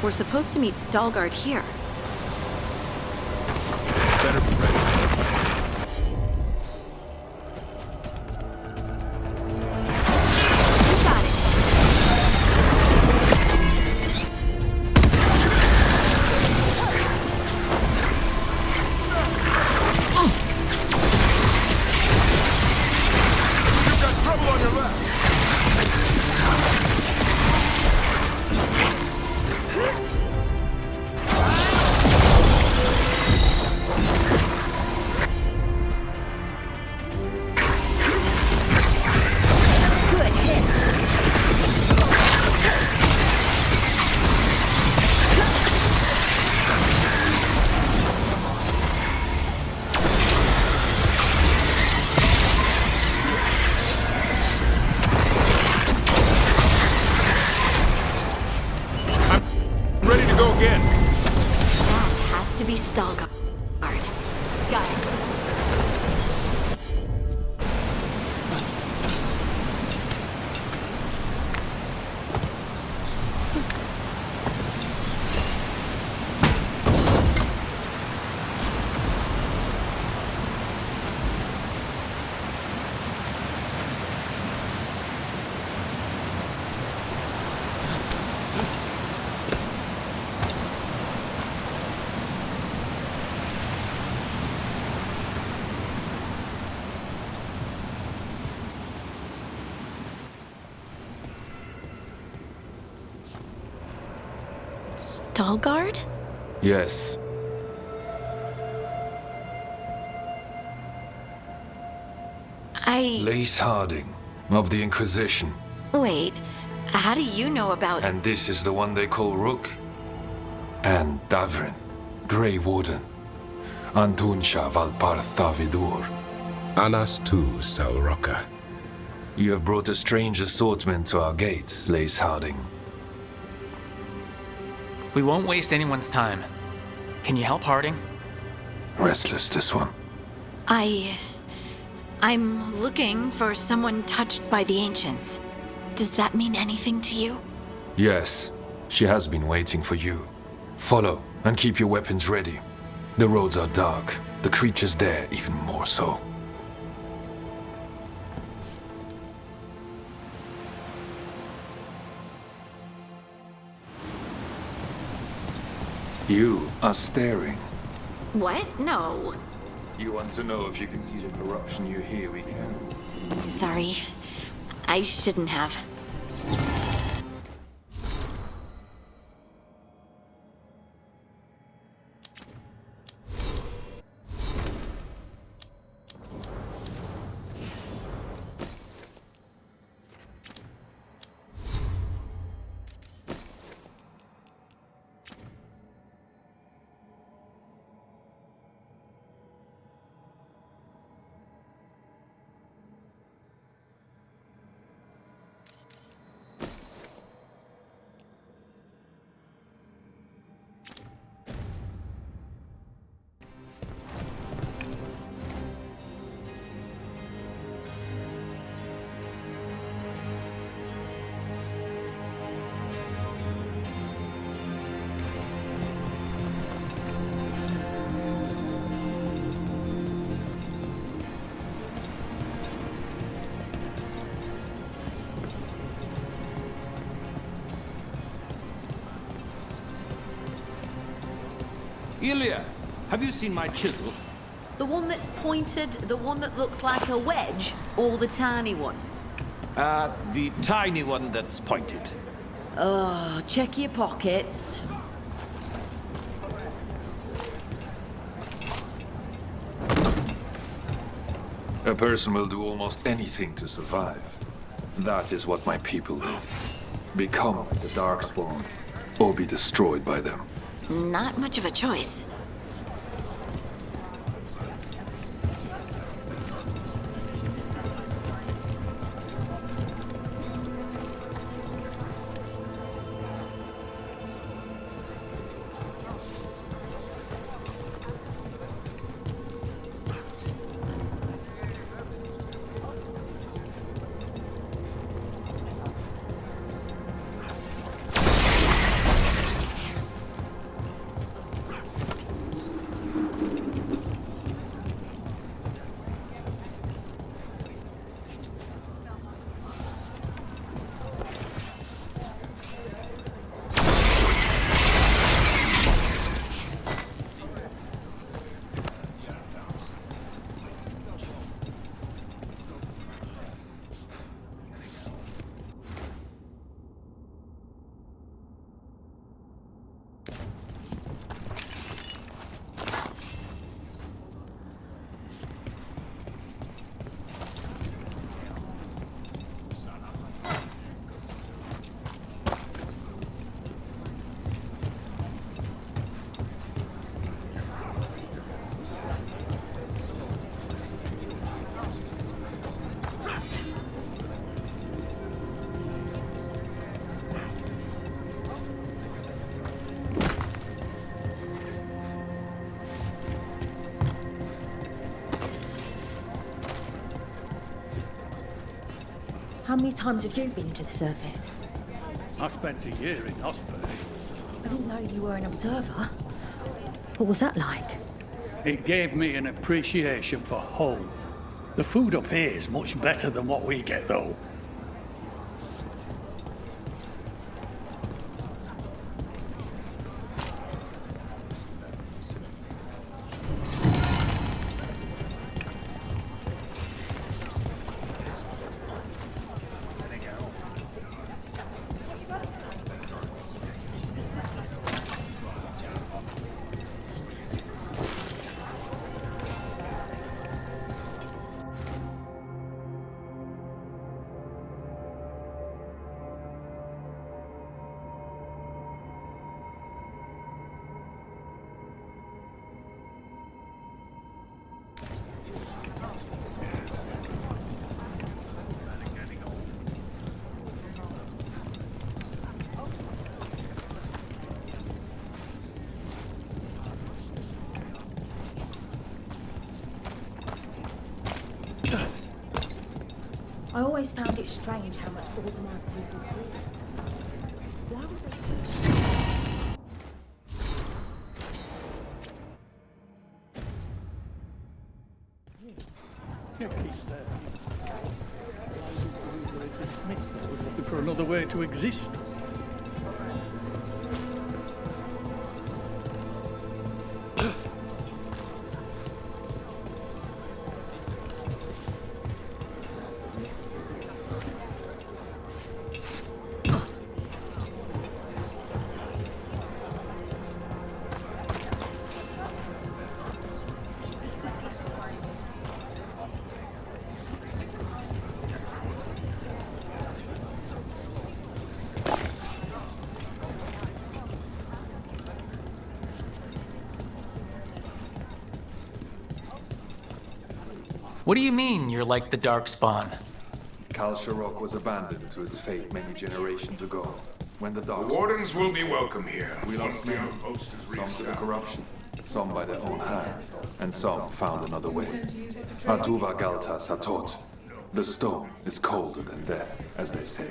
We're supposed to meet Veilguard here. Better be ready. You got it! Veilguard? Yes. Lace Harding, of the Inquisition. Wait, how do you know about... And this is the one they call Rook? And Davrin, Grey Warden. Antunsha Valpartha Vidur. Anas tu, Salroka. You have brought a strange assortment to our gates, Lace Harding. We won't waste anyone's time. Can you help Harding? Restless, this one. I'm looking for someone touched by the Ancients. Does that mean anything to you? Yes, she has been waiting for you. Follow, and keep your weapons ready. The roads are dark, the creatures there even more so. You are staring. What? No. You want to know if you can see the corruption you hear we can? Sorry. I shouldn't have. Ilya, have you seen my chisel? The one that's pointed, the one that looks like a wedge, or the tiny one? The tiny one that's pointed. Oh, check your pockets. A person will do almost anything to survive. That is what my people do. Become the Darkspawn, or be destroyed by them. Not much of a choice. How many times have you been to the surface? I spent a year in Osprey. I didn't know you were an observer. What was that like? It gave me an appreciation for home. The food up here is much better than what we get, though. I always found it strange how much Orzamar's people breathe. Why would I was looking for another way to exist. What do you mean you're like the Darkspawn? Kal Sharok was abandoned to its fate many generations ago. When the Darkspawn... The Wardens will be welcome here. We lost many, some to the corruption, some by their own hand, and some found another way. Atuva Galta Satot. The stone is colder than death, as they say.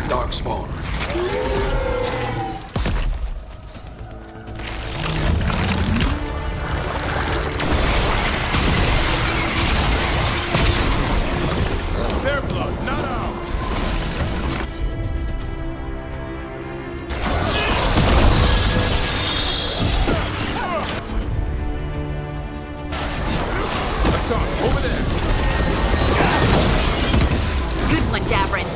Darkspawn. Their blood, not ours! Hassan, over there! Good one, Davrin.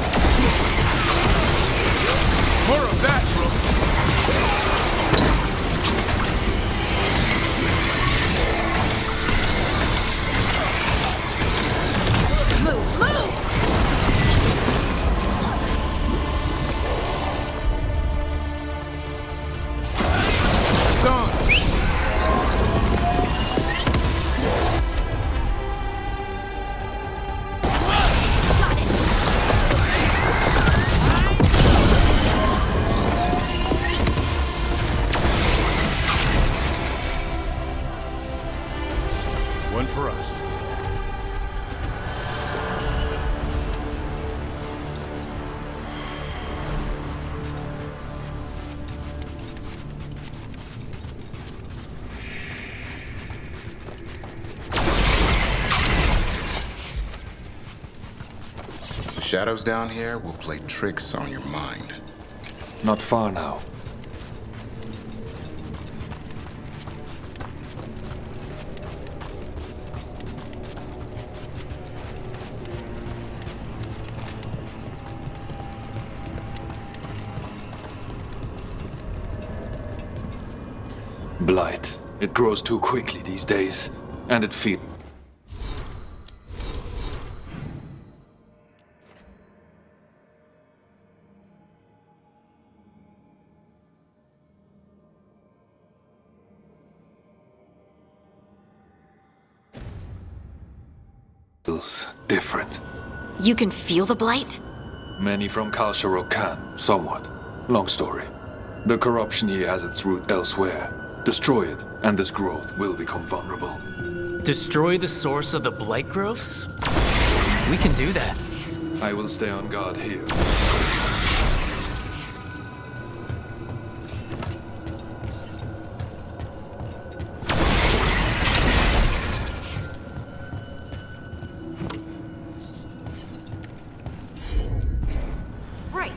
More of that, bro! Move, move! One for us. The shadows down here will play tricks on your mind. Not far now. Blight. It grows too quickly these days, and it feels... different. You can feel the blight? Many from Kal Sharok can, somewhat. Long story. The corruption here has its root elsewhere. Destroy it, and this growth will become vulnerable. Destroy the source of the blight growths? We can do that. I will stay on guard here. Right.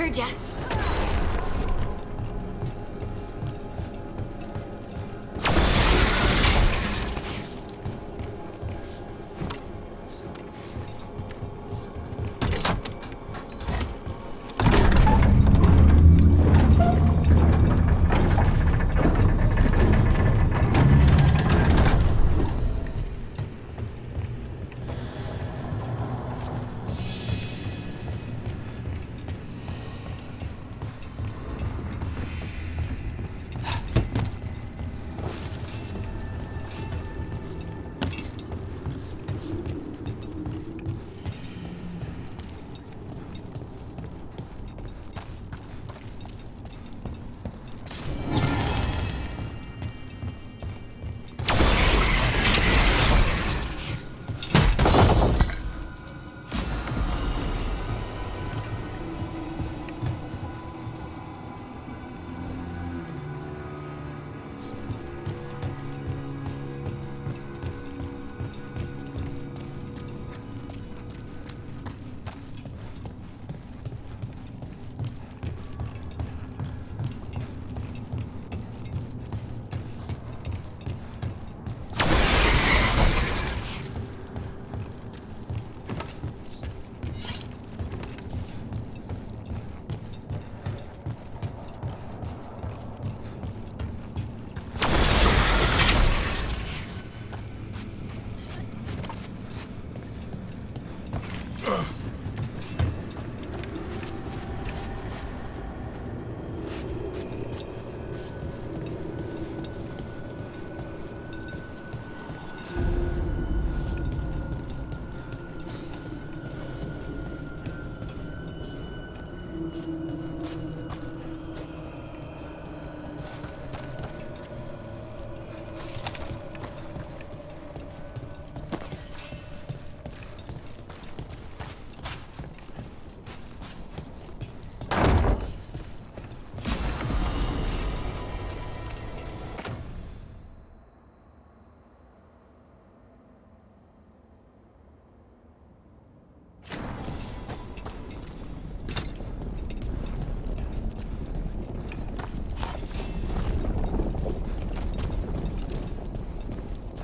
heard ya.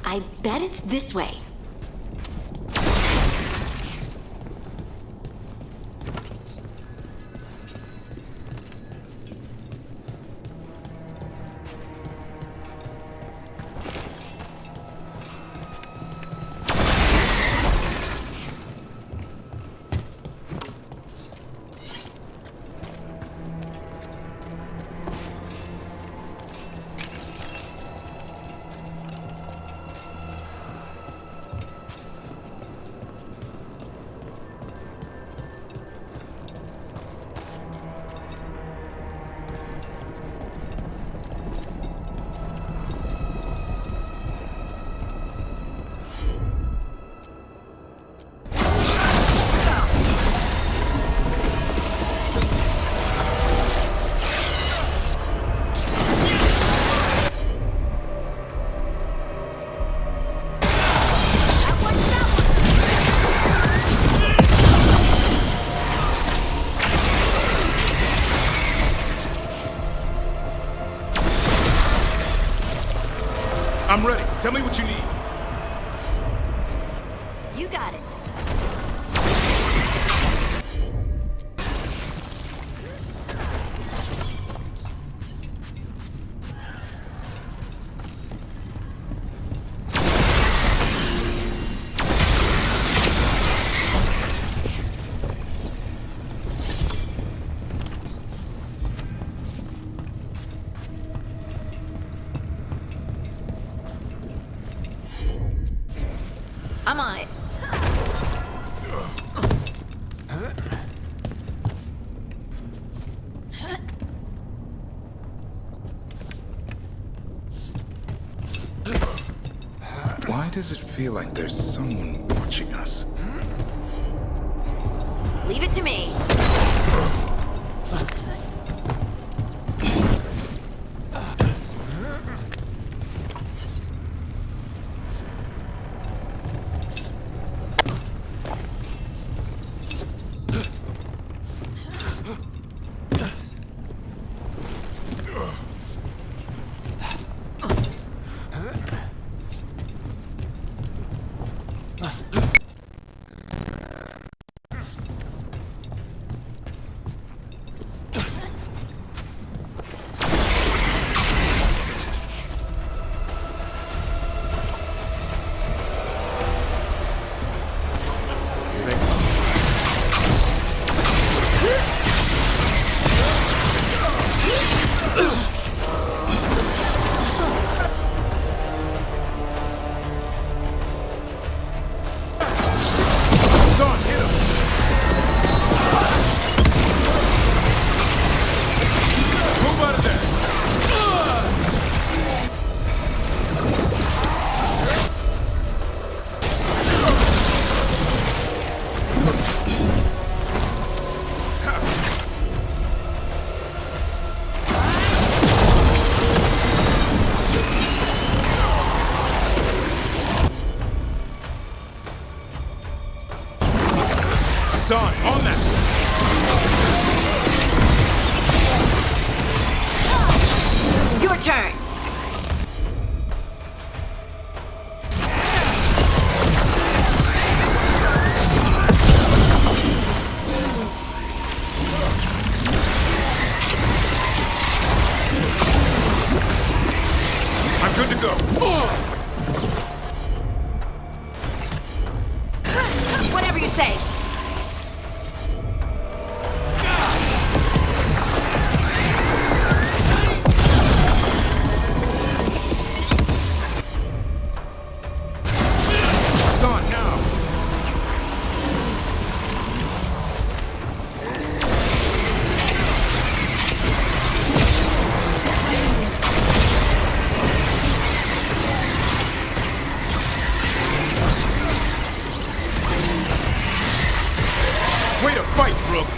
I bet it's this way. I'm ready. Tell me what you need. You got it. I'm on it. Why does it feel like there's someone watching us? Leave it to me. Son, hit him! Move out of there! Son, on that! Your turn. I'm good to go. Whatever you say. Son, now! Way to fight, Brooke!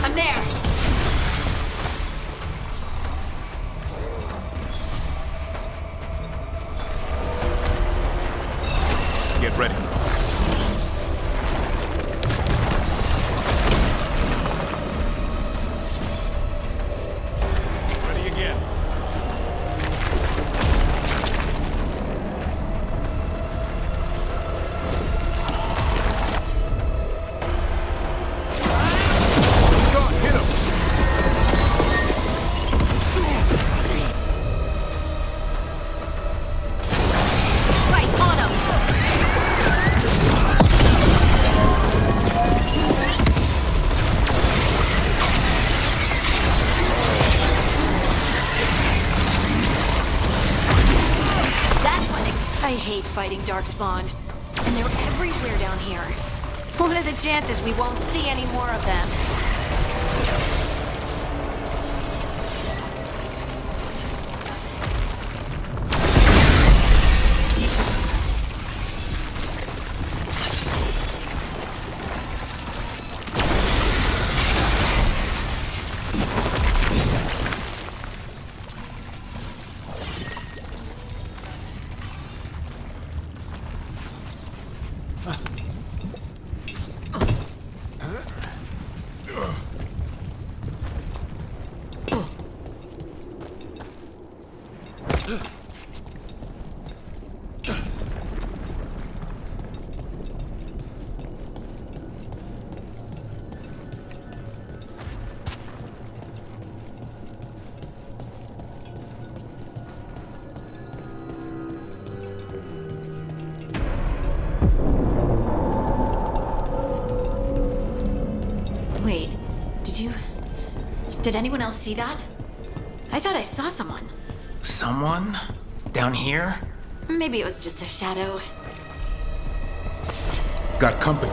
I'm there. Get ready. Ready again. Son, hit him! Right on him. That's when I hate fighting Darkspawn. And they're everywhere down here. What are the chances we won't see any more of them? Wait, did anyone else see that? I thought I saw someone. Someone? Down here? Maybe it was just a shadow. Got company.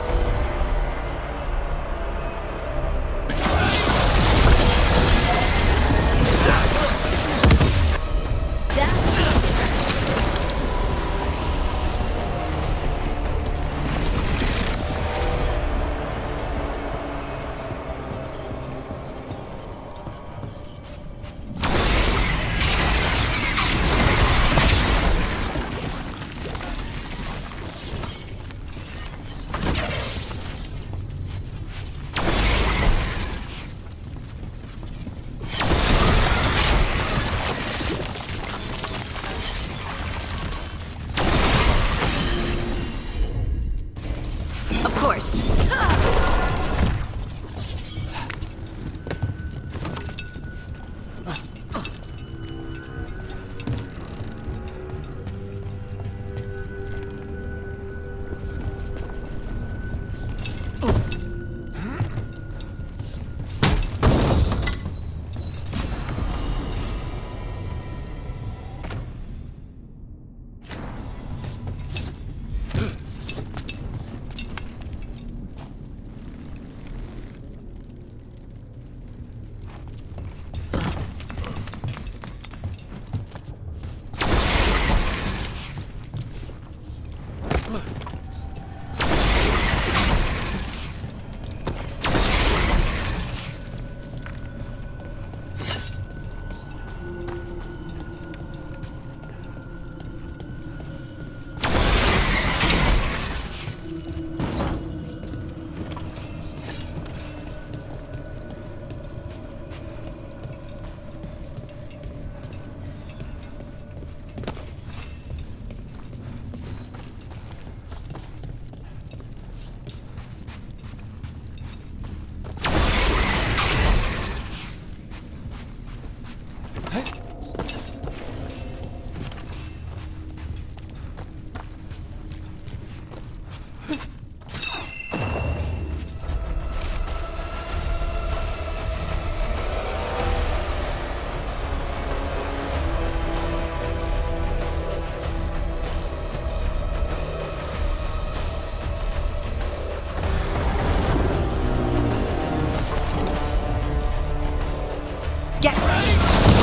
Get ready!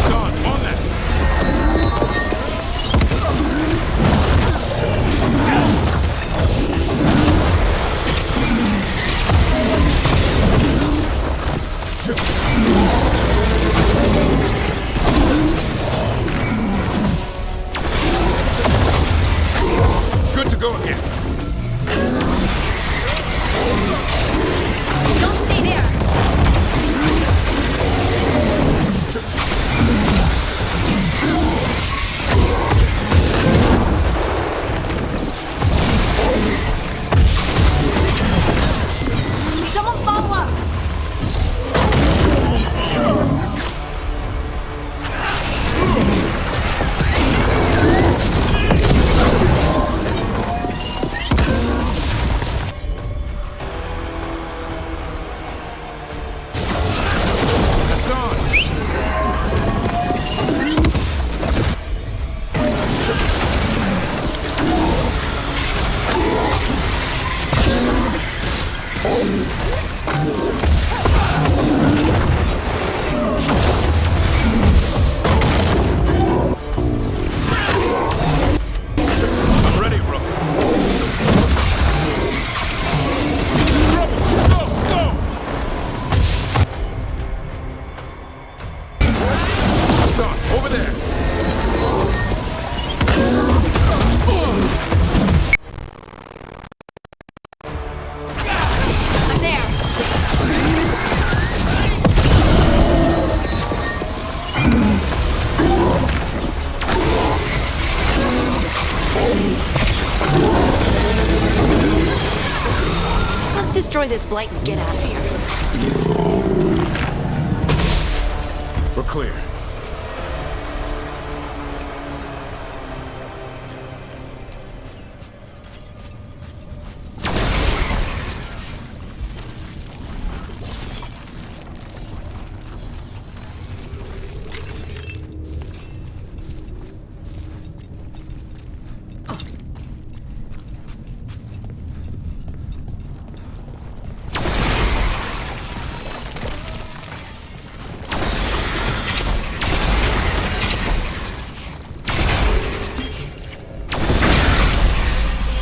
Done, on that! Good to go again. Don't stay there! Someone follow up! I'm ready, Rook. Son, over there. I'm there! Let's destroy this blight and get out of here. We're clear.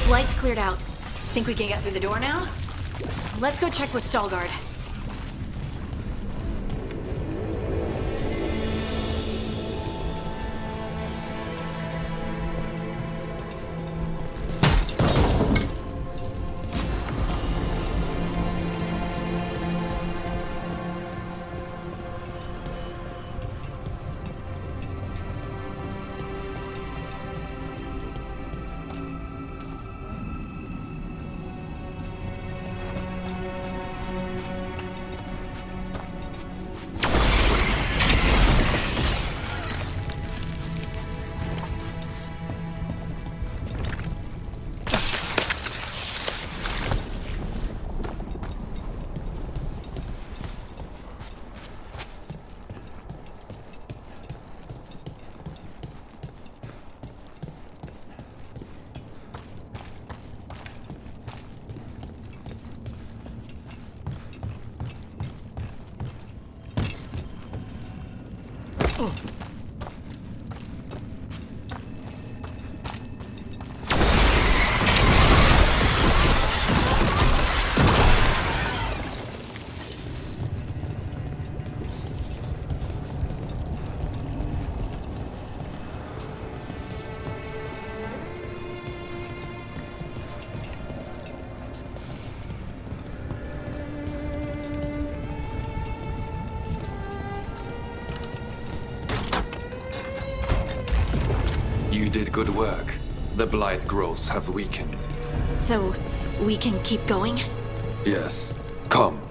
Light's cleared out. Think we can get through the door now? Let's go check with Veilguard. You did good work. The blight growths have weakened. So, we can keep going? Yes. Come.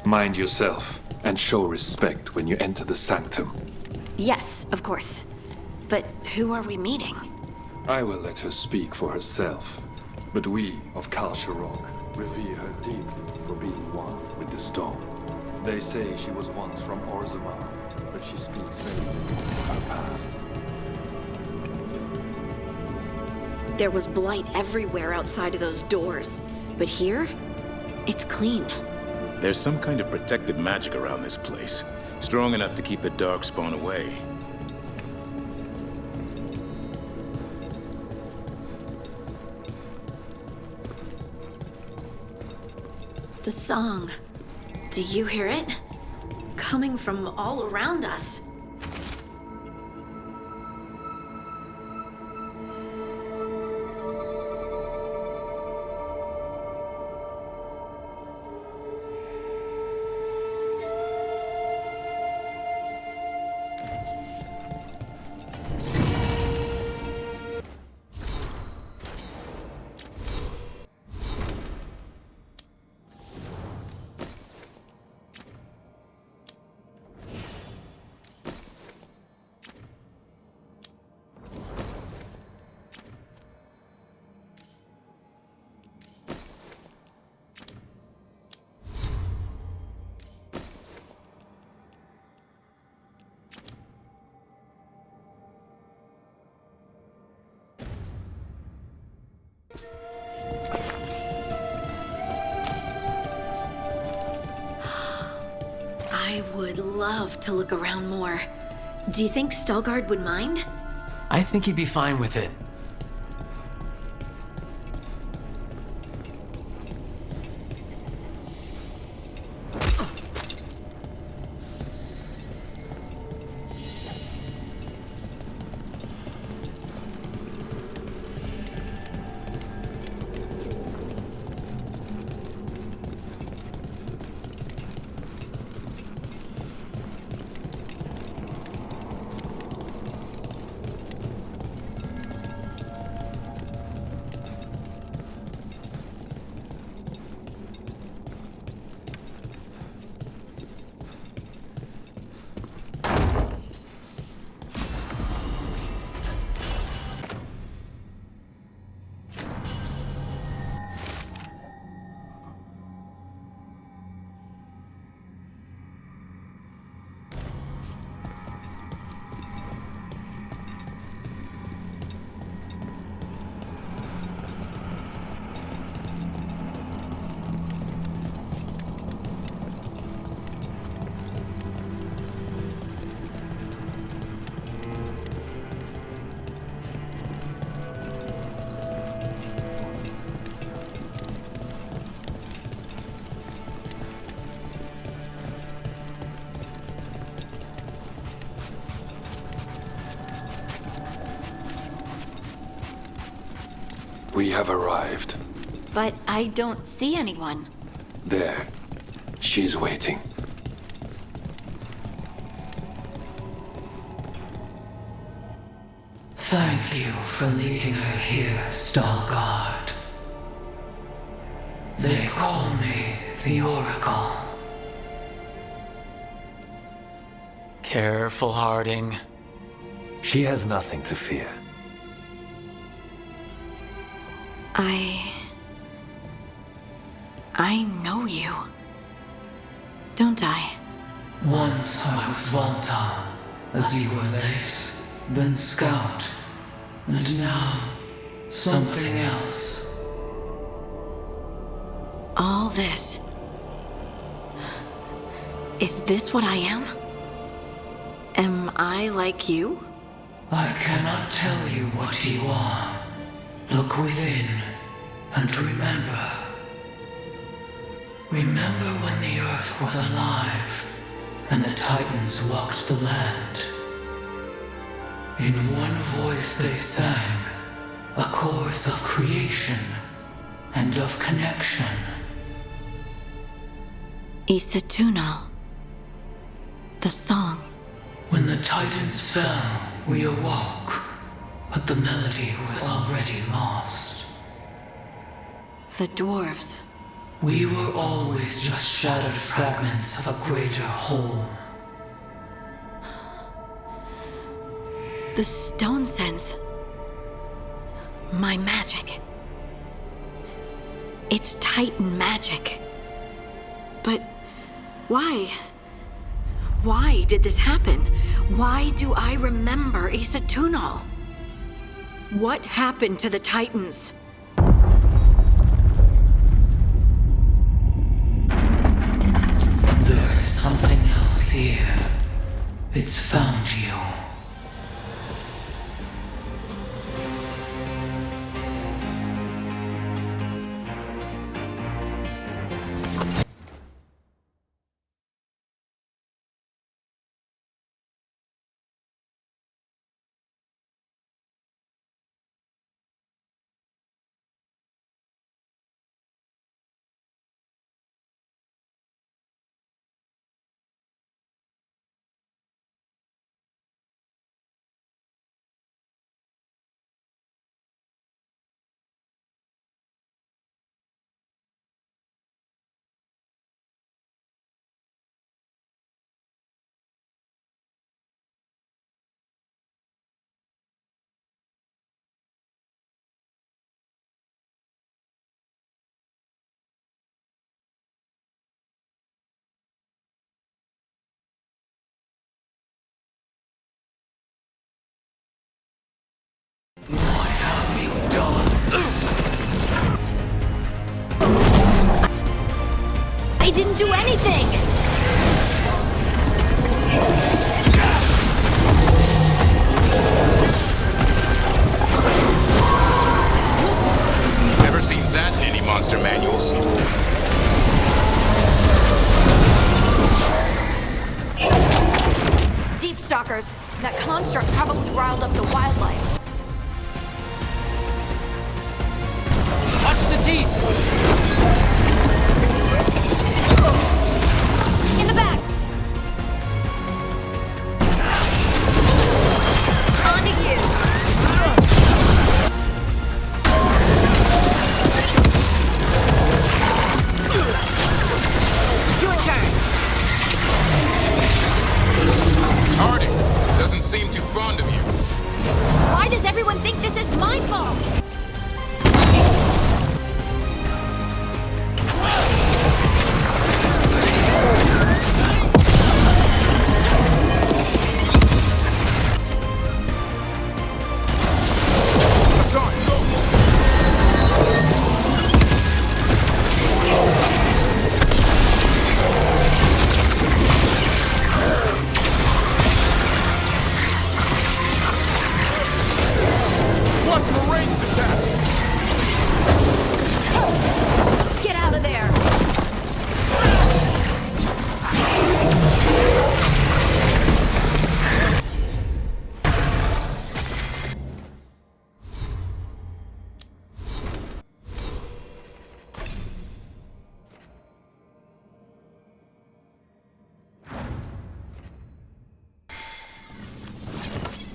Mind yourself, and show respect when you enter the sanctum. Yes, of course. But who are we meeting? I will let her speak for herself. But we of Kalsharok revere her deeply for being one with the stone. They say she was once from Orzammar, but she speaks very little of our past. There was blight everywhere outside of those doors. But here, it's clean. There's some kind of protective magic around this place, strong enough to keep the Darkspawn away. The song. Do you hear it? Coming from all around us. I would love to look around more. Do you think Stelgard would mind? I think he'd be fine with it. We have arrived. But I don't see anyone. There. She's waiting. Thank you for leading her here, Stalgard. They call me the Oracle. Careful, Harding. She has nothing to fear. I know you. Don't I? Once I was Volta, as you were Lace, then Scout, and now something else. All this. Is this what I am? Am I like you? I cannot tell you what you are. Look within and remember. Remember when the Earth was alive and the Titans walked the land. In one voice they sang a chorus of creation and of connection. Isatunal. The song. When the Titans fell, we awoke, but the melody was already lost. The dwarves. We were always just shattered fragments of a greater whole. The stone sense. My magic. It's Titan magic. But why? Why did this happen? Why do I remember Asa Tunal? What happened to the Titans? There's something else here. It's found you. What have you done? I didn't do anything! Never seen that in any monster manuals. Deep stalkers. That construct probably riled up the wildlife. Watch the teeth! In the back! On to you! Your turn! Harding doesn't seem too fond of you. Why does everyone think this is my fault? Get out of there!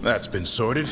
That's been sorted.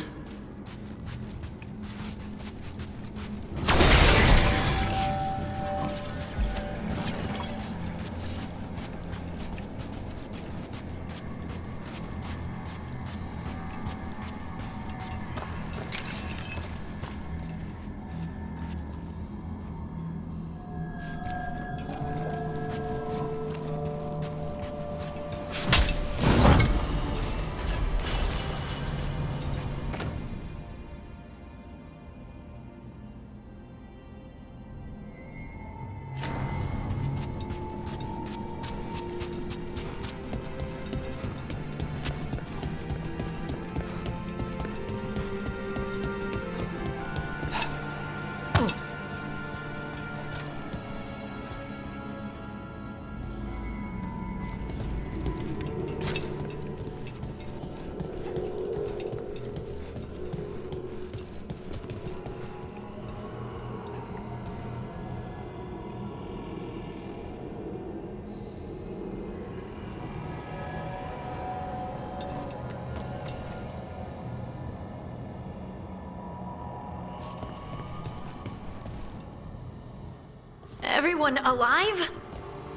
Everyone alive?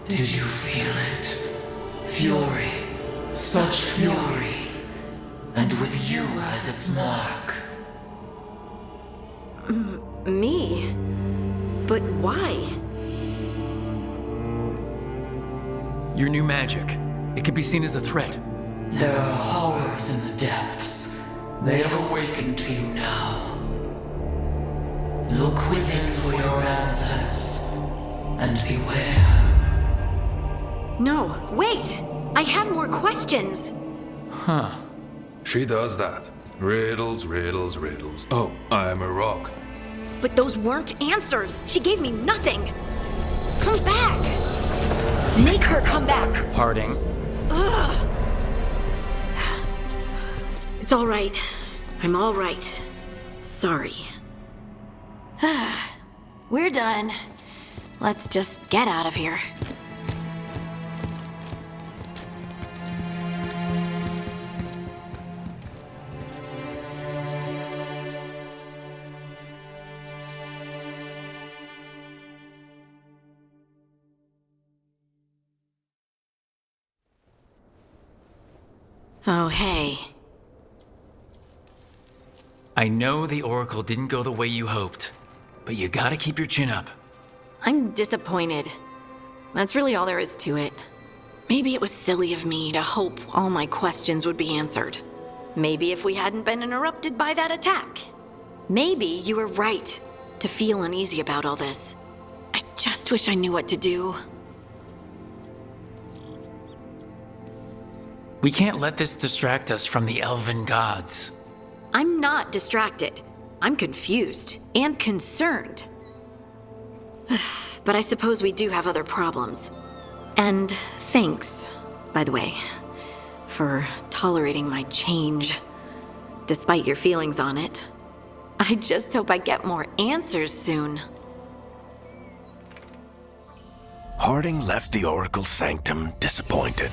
Did you feel it? Fury. Such fury. And with you as its mark. Me? But why? Your new magic. It could be seen as a threat. There are horrors in the depths. They have awakened to you now. Look within for your answers, and beware. No, wait! I have more questions! Huh. She does that. Riddles, riddles, riddles. Oh, I'm a rock. But those weren't answers! She gave me nothing! Come back! Make her come back! Harding. Ugh. It's all right. I'm all right. Sorry. We're done. Let's just get out of here. Oh, hey. I know the Oracle didn't go the way you hoped, but you gotta keep your chin up. I'm disappointed. That's really all there is to it. Maybe it was silly of me to hope all my questions would be answered. Maybe if we hadn't been interrupted by that attack. Maybe you were right to feel uneasy about all this. I just wish I knew what to do. We can't let this distract us from the elven gods. I'm not distracted. I'm confused and concerned. But I suppose we do have other problems. And thanks, by the way, for tolerating my change, despite your feelings on it. I just hope I get more answers soon. Harding left the Oracle's sanctum disappointed.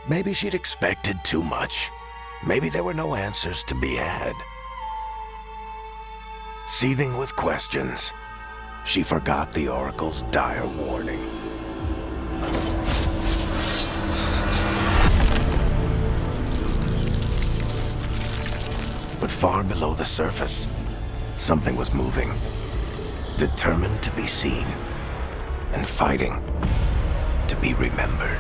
Maybe she'd expected too much. Maybe there were no answers to be had. Seething with questions, she forgot the Oracle's dire warning. But far below the surface, something was moving, determined to be seen, and fighting to be remembered.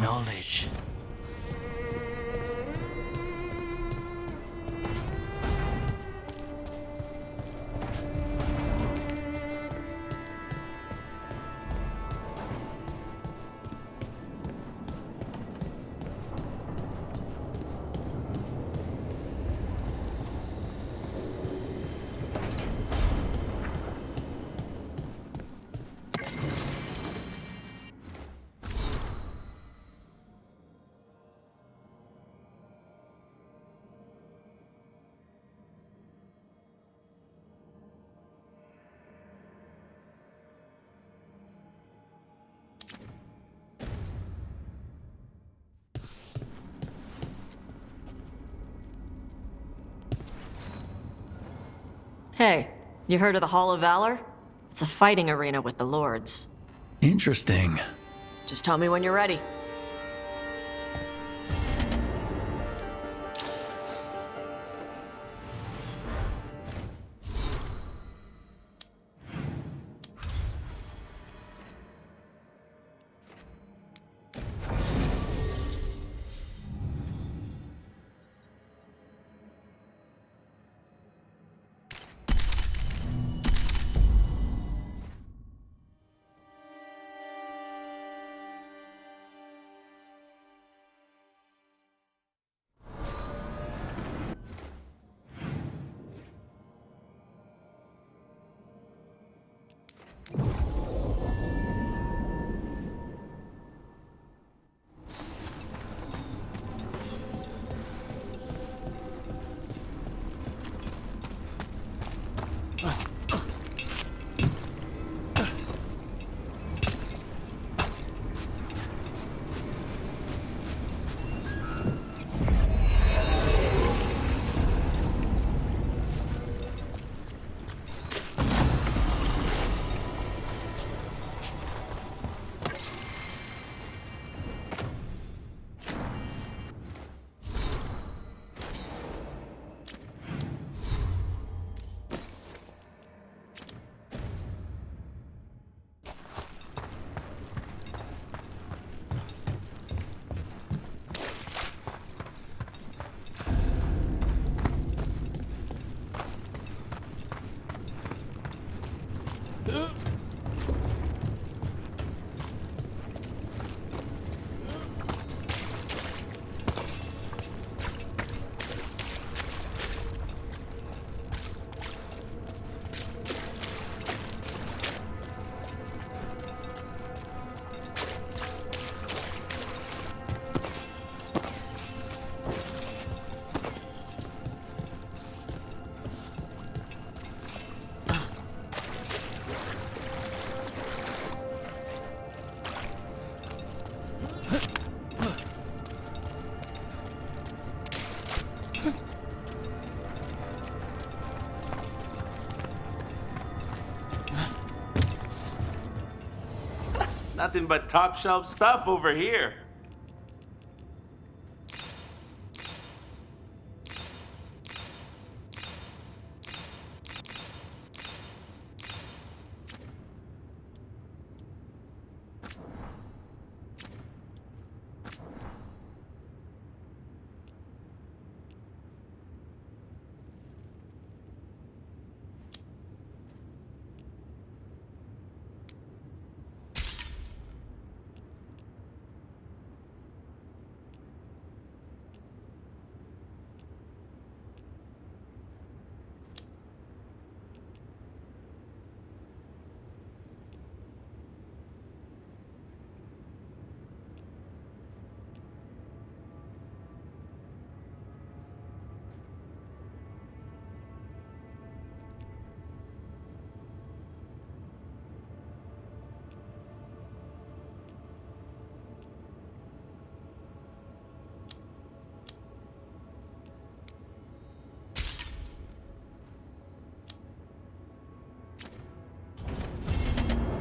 knowledge. Hey, you heard of the Hall of Valor? It's a fighting arena with the lords. Interesting. Just tell me when you're ready. Nothing but top shelf stuff over here.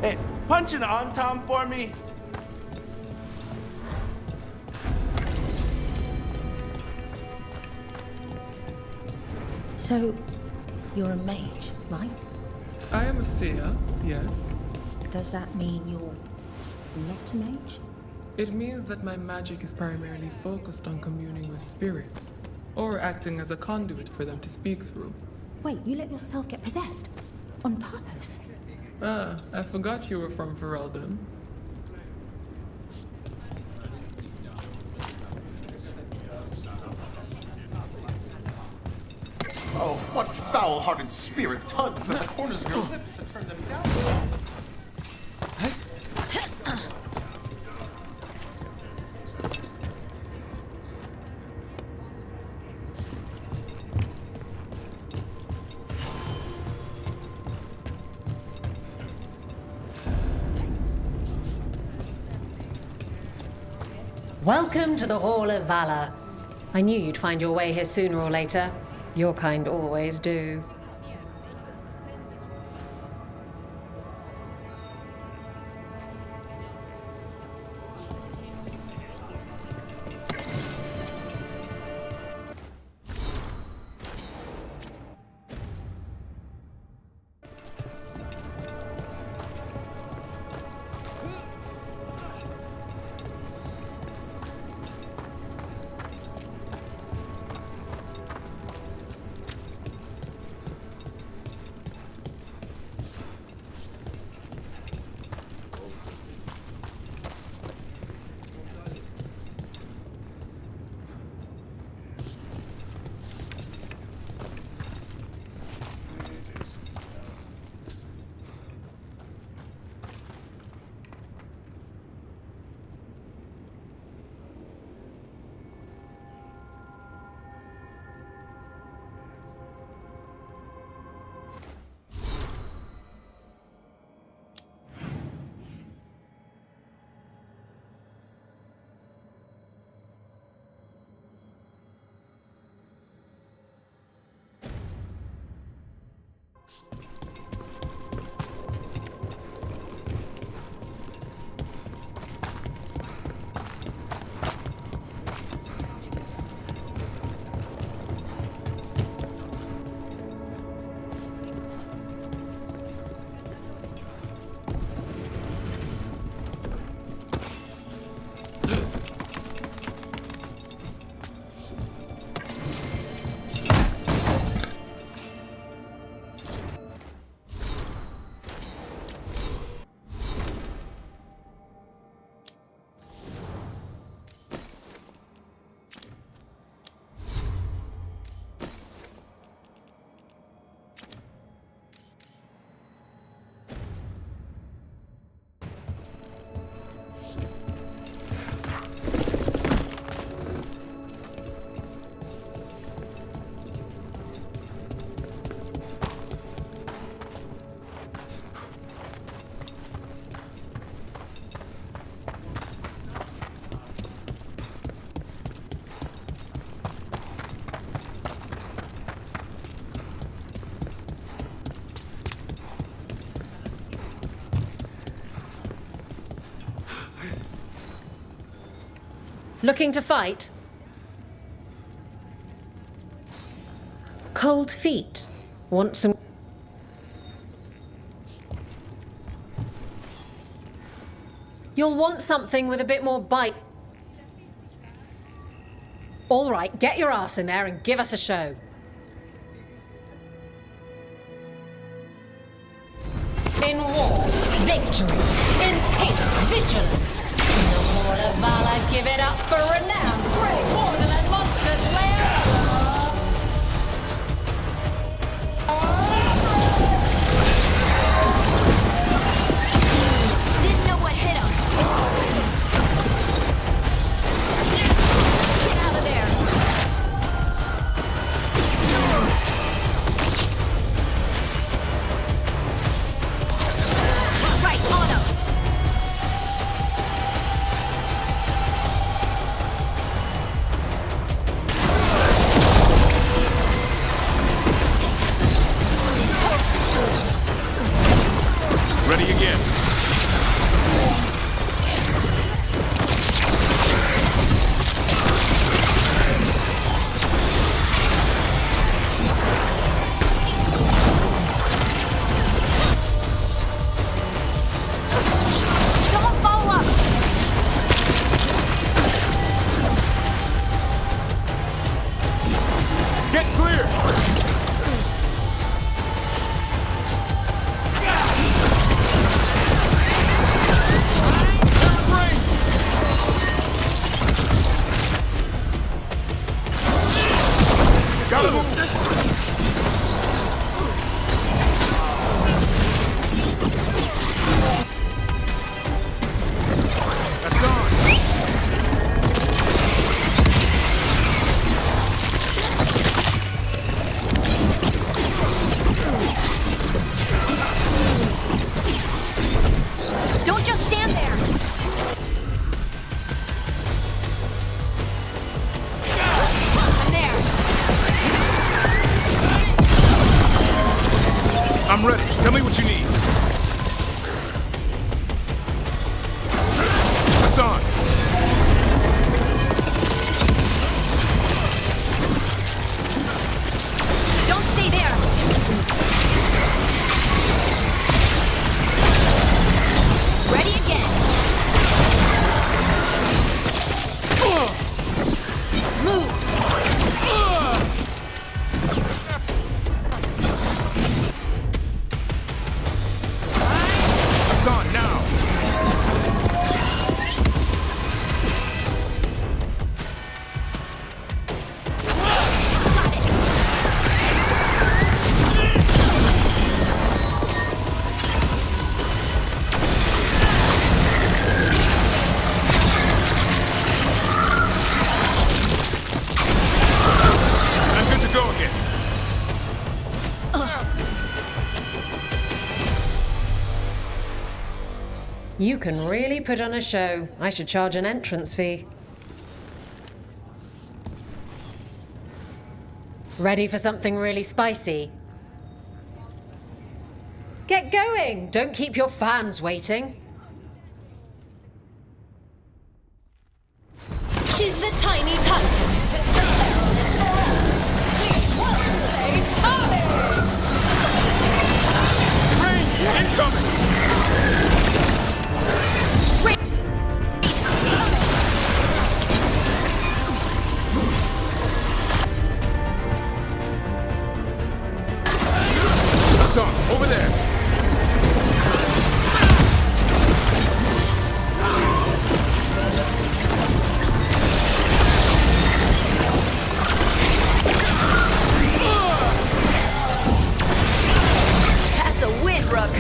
Hey, punch an on Tom for me. So, you're a mage, right? I am a seer, yes. Does that mean you're not a mage? It means that my magic is primarily focused on communing with spirits, or acting as a conduit for them to speak through. Wait, you let yourself get possessed? On purpose? Ah, I forgot you were from Ferelden. Oh, what foul-hearted spirit tugs at the corners of your lips to turn them down? Welcome to the Hall of Valor. I knew you'd find your way here sooner or later. Your kind always do. Looking to fight? Cold feet. Want some... You'll want something with a bit more bite. All right, get your ass in there and give us a show. In war, victory. In peace, vigilance. In the Hall of Valor, give it up for renowned great warden and monster slayer. Didn't know what hit him. Get out of there. Right, on him. Get clear! Gotta move! That's on! Don't just stand there! I'm there! I'm ready. Tell me what you need. Hassan! Don't stay there! Ready again! Move! Hassan, now! I'm good to go again. You can really put on a show. I should charge an entrance fee. Ready for something really spicy? Get going! Don't keep your fans waiting. She's the tiny titan who sits the perilous forever. Please welcome Ace Harley! Rain, incoming! Hassan, over there! That's a win, Rook!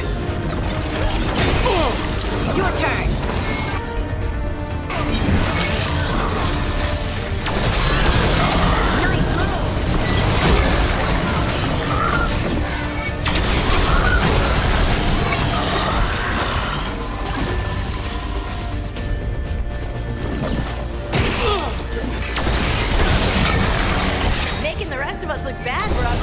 Your turn! Nice move! Making the rest of us look bad, Rook.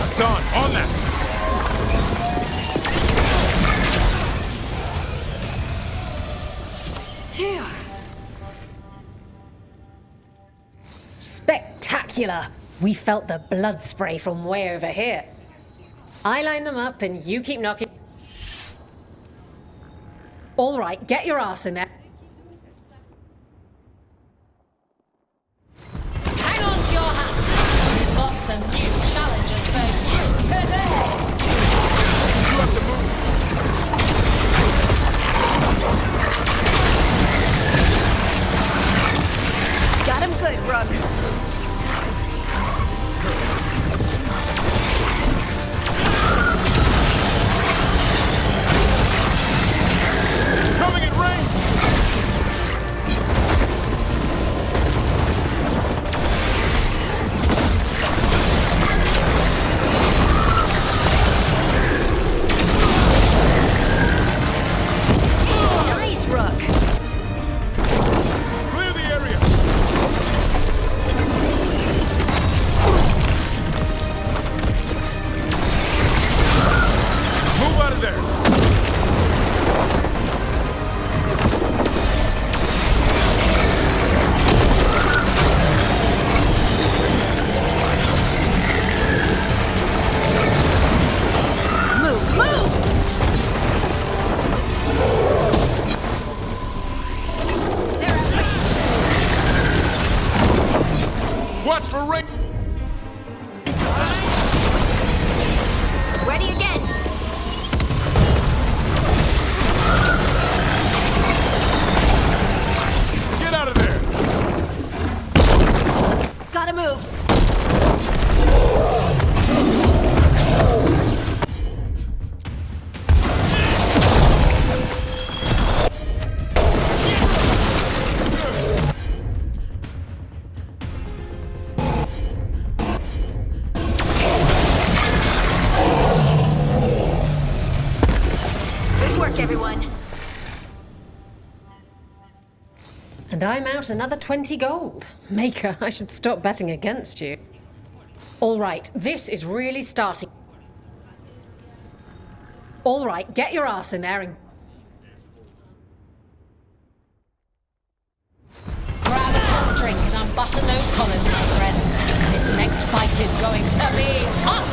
Hassan, on that! Phew. Spectacular! We felt the blood spray from way over here. I line them up and you keep knocking. All right, get your ass in there. Hang on to your hat. We've got some new challenges for you today. You have to move! Got him good, Rook. Coming in range! And I'm out another 20 gold. Maker, I should stop betting against you. All right, this is really starting. All right, get your ass in there and... Grab a cold drink and unbutton those collars, my friends. This next fight is going to be hot!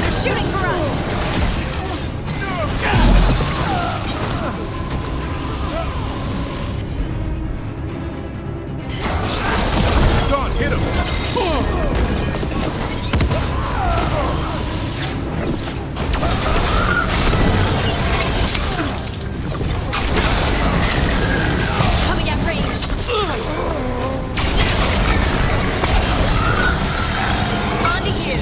They're shooting for us! Son, hit him! Coming at range! On to you!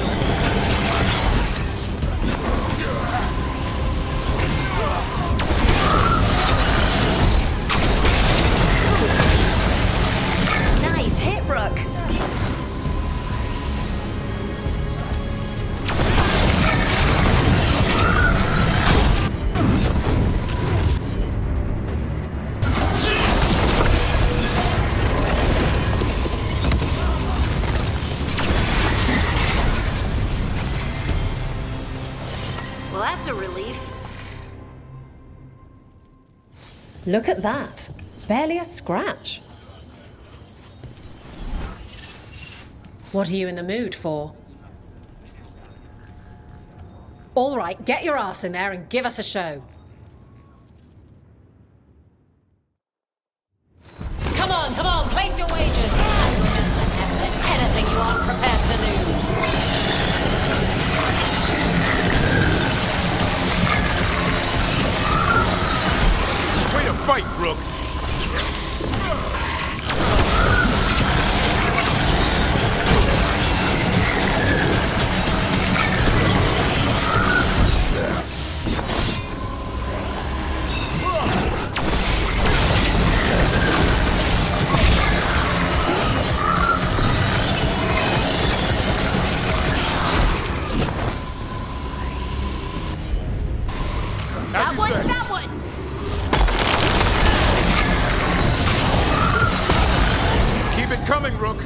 Nice hit, Rook! Well, that's a relief. Look at that. Barely a scratch. What are you in the mood for? All right, get your ass in there and give us a show. Come on, place your wagers. And remember, never let anything you aren't prepared to lose. Way to fight, Rook! That one! Keep it coming, Rook!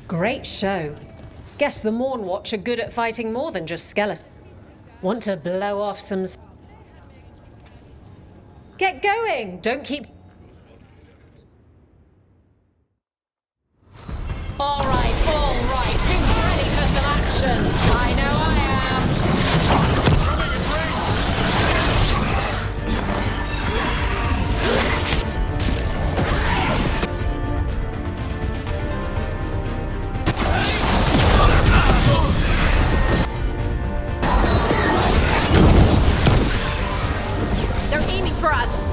Great show. Guess the Morn Watch are good at fighting more than just skeletons. Want to blow off some... Get going! Don't keep... All right. Who's ready for some action? I know I am. They're aiming for us!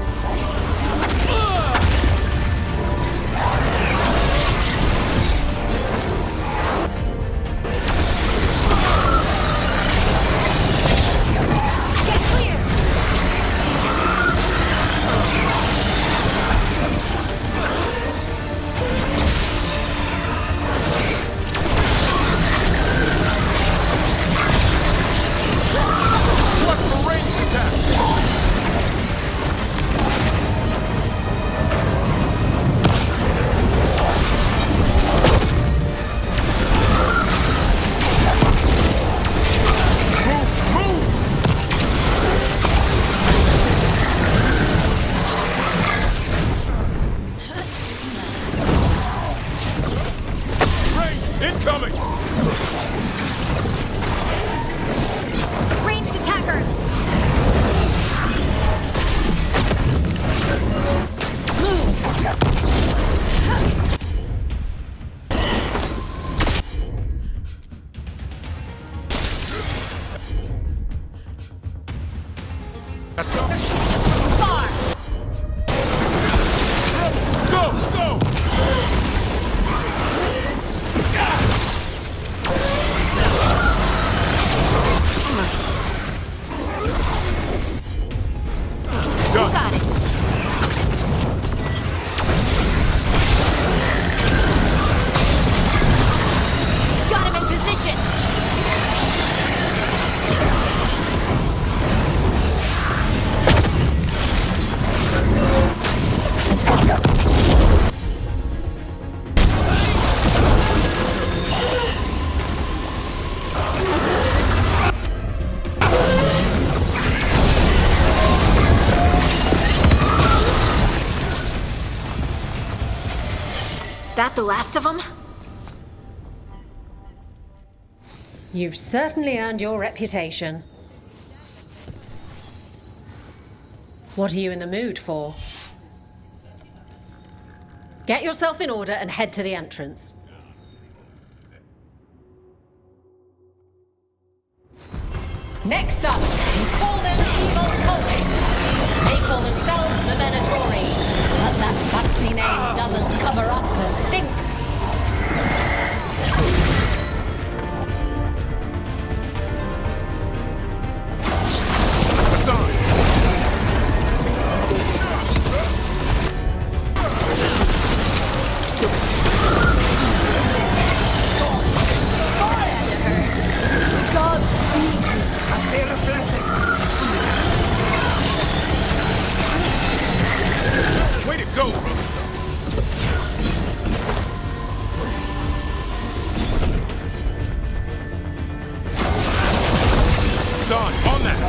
Incoming! Ranged attackers! That's up. Far! Go! Got it! that the last of them? You've certainly earned your reputation. What are you in the mood for? Get yourself in order and head to the entrance. Next up, you call them evil cultists. They call themselves the Venatori, but that fancy name doesn't cover up the stink. Way to go, brother! Son, on that!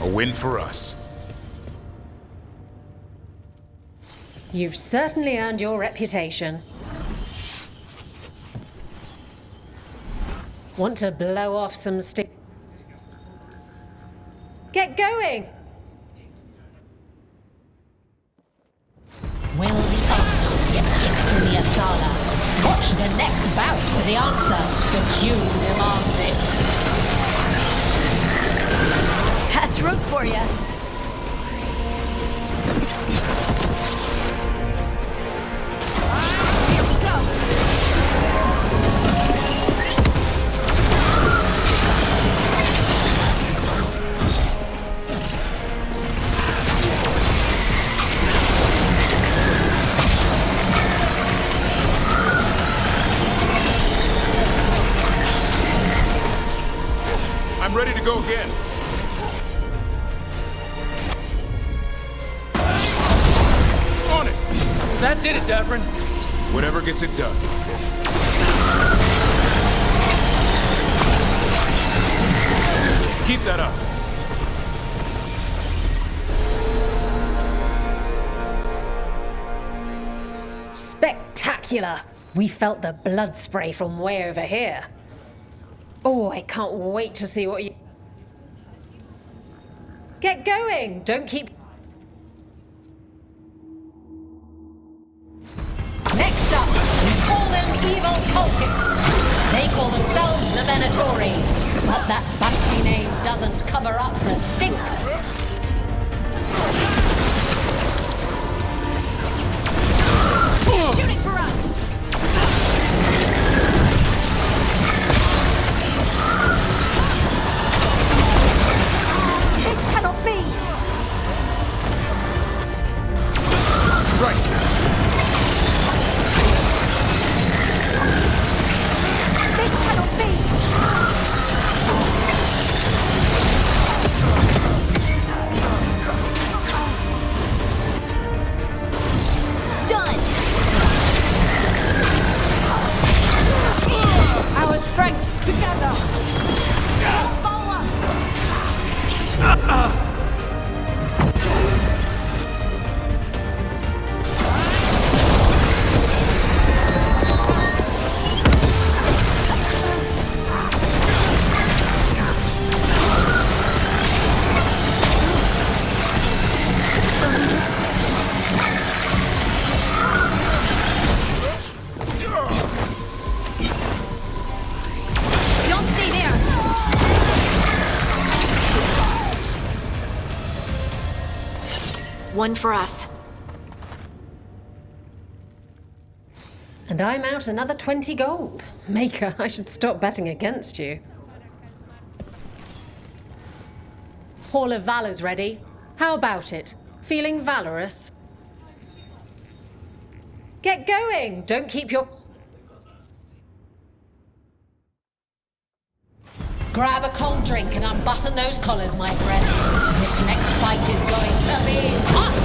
A win for us. You've certainly earned your reputation. Want to blow off some stick? Get going! Will the Sultan get kicked in the Asala? Watch the next bout for the answer. The queue demands it. That's rook for you. Here we go. I'm ready to go again. On it! That did it, Davrin. Whatever gets it done. Keep that up. Spectacular! We felt the blood spray from way over here. Oh, I can't wait to see what you... Get going! Don't keep... Next up, we call them evil cultists. They call themselves the Venatori, but that fancy name doesn't cover up the stink. They're shooting for us! This cannot be! Right! This cannot be! Done! Our strength together! Follow us! Don't stay there! One for us. And I'm out another 20 gold. Maker, I should stop betting against you. Hall of Valor's ready. How about it? Feeling valorous? Get going! Don't keep your... Grab a cold drink and unbutton those collars, my friend. This next fight is going to be hot!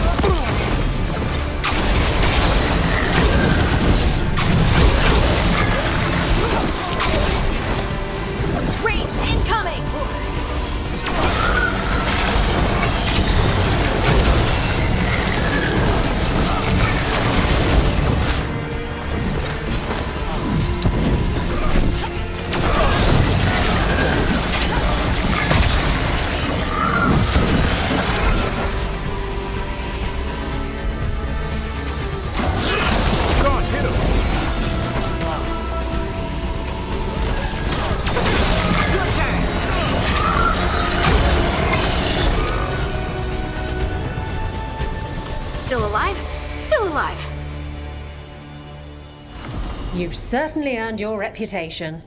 Rage incoming! You've certainly earned your reputation.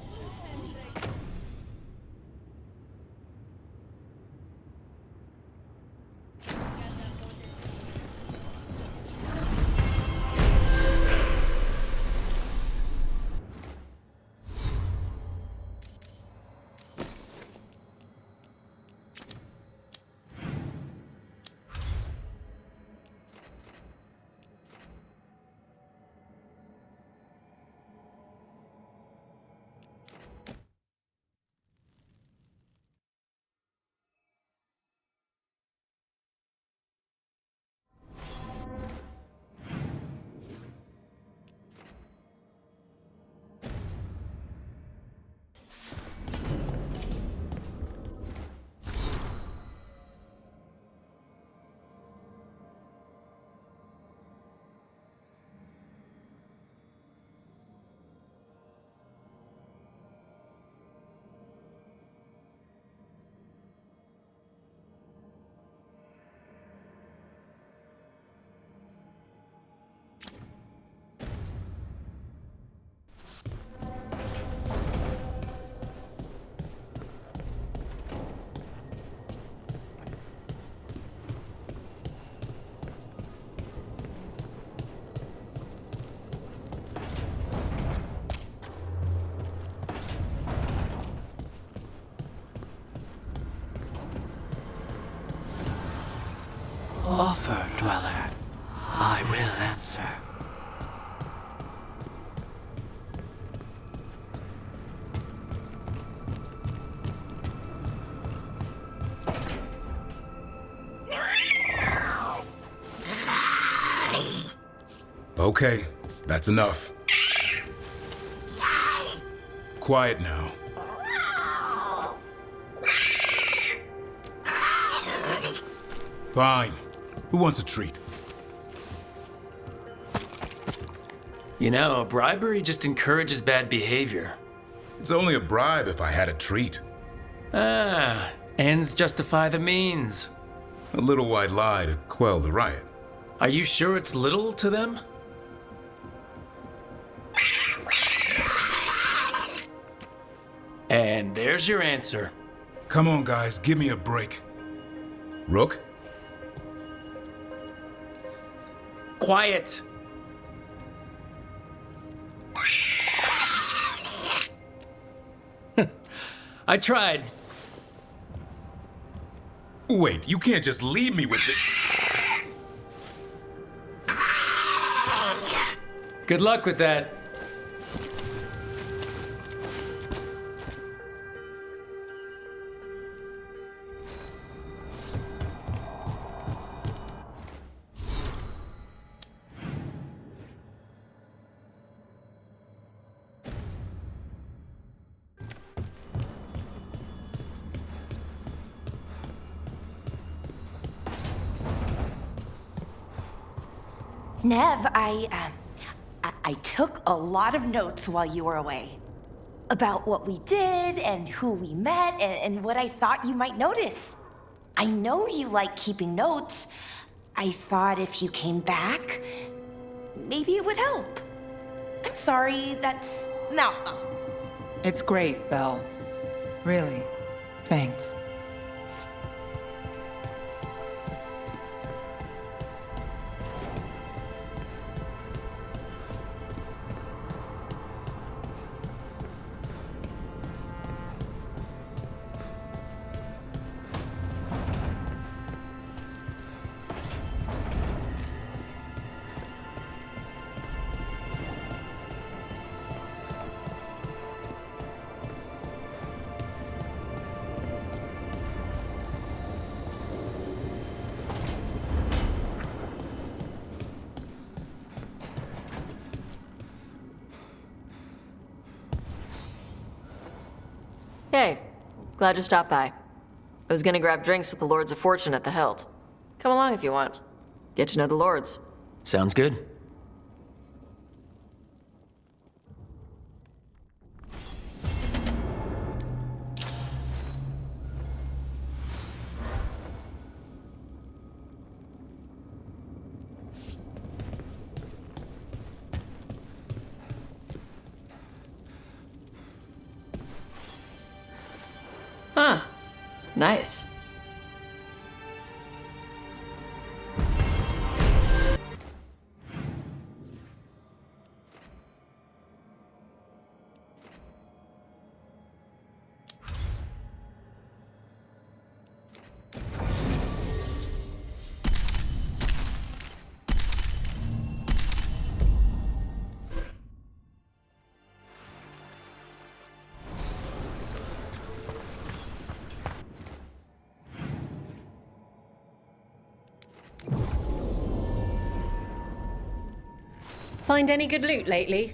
Offer, Dweller. I will answer. Okay, that's enough. Quiet now. Fine. Who wants a treat? You know, bribery just encourages bad behavior. It's only a bribe if I had a treat. Ah, ends justify the means. A little white lie to quell the riot. Are you sure it's little to them? And there's your answer. Come on, guys, give me a break. Rook? Quiet! I tried. Wait, you can't just leave me with the... Good luck with that. Nev, I took a lot of notes while you were away. About what we did, and who we met, and what I thought you might notice. I know you like keeping notes. I thought if you came back, maybe it would help. I'm sorry, that's... No. It's great, Belle. Really. Thanks. Hey, glad you stopped by. I was gonna grab drinks with the Lords of Fortune at the Hilt. Come along if you want. Get to know the Lords. Sounds good. Nice. Find any good loot lately?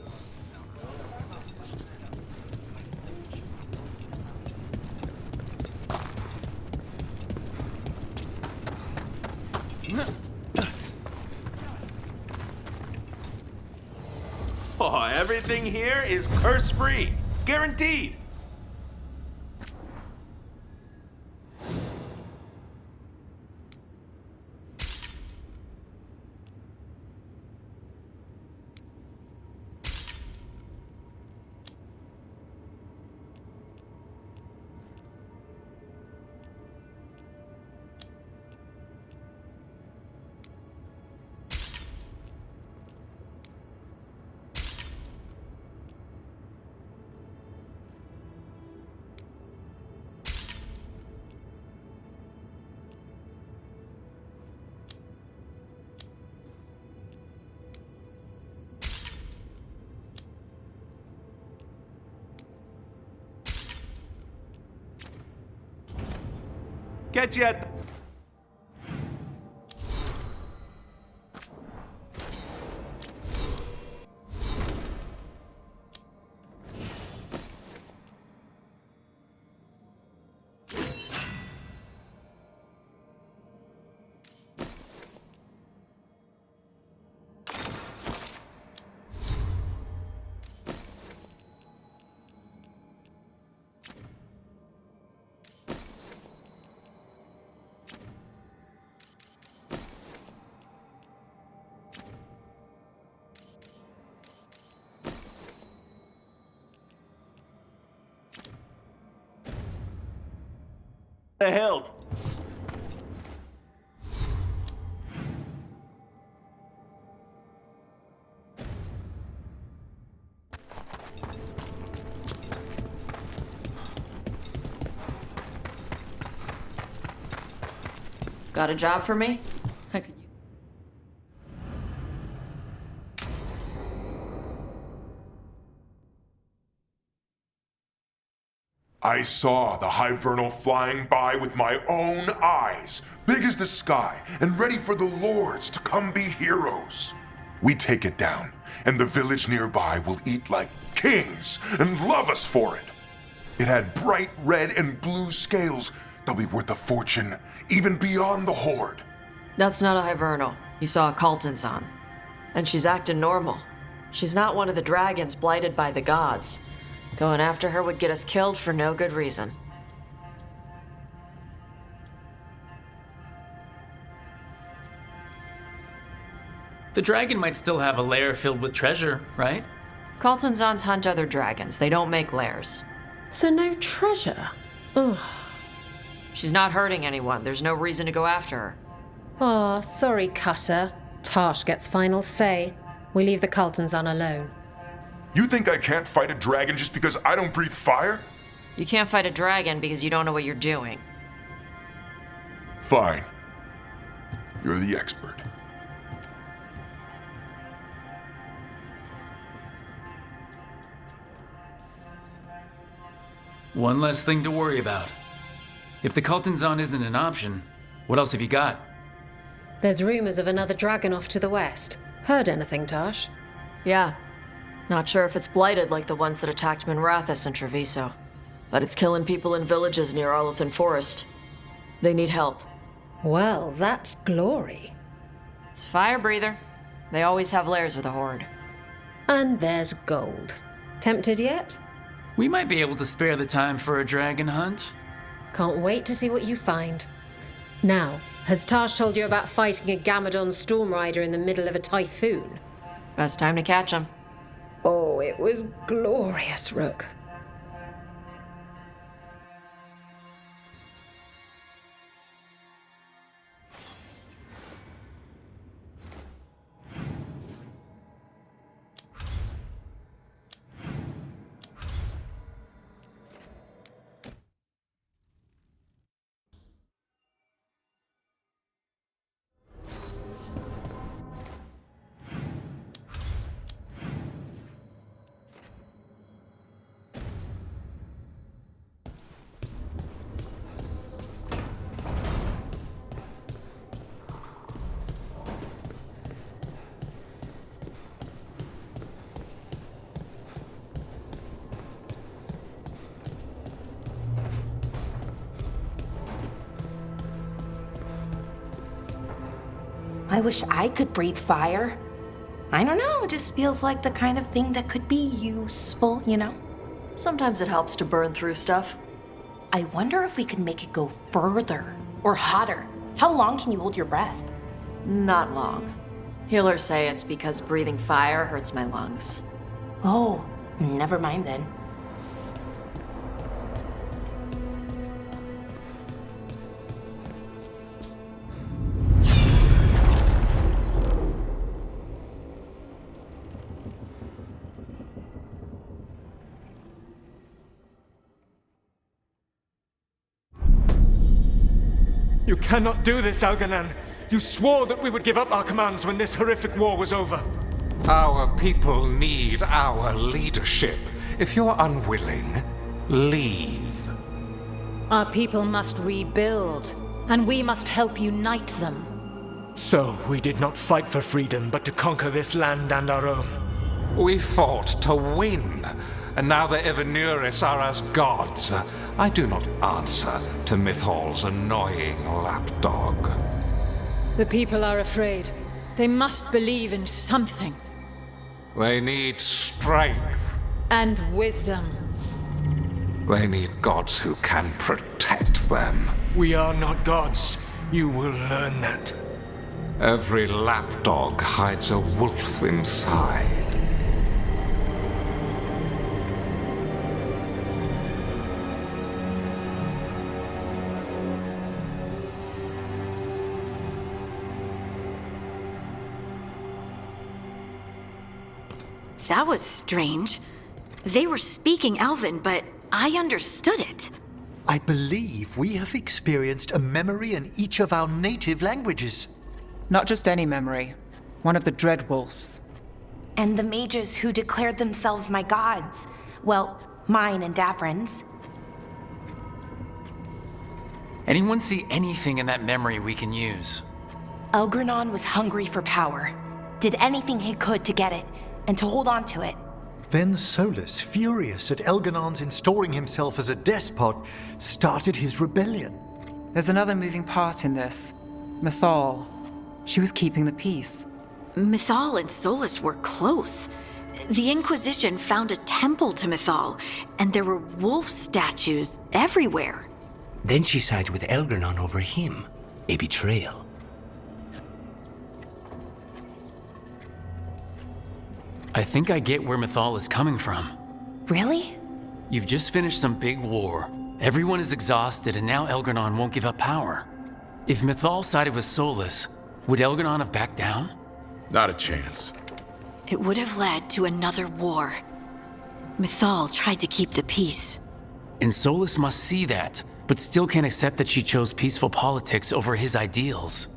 Oh, everything here is curse-free. Guaranteed. Catch you at the... hilt. Got a job for me? I could use. I saw the Hivernal flying by with my own eyes, big as the sky, and ready for the lords to come be heroes. We take it down, and the village nearby will eat like kings and love us for it. It had bright red and blue scales. They'll be worth a fortune, even beyond the Horde. That's not a Hivernal. You saw a Calton's on. And she's acting normal. She's not one of the dragons blighted by the gods. Going after her would get us killed for no good reason. The dragon might still have a lair filled with treasure, right? Caltonzons hunt other dragons. They don't make lairs. So no treasure? Ugh. She's not hurting anyone. There's no reason to go after her. Oh, sorry, Cutter. Tarsh gets final say. We leave the Caltonzon alone. You think I can't fight a dragon just because I don't breathe fire? You can't fight a dragon because you don't know what you're doing. Fine. You're the expert. One less thing to worry about. If the Caltonzon isn't an option, what else have you got? There's rumors of another dragon off to the west. Heard anything, Tarsh? Yeah. Not sure if it's blighted like the ones that attacked Minrathous and Treviso. But it's killing people in villages near Arlethan Forest. They need help. Well, that's glory. It's fire breather. They always have lairs with a horde. And there's gold. Tempted yet? We might be able to spare the time for a dragon hunt. Can't wait to see what you find. Now, has Tarsh told you about fighting a Gamadon Stormrider in the middle of a typhoon? Best time to catch him. Oh, it was glorious, Rook. I wish I could breathe fire. I don't know, it just feels like the kind of thing that could be useful, you know? Sometimes it helps to burn through stuff. I wonder if we could make it go further or hotter. How long can you hold your breath? Not long. Healers say it's because breathing fire hurts my lungs. Oh, never mind then. You cannot do this, Algernon. You swore that we would give up our commands when this horrific war was over. Our people need our leadership. If you're unwilling, leave. Our people must rebuild, and we must help unite them. So, we did not fight for freedom, but to conquer this land and our own. We fought to win, and now the Evenuris are as gods. I do not answer to Mythal's annoying lapdog. The people are afraid. They must believe in something. They need strength. And wisdom. They need gods who can protect them. We are not gods. You will learn that. Every lapdog hides a wolf inside. That was strange. They were speaking Elven, but I understood it. I believe we have experienced a memory in each of our native languages. Not just any memory. One of the Dreadwolves. And the mages who declared themselves my gods. Well, mine and Davrin's. Anyone see anything in that memory we can use? Elgranon was hungry for power. Did anything he could to get it, and to hold on to it. Then Solus, furious at Elganon's installing himself as a despot, started his rebellion. There's another moving part in this. Mythal. She was keeping the peace. Mythal and Solus were close. The Inquisition found a temple to Mythal, and there were wolf statues everywhere. Then she sides with Elgranon over him. A betrayal. I think I get where Mythal is coming from. Really? You've just finished some big war. Everyone is exhausted, and now Elgranon won't give up power. If Mythal sided with Solus, would Elgranon have backed down? Not a chance. It would have led to another war. Mythal tried to keep the peace. And Solus must see that, but still can't accept that she chose peaceful politics over his ideals.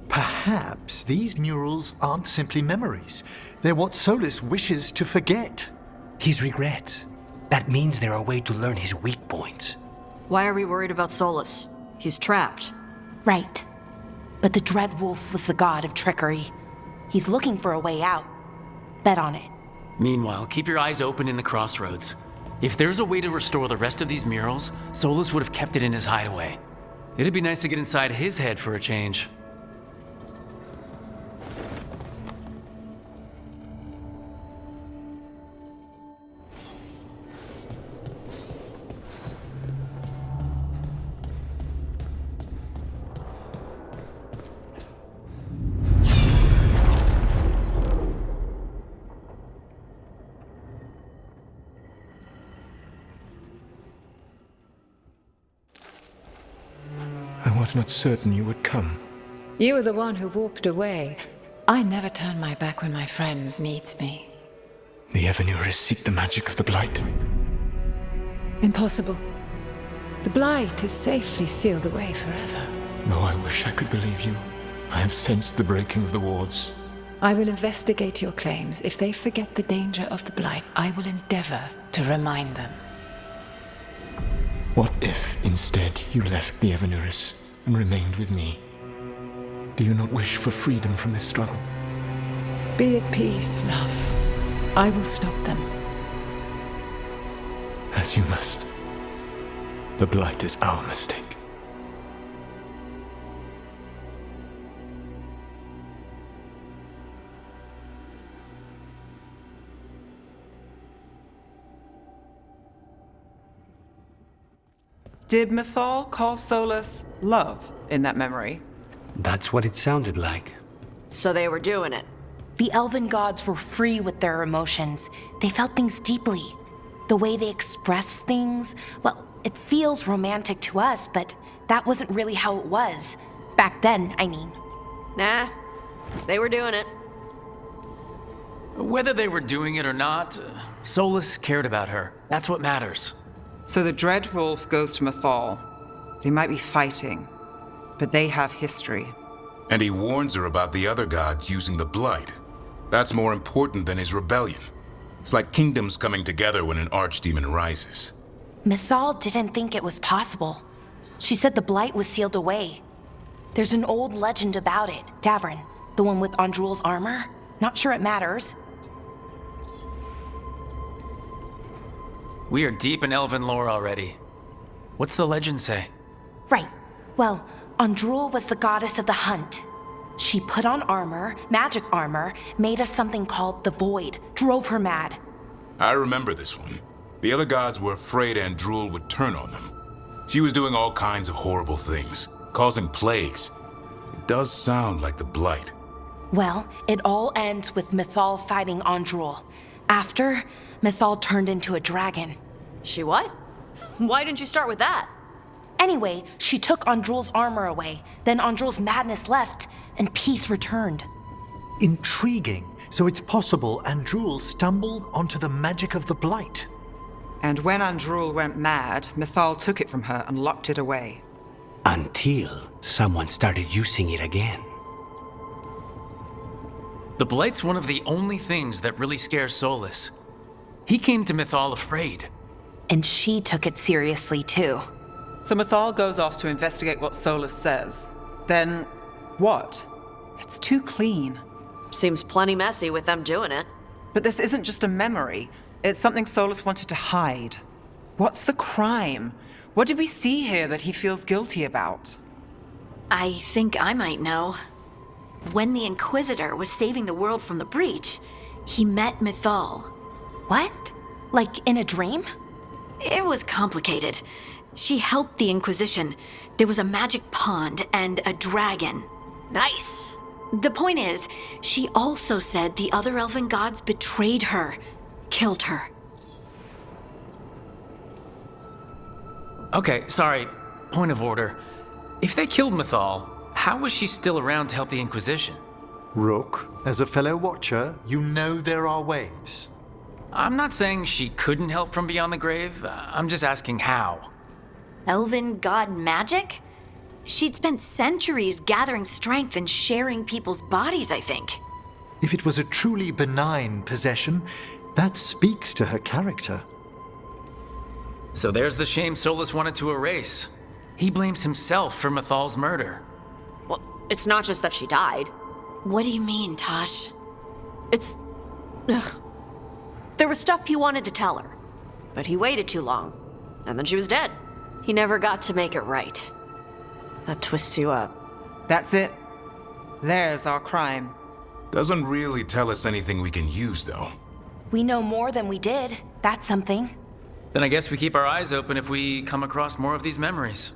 Perhaps these murals aren't simply memories. They're what Solus wishes to forget. His regrets. That means they're a way to learn his weak points. Why are we worried about Solus? He's trapped. Right. But the Dreadwolf was the god of trickery. He's looking for a way out. Bet on it. Meanwhile, keep your eyes open in the crossroads. If there's a way to restore the rest of these murals, Solus would have kept it in his hideaway. It'd be nice to get inside his head for a change. I was not certain you would come. You were the one who walked away. I never turn my back when my friend needs me. The Evenuris seek the magic of the Blight. Impossible. The Blight is safely sealed away forever. Though I wish I could believe you. I have sensed the breaking of the wards. I will investigate your claims. If they forget the danger of the Blight, I will endeavor to remind them. What if, instead, you left the Evenuris and remained with me? Do you not wish for freedom from this struggle? Be at peace, love. I will stop them. As you must. The Blight is our mistake. Did Mythal call Solus love in that memory? That's what it sounded like. So they were doing it. The elven gods were free with their emotions. They felt things deeply. The way they express things, well, it feels romantic to us, but that wasn't really how it was. Back then, I mean. Nah, they were doing it. Whether they were doing it or not, Solus cared about her. That's what matters. So the Dreadwolf goes to Mythal. They might be fighting, but they have history. And he warns her about the other gods using the Blight. That's more important than his rebellion. It's like kingdoms coming together when an archdemon rises. Mythal didn't think it was possible. She said the Blight was sealed away. There's an old legend about it. Davrin, the one with Andrul's armor. Not sure it matters. We are deep in elven lore already. What's the legend say? Right. Well, Andrul was the goddess of the hunt. She put on armor, magic armor, made of something called the Void, drove her mad. I remember this one. The other gods were afraid Andrul would turn on them. She was doing all kinds of horrible things, causing plagues. It does sound like the Blight. Well, it all ends with Mythal fighting Andrul. After, Mythal turned into a dragon. She what? Why didn't you start with that? Anyway, she took Andrul's armor away. Then Andrul's madness left, and peace returned. Intriguing. So it's possible Andrul stumbled onto the magic of the Blight. And when Andrul went mad, Mythal took it from her and locked it away. Until someone started using it again. The Blight's one of the only things that really scares Solus. He came to Mythal afraid. And she took it seriously, too. So Mythal goes off to investigate what Solus says. Then, what? It's too clean. Seems plenty messy with them doing it. But this isn't just a memory. It's something Solus wanted to hide. What's the crime? What did we see here that he feels guilty about? I think I might know. When the Inquisitor was saving the world from the breach, he met Mythal. What? Like in a dream? It was complicated. She helped the Inquisition. There was a magic pond and a dragon. Nice. The point is, she also said the other elven gods betrayed her, killed her. Okay, sorry. Point of order. If they killed Mythal, how was she still around to help the Inquisition? Rook, as a fellow watcher, you know there are ways. I'm not saying she couldn't help from beyond the grave. I'm just asking how. Elven god magic? She'd spent centuries gathering strength and sharing people's bodies, I think. If it was a truly benign possession, that speaks to her character. So there's the shame Solus wanted to erase. He blames himself for Mythal's murder. Well, it's not just that she died. What do you mean, Tosh? It's... Ugh. There was stuff he wanted to tell her, but he waited too long, and then she was dead. He never got to make it right. That twists you up. That's it. There's our crime. Doesn't really tell us anything we can use, though. We know more than we did. That's something. Then I guess we keep our eyes open if we come across more of these memories.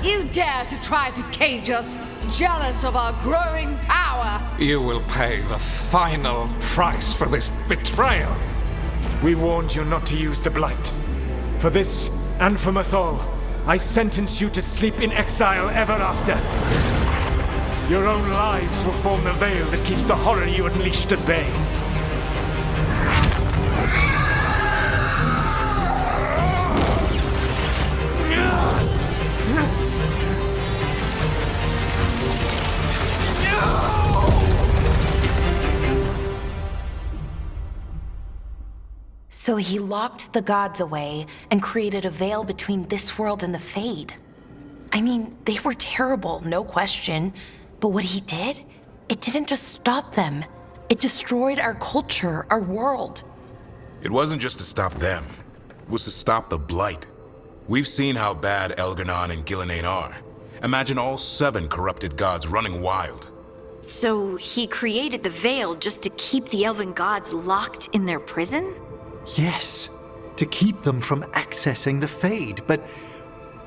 You dare to try to cage us, jealous of our growing power! You will pay the final price for this betrayal. We warned you not to use the Blight. For this, and for Mythal, I sentence you to sleep in exile ever after. Your own lives will form the veil that keeps the horror you unleashed at bay. So he locked the gods away and created a veil between this world and the Fade. I mean, they were terrible, no question. But what he did, it didn't just stop them. It destroyed our culture, our world. It wasn't just to stop them. It was to stop the Blight. We've seen how bad Elganon and Gillenane are. Imagine all 7 corrupted gods running wild. So he created the Veil just to keep the elven gods locked in their prison? Yes, to keep them from accessing the Fade. But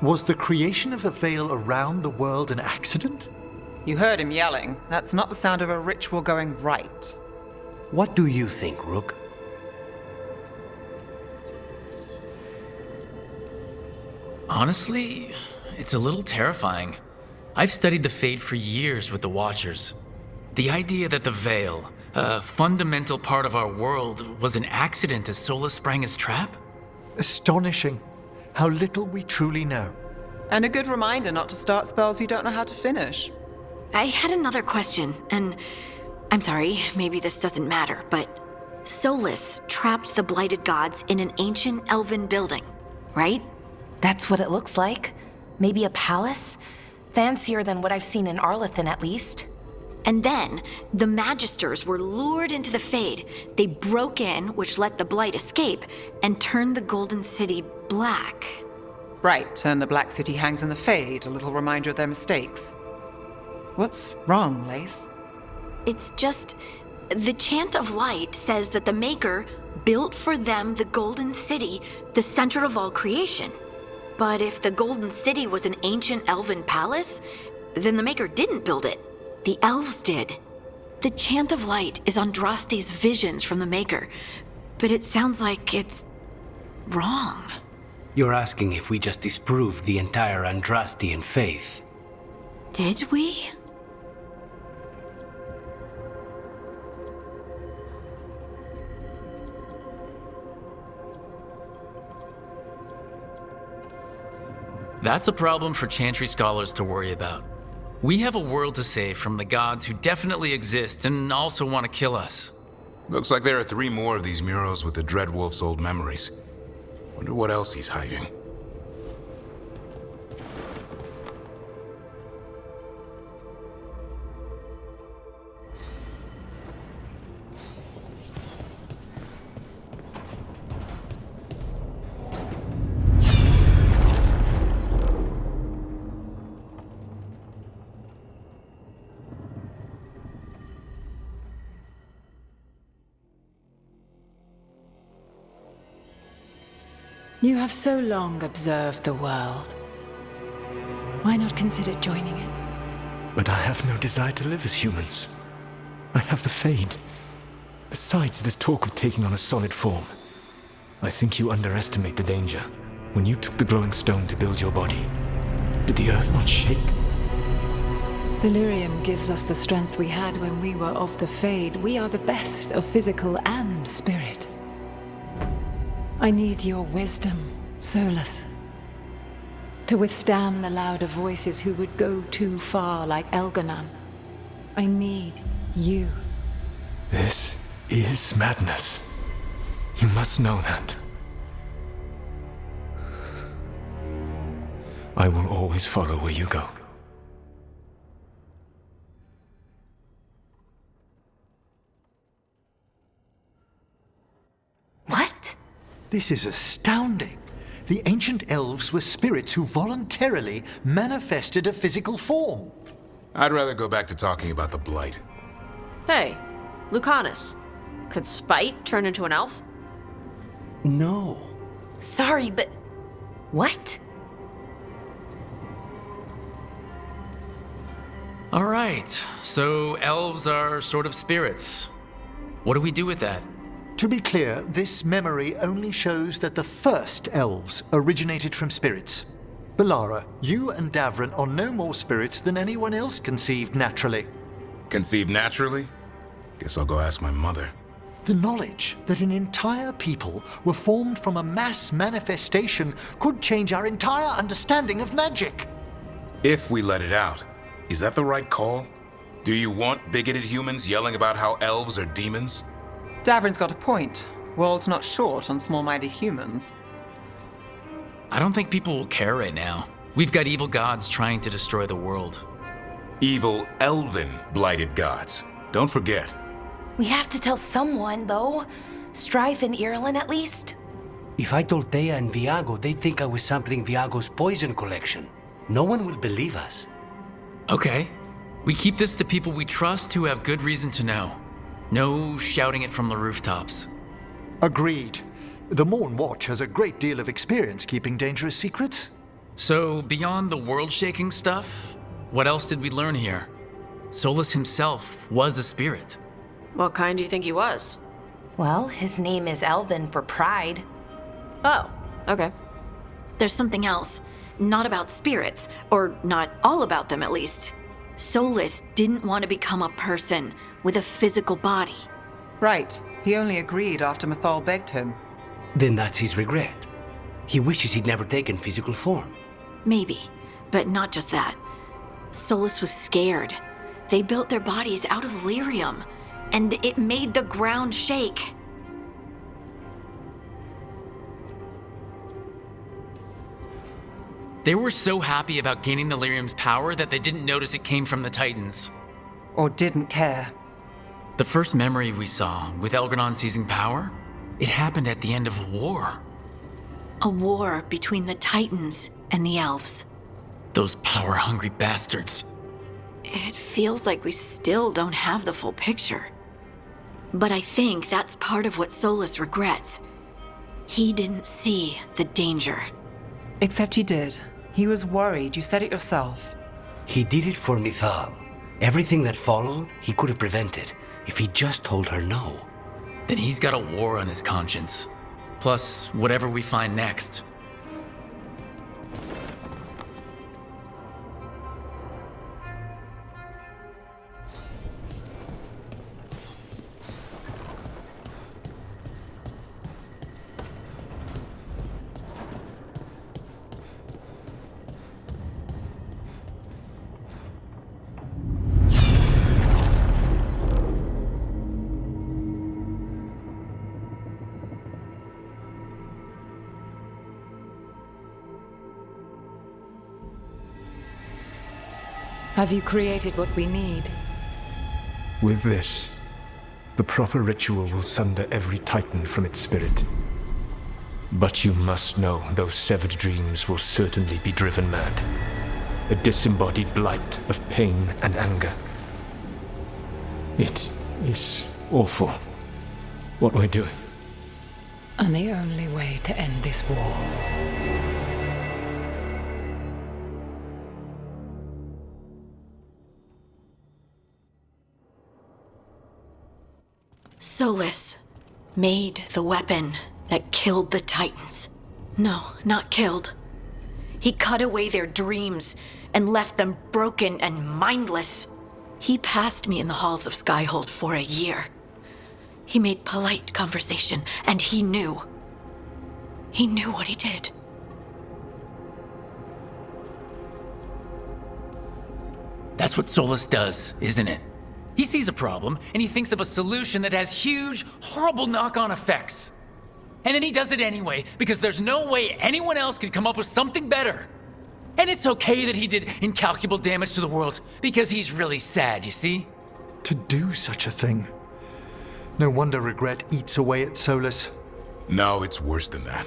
was the creation of the Veil around the world an accident? You heard him yelling. That's not the sound of a ritual going right. What do you think, Rook? Honestly, it's a little terrifying. I've studied the Fade for years with the Watchers. The idea that the Veil, a fundamental part of our world, was an accident as Solus sprang his trap? Astonishing. How little we truly know. And a good reminder not to start spells you don't know how to finish. I had another question, and I'm sorry, maybe this doesn't matter, but Solus trapped the blighted gods in an ancient elven building, right? That's what it looks like. Maybe a palace? Fancier than what I've seen in Arlethan, at least. And then, the Magisters were lured into the Fade. They broke in, which let the Blight escape, and turned the Golden City black. Right, and the Black City hangs in the Fade, a little reminder of their mistakes. What's wrong, Lace? It's just, the Chant of Light says that the Maker built for them the Golden City, the center of all creation. But if the Golden City was an ancient elven palace, then the Maker didn't build it. The elves did. The Chant of Light is Andraste's visions from the Maker, but it sounds like it's wrong. You're asking if we just disproved the entire Andrastian faith. Did we? That's a problem for Chantry scholars to worry about. We have a world to save from the gods who definitely exist and also want to kill us. Looks like there are 3 more of these murals with the Dreadwolf's old memories. Wonder what else he's hiding. You have so long observed the world. Why not consider joining it? But I have no desire to live as humans. I have the Fade. Besides this talk of taking on a solid form, I think you underestimate the danger. When you took the glowing stone to build your body, did the earth not shake? Delirium gives us the strength we had when we were of the Fade. We are the best of physical and spirit. I need your wisdom, Solus, to withstand the louder voices who would go too far like Elganon. I need you. This is madness. You must know that. I will always follow where you go. This is astounding. The ancient elves were spirits who voluntarily manifested a physical form. I'd rather go back to talking about the Blight. Hey, Lucanus. Could Spite turn into an elf? No. Sorry, but... what? All right, so elves are sort of spirits. What do we do with that? To be clear, this memory only shows that the first elves originated from spirits. Balara, you and Davrin are no more spirits than anyone else conceived naturally. Conceived naturally? Guess I'll go ask my mother. The knowledge that an entire people were formed from a mass manifestation could change our entire understanding of magic. If we let it out, is that the right call? Do you want bigoted humans yelling about how elves are demons? Davrin's got a point. World's not short on small-minded humans. I don't think people will care right now. We've got evil gods trying to destroy the world. Evil elven blighted gods. Don't forget. We have to tell someone, though. Strife and Irulan, at least. If I told Thea and Viago, they'd think I was sampling Viago's poison collection. No one will believe us. Okay. We keep this to people we trust who have good reason to know. No shouting it from the rooftops. Agreed. The Morn Watch has a great deal of experience keeping dangerous secrets. So, beyond the world-shaking stuff, what else did we learn here? Solus himself was a spirit. What kind do you think he was? Well, his name is Elven for pride. Oh, okay. There's something else. Not about spirits, or not all about them at least. Solus didn't want to become a person with a physical body. Right. He only agreed after Mythal begged him. Then that's his regret. He wishes he'd never taken physical form. Maybe, but not just that. Solus was scared. They built their bodies out of lyrium, and it made the ground shake. They were so happy about gaining the lyrium's power that they didn't notice it came from the Titans. Or didn't care. The first memory we saw, with Elgranon seizing power, it happened at the end of a war. A war between the Titans and the elves. Those power-hungry bastards. It feels like we still don't have the full picture. But I think that's part of what Solus regrets. He didn't see the danger. Except he did. He was worried. You said it yourself. He did it for Mythal. Everything that followed, he could have prevented if he just told her no. Then he's got a war on his conscience. Plus, whatever we find next. Have you created what we need? With this, the proper ritual will sunder every Titan from its spirit. But you must know those severed dreams will certainly be driven mad. A disembodied blight of pain and anger. It is awful what we're doing. And the only way to end this war. Solus made the weapon that killed the Titans. No, not killed. He cut away their dreams and left them broken and mindless. He passed me in the halls of Skyhold for a year. He made polite conversation, and he knew. He knew what he did. That's what Solus does, isn't it? He sees a problem, and he thinks of a solution that has huge, horrible knock-on effects. And then he does it anyway, because there's no way anyone else could come up with something better. And it's okay that he did incalculable damage to the world, because he's really sad, you see? To do such a thing. No wonder regret eats away at Solus. No, it's worse than that.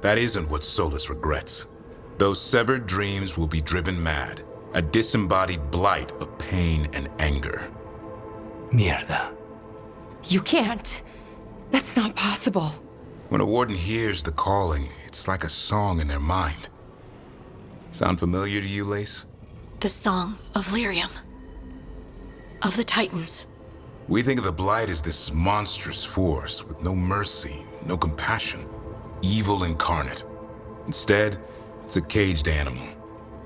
That isn't what Solus regrets. Those severed dreams will be driven mad. A disembodied blight of pain and anger. Mierda. You can't. That's not possible. When a warden hears the calling, it's like a song in their mind. Sound familiar to you, Lace? The song of lyrium. Of the Titans. We think of the Blight as this monstrous force with no mercy, no compassion. Evil incarnate. Instead, it's a caged animal.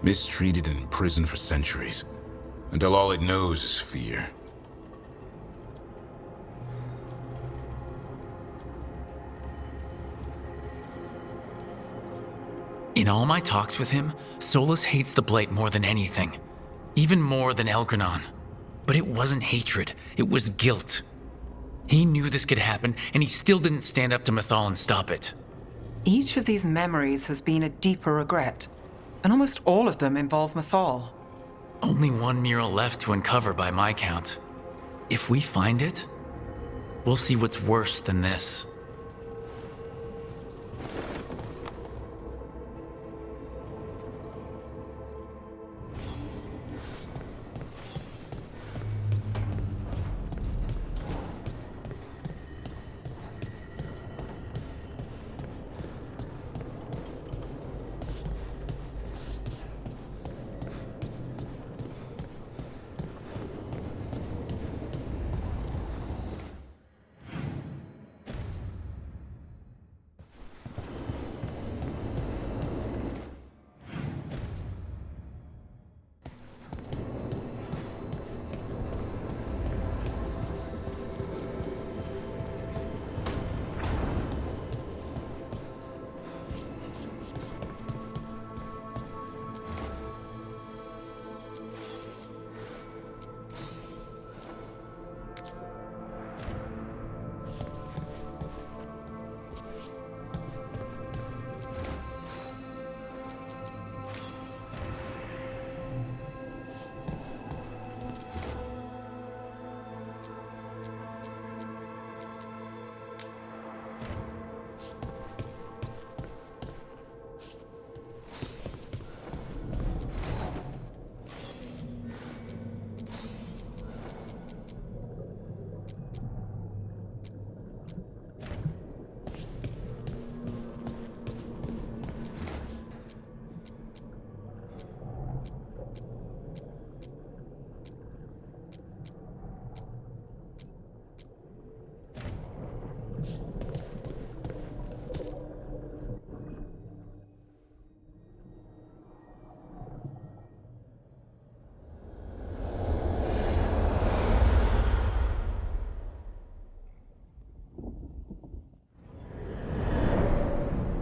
Mistreated and imprisoned for centuries. Until all it knows is fear. In all my talks with him, Solus hates the Blight more than anything. Even more than Elgranon. But it wasn't hatred, it was guilt. He knew this could happen, and he still didn't stand up to Mythal and stop it. Each of these memories has been a deeper regret. and almost all of them involve Mythal. Only one mural left to uncover by my count. If we find it, we'll see what's worse than this.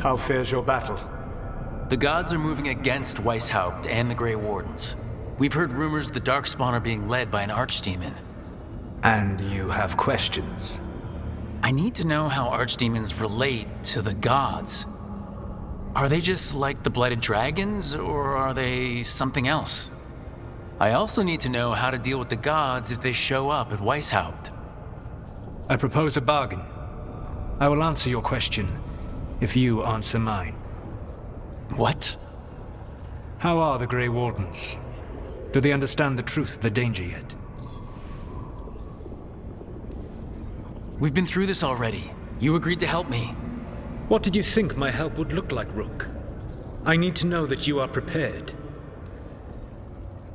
How fares your battle? The gods are moving against Weishaupt and the Grey Wardens. We've heard rumors the Darkspawn are being led by an archdemon. And you have questions? I need to know how archdemons relate to the gods. Are they just like the Blighted Dragons, or are they something else? I also need to know how to deal with the gods if they show up at Weishaupt. I propose a bargain. I will answer your question if you answer mine. What? How are the Grey Wardens? Do they understand the truth of the danger yet? We've been through this already. You agreed to help me. What did you think my help would look like, Rook? I need to know that you are prepared.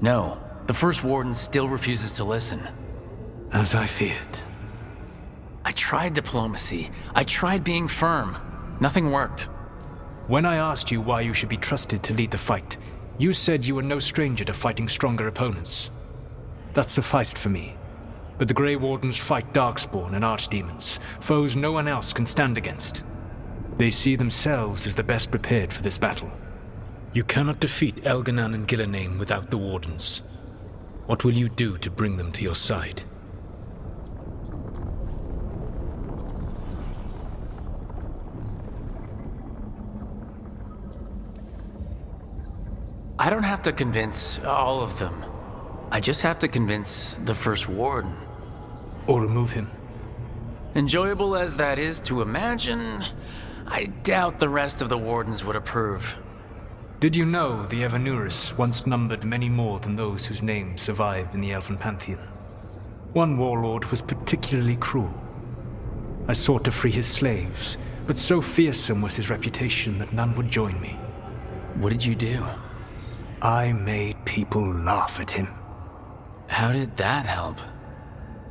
No, the First Warden still refuses to listen. As I feared. I tried diplomacy. I tried being firm. Nothing worked. When I asked you why you should be trusted to lead the fight, you said you were no stranger to fighting stronger opponents. That sufficed for me. But the Grey Wardens fight Darkspawn and Archdemons, foes no one else can stand against. They see themselves as the best prepared for this battle. You cannot defeat Elganan and Gillenane without the Wardens. What will you do to bring them to your side? I don't have to convince all of them. I just have to convince the First Warden. Or remove him. Enjoyable as that is to imagine, I doubt the rest of the Wardens would approve. Did you know the Evanuris once numbered many more than those whose names survive in the Elven Pantheon? One warlord was particularly cruel. I sought to free his slaves, but so fearsome was his reputation that none would join me. What did you do? I made people laugh at him. How did that help?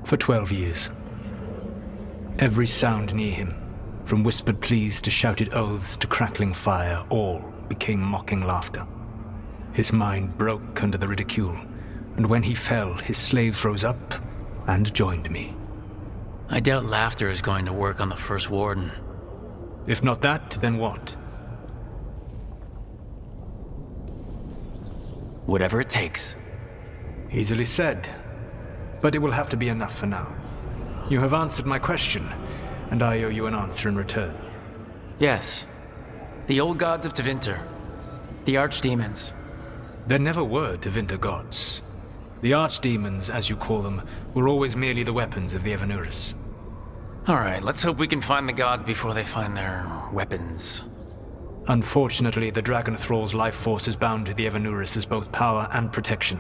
For 12 years. Every sound near him, from whispered pleas to shouted oaths to crackling fire, all became mocking laughter. His mind broke under the ridicule, and when he fell, his slaves rose up and joined me. I doubt laughter is going to work on the First Warden. If not that, then what? Whatever it takes. Easily said, but it will have to be enough for now. You have answered my question, and I owe you an answer in return. Yes. The old gods of Tevinter. The archdemons. There never were Tevinter gods. The archdemons, as you call them, were always merely the weapons of the Evanuris. Alright, let's hope we can find the gods before they find their weapons. Unfortunately, the Dragon Thrall's life force is bound to the Evanuris as both power and protection.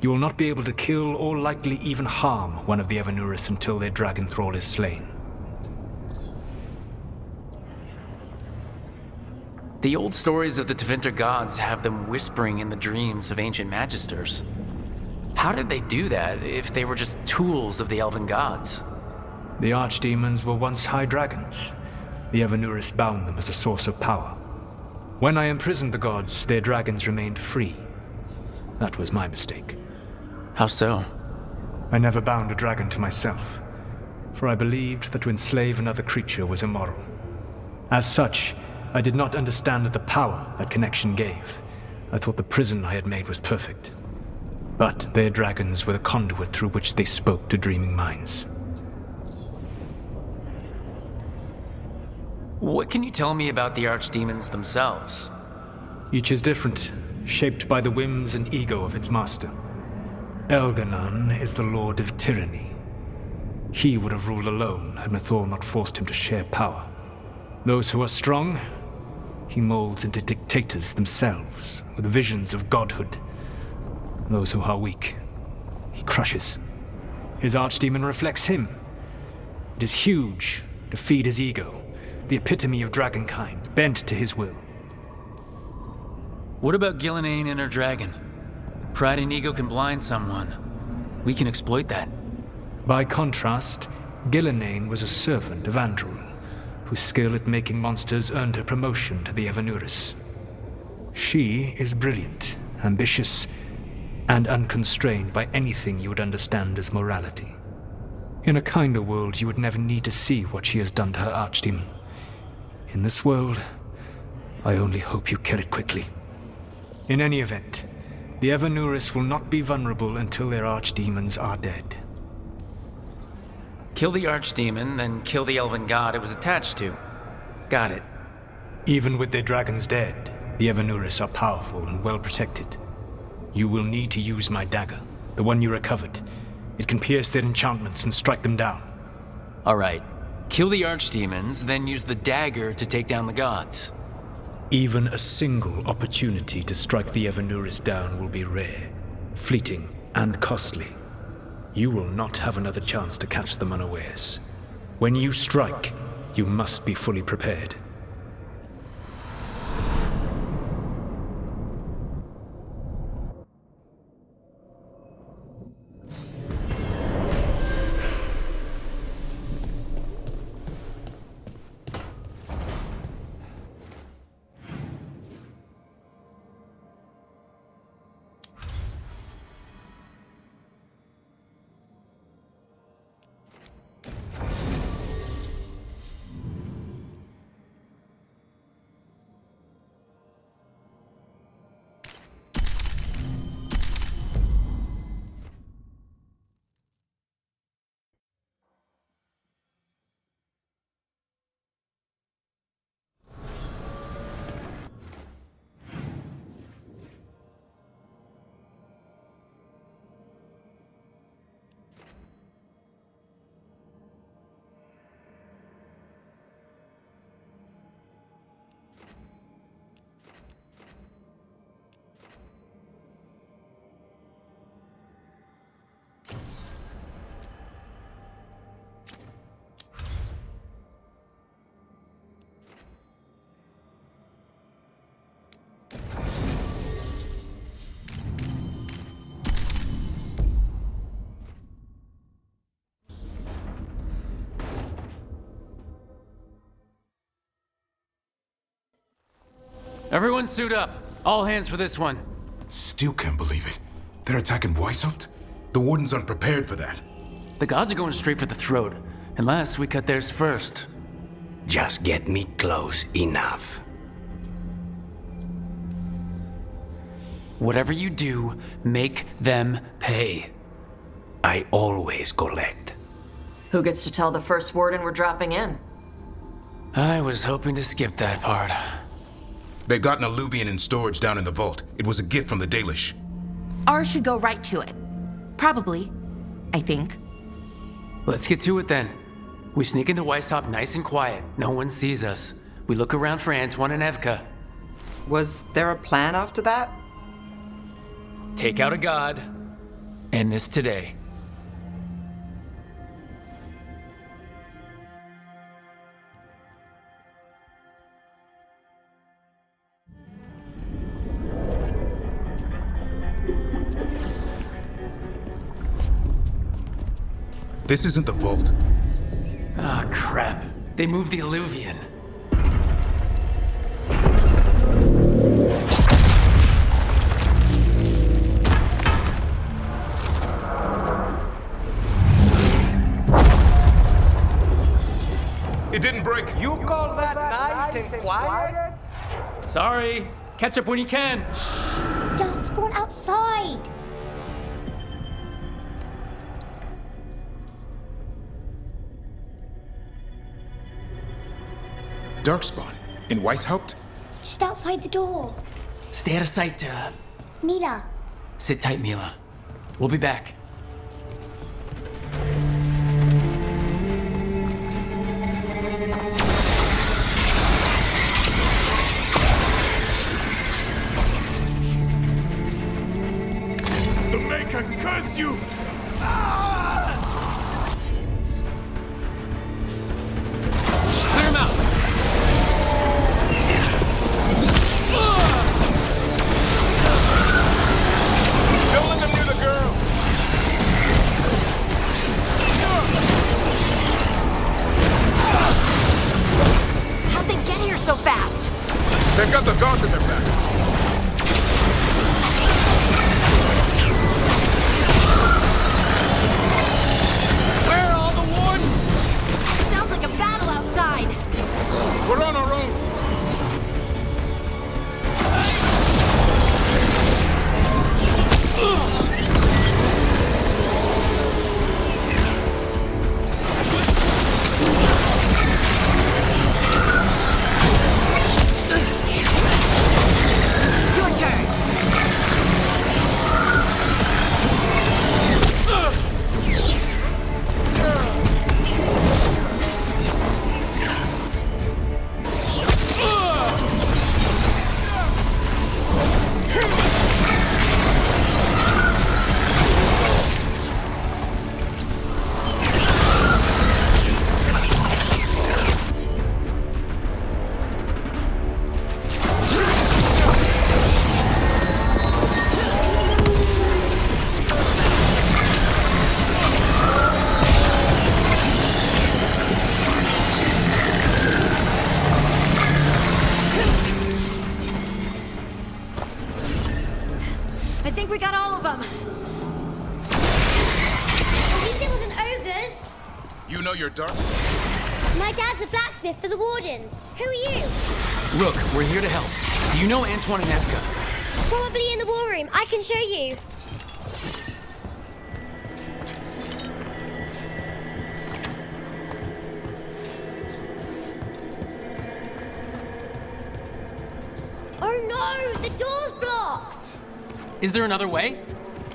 You will not be able to kill or likely even harm one of the Evanuris until their Dragon Thrall is slain. The old stories of the Tevinter gods have them whispering in the dreams of ancient magisters. How did they do that if they were just tools of the elven gods? The archdemons were once high dragons. The Evanuris bound them as a source of power. When I imprisoned the gods, their dragons remained free. That was my mistake. How so? I never bound a dragon to myself, for I believed that to enslave another creature was immoral. As such, I did not understand the power that connection gave. I thought the prison I had made was perfect. But their dragons were the conduit through which they spoke to dreaming minds. What can you tell me about the archdemons themselves? Each is different, shaped by the whims and ego of its master. Elganon is the Lord of Tyranny. He would have ruled alone had Mythal not forced him to share power. Those who are strong, he molds into dictators themselves, with visions of godhood. Those who are weak, he crushes. His archdemon reflects him. It is huge, to feed his ego, the epitome of dragonkind, bent to his will. What about Gillenane and her dragon? Pride and ego can blind someone. We can exploit that. By contrast, Gillenane was a servant of Andrul, whose skill at making monsters earned her promotion to the Evanuris. She is brilliant, ambitious, and unconstrained by anything you would understand as morality. In a kinder world, you would never need to see what she has done to her archdemon. In this world, I only hope you kill it quickly. In any event, the Evanuris will not be vulnerable until their archdemons are dead. Kill the archdemon, then kill the elven god it was attached to. Got it. Even with their dragons dead, the Evanuris are powerful and well protected. You will need to use my dagger, the one you recovered. It can pierce their enchantments and strike them down. Alright. Kill the archdemons, then use the dagger to take down the gods. Even a single opportunity to strike the Evanuris down will be rare, fleeting, and costly. You will not have another chance to catch them unawares. When you strike, you must be fully prepared. Everyone suit up. All hands for this one. Still can't believe it. They're attacking Weishaupt? The Wardens aren't prepared for that. The gods are going straight for the throat, unless we cut theirs first. Just get me close enough. Whatever you do, make them pay. I always collect. Who gets to tell the first warden we're dropping in? I was hoping to skip that part. They've got an Alluvian in storage down in the vault. It was a gift from the Dalish. Ours should go right to it. Probably. I think. Let's get to it then. We sneak into Weishaupt nice and quiet. No one sees us. We look around for Antoine and Evka. Was there a plan after that? Take out a god. End this today. This isn't the vault. Ah, crap. They moved the Alluvian. It didn't break. You call that nice and quiet? Sorry. Catch up when you can. Darkspawn outside. Darkspawn? In Weishaupt? Just outside the door. Stay out of sight, Mila. Sit tight, Mila. We'll be back. The Maker curse you! Clear him out! Don't let them near the girl! How'd they get here so fast? They've got the gods in their back. Where are all the wardens? Sounds like a battle outside. We're on our own. Your turn. I think we got all of them. At least it wasn't ogres. You know your Darkspawn? My dad's a blacksmith for the Wardens. Who are you? Rook, we're here to help. Do you know Antoine and Evka? Probably in the war room. I can show you. Oh no! The door's blocked! Is there another way?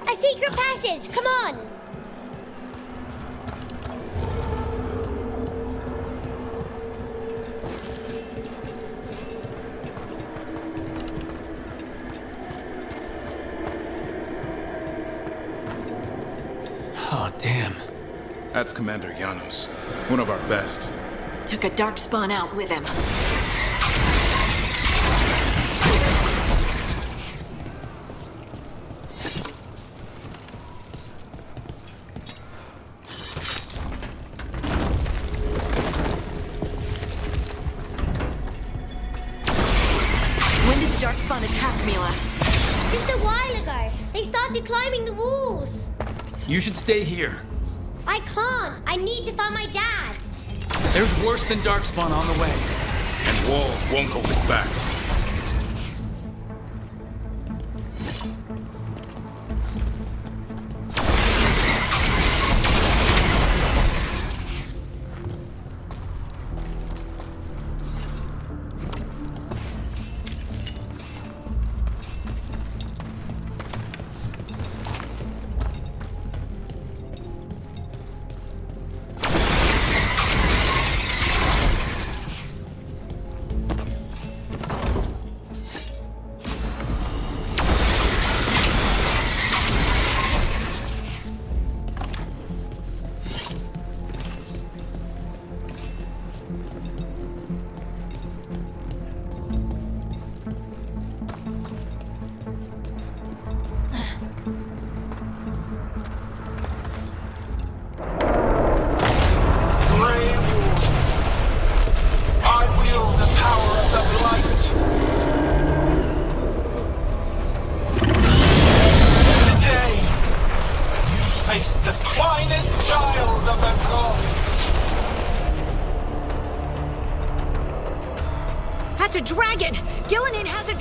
A secret passage! Come on! Oh, damn. That's Commander Janos, one of our best. Took a darkspawn out with him. When did the darkspawn attack, Mila? Just a while ago. They started climbing the walls. You should stay here. I can't. I need to find my dad. There's worse than Darkspawn on the way. And walls won't hold it back.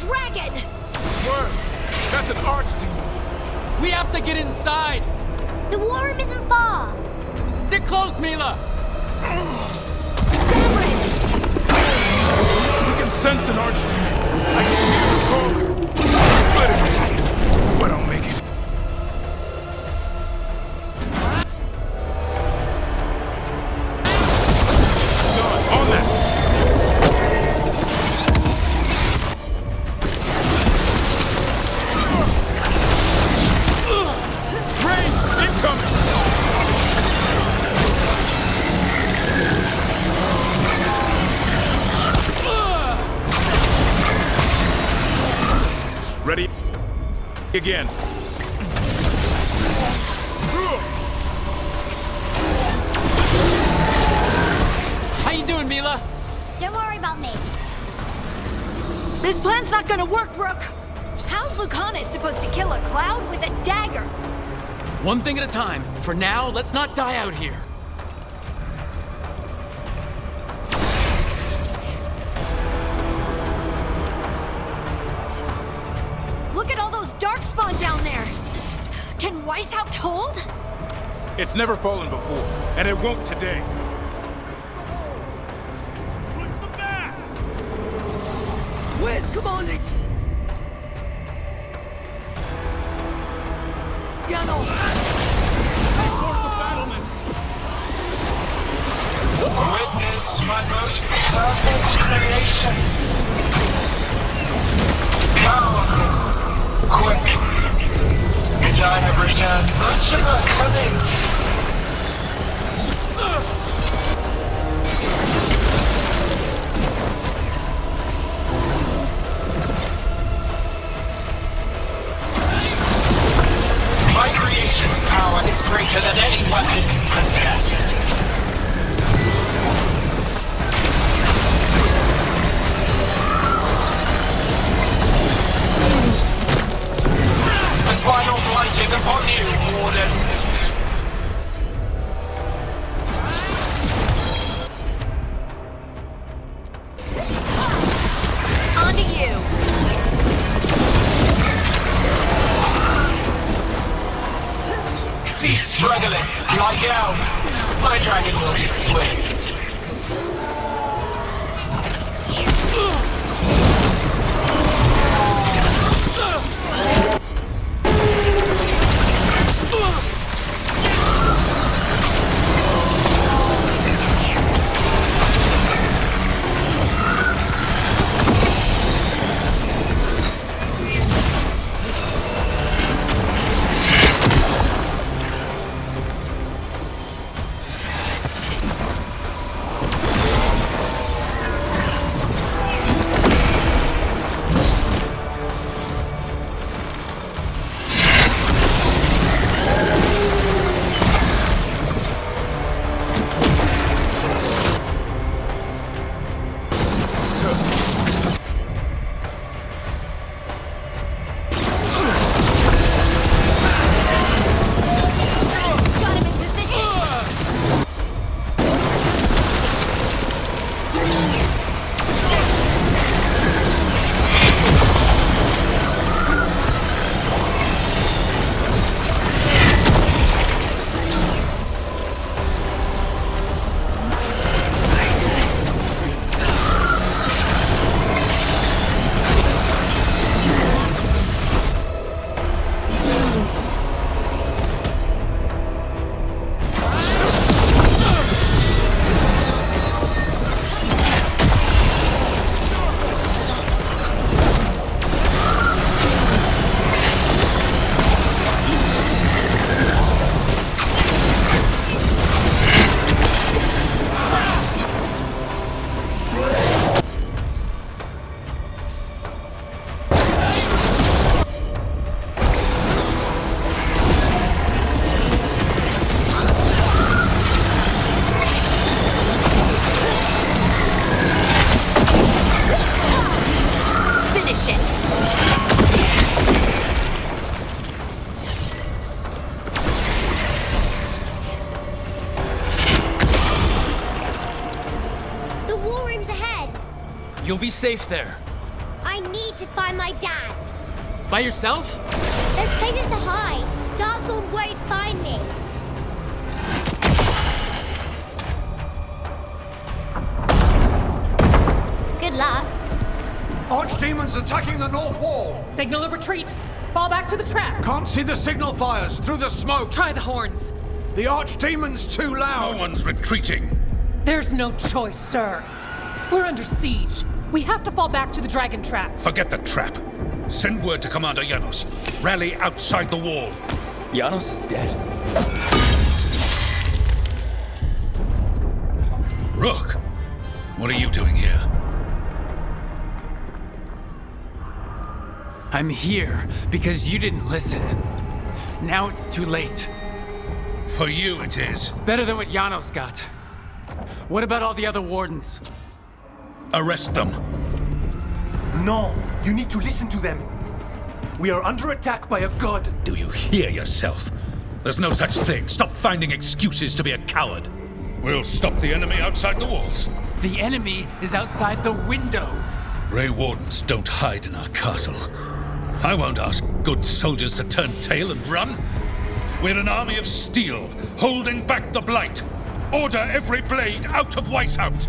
dragon! Worse! That's an archdemon! We have to get inside! The war room isn't far! Stick close, Mila! We can sense an archdemon! I can hear them calling! Split it! But I'll make it. On that! Ready? Again. How you doing, Mila? Don't worry about me. This plan's not gonna work, Rook! How's Lucanus supposed to kill a cloud with a dagger? One thing at a time. For now, let's not die out here. Look at all those darkspawn down there! Can Weishaupt hold? It's never fallen before, and it won't today. Where's commanding? Ganol! Witness my most perfect creation. Powerful, quick, and I have returned much of her cunning. My creation's power is greater than any weapon you possess. The final flight is upon you, Wardens. On to you! Cease struggling. Lie down. My dragon will be swift. The war room's ahead. You'll be safe there. I need to find my dad. By yourself? There's places to hide. Darkspawn won't find me. Good luck. Archdemons attacking the north wall! Signal of retreat! Fall back to the trap! Can't see the signal fires through the smoke! Try the horns! The Archdemon's too loud! No one's retreating! There's no choice, sir. We're under siege. We have to fall back to the dragon trap. Forget the trap. Send word to Commander Janos. Rally outside the wall. Janos is dead. Rook, what are you doing here? I'm here because you didn't listen. Now it's too late. For you it is. Better than what Janos got. What about all the other wardens? Arrest them. No, you need to listen to them. We are under attack by a god. Do you hear yourself? There's no such thing. Stop finding excuses to be a coward. We'll stop the enemy outside the walls. The enemy is outside the window. Grey Wardens don't hide in our castle. I won't ask good soldiers to turn tail and run. We're an army of steel, holding back the blight. Order every blade out of Weishaupt.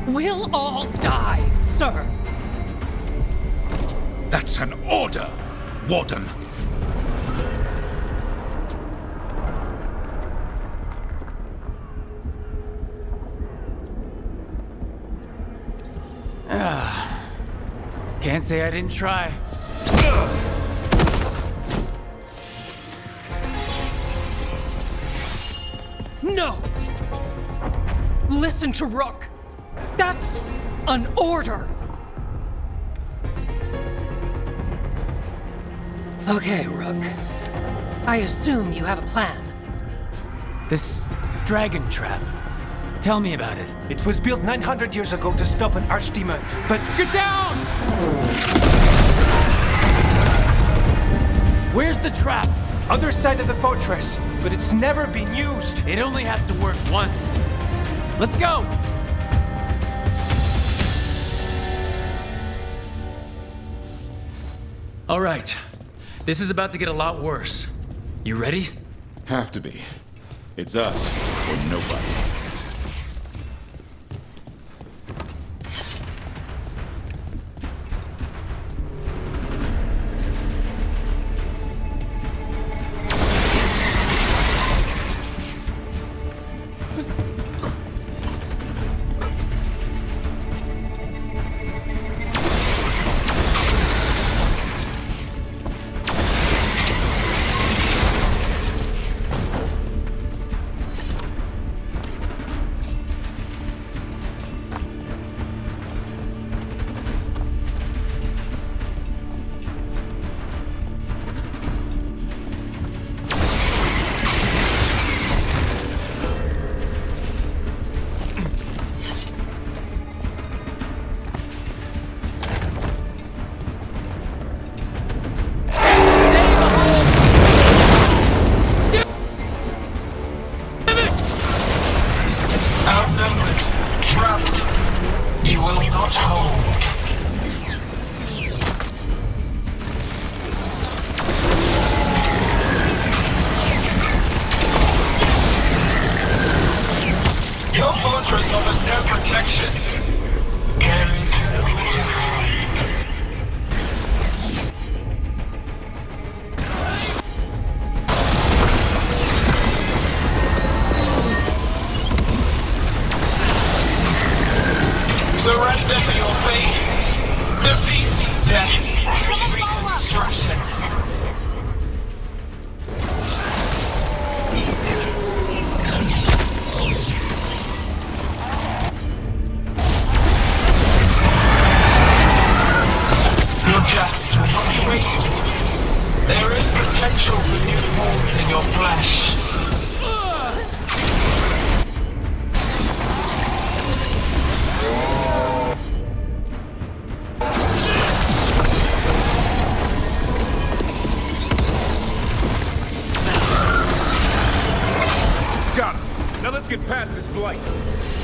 We'll all die, sir. That's an order, Warden. Can't say I didn't try. No! Listen to Rook. That's an order. Okay, Rook. I assume you have a plan. This dragon trap. Tell me about it. It was built 900 years ago to stop an archdemon, but... Get down! Where's the trap? Other side of the fortress, but it's never been used. It only has to work once. Let's go! All right. This is about to get a lot worse. You ready? Have to be. It's us or nobody.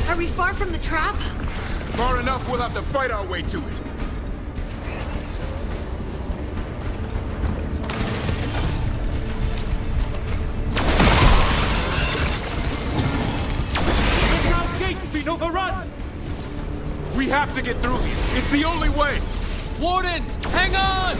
Are we far from the trap? Far enough we'll have to fight our way to it. get through here. It's the only way. Wardens, hang on!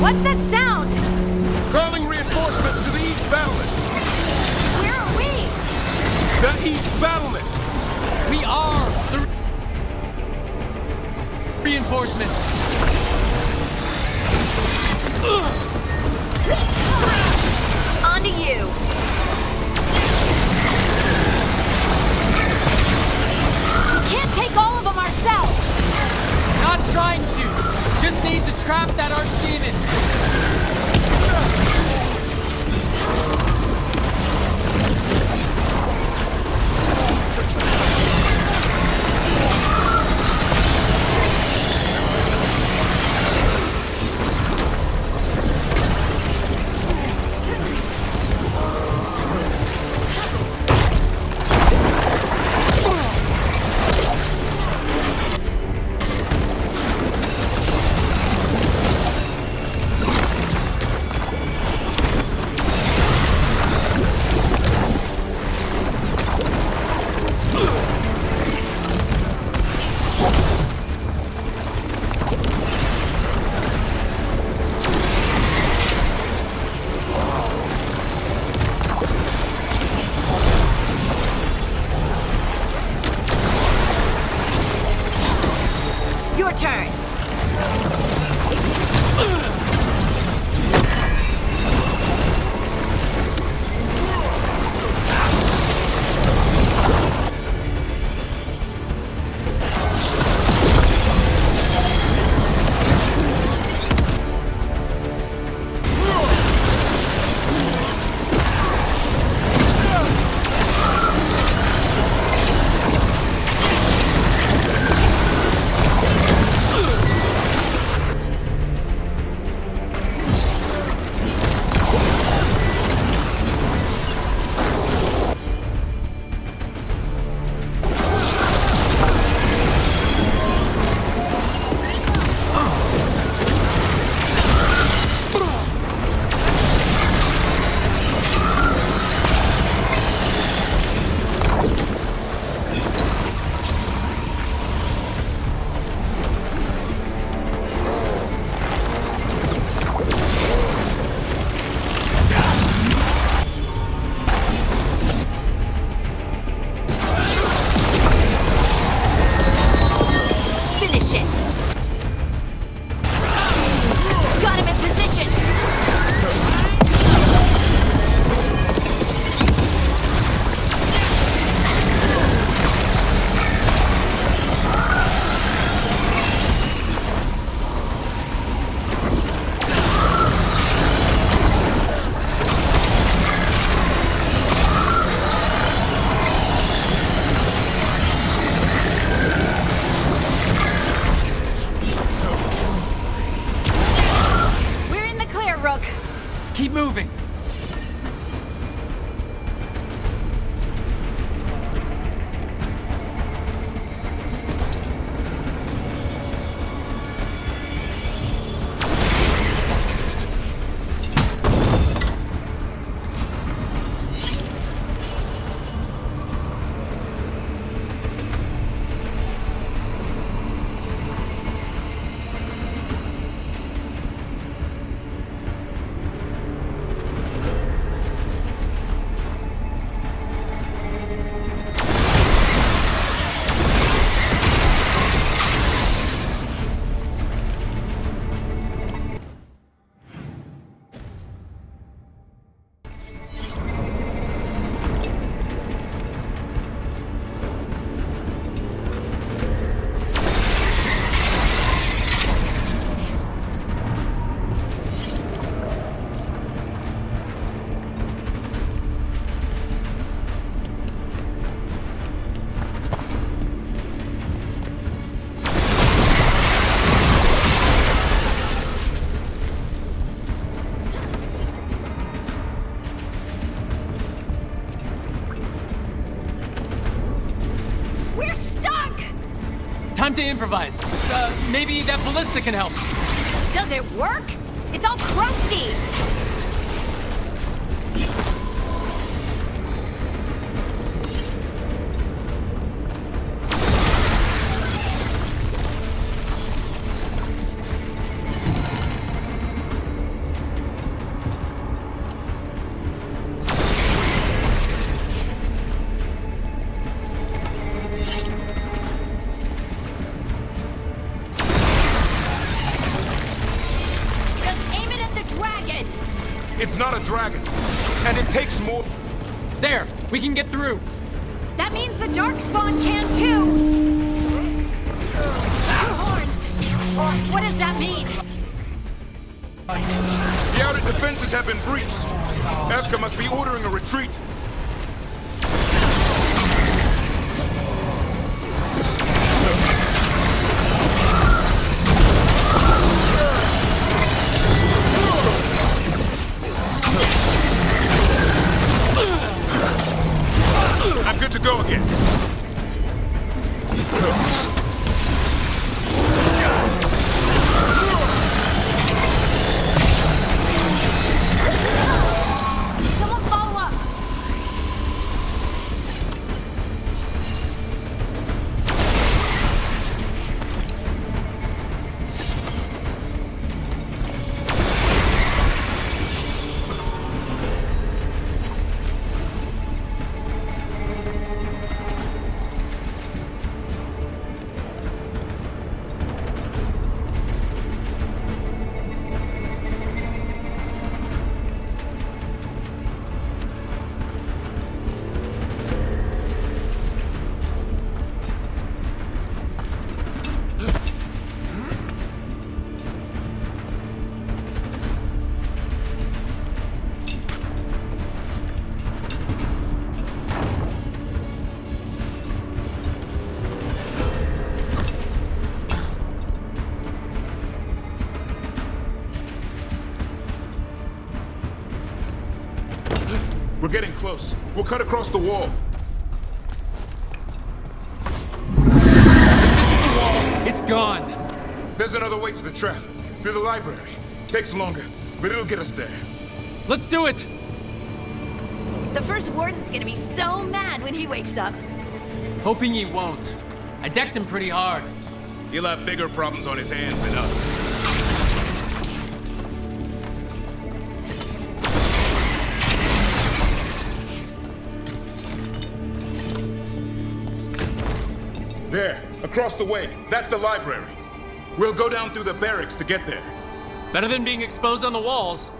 What's that sound? Calling reinforcements to the east battlements. Where are we? The east battlements. We are the reinforcements. On to you. We can't take all of them ourselves. Not trying to. Just need to trap that archdemon. Your turn. Keep moving. to improvise. Maybe that ballista can help. Does it work? It's all crusty! It's not a dragon, and it takes more. There, we can get through. That means the Darkspawn can too! Two horns! What does that mean? The outer defenses have been breached. Evka must be ordering a retreat. I'm good to go again. Someone follow up! We're getting close. We'll cut across the wall. This is the wall. It's gone. There's another way to the trap. Through the library. Takes longer, but it'll get us there. Let's do it. The first warden's gonna be so mad when he wakes up. Hoping he won't. I decked him pretty hard. He'll have bigger problems on his hands than us. There, across the way. That's the library. We'll go down through the barracks to get there. Better than being exposed on the walls.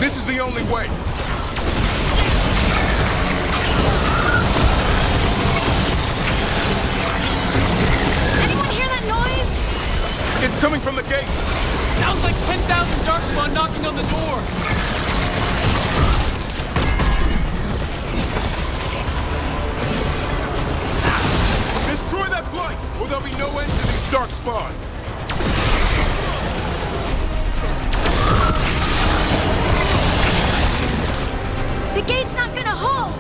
This is the only way. Anyone hear that noise? It's coming from the gate. Sounds like 10,000 Darkspawn knocking on the door. Destroy that blight, or there'll be no end to these Darkspawn. The gate's not gonna hold!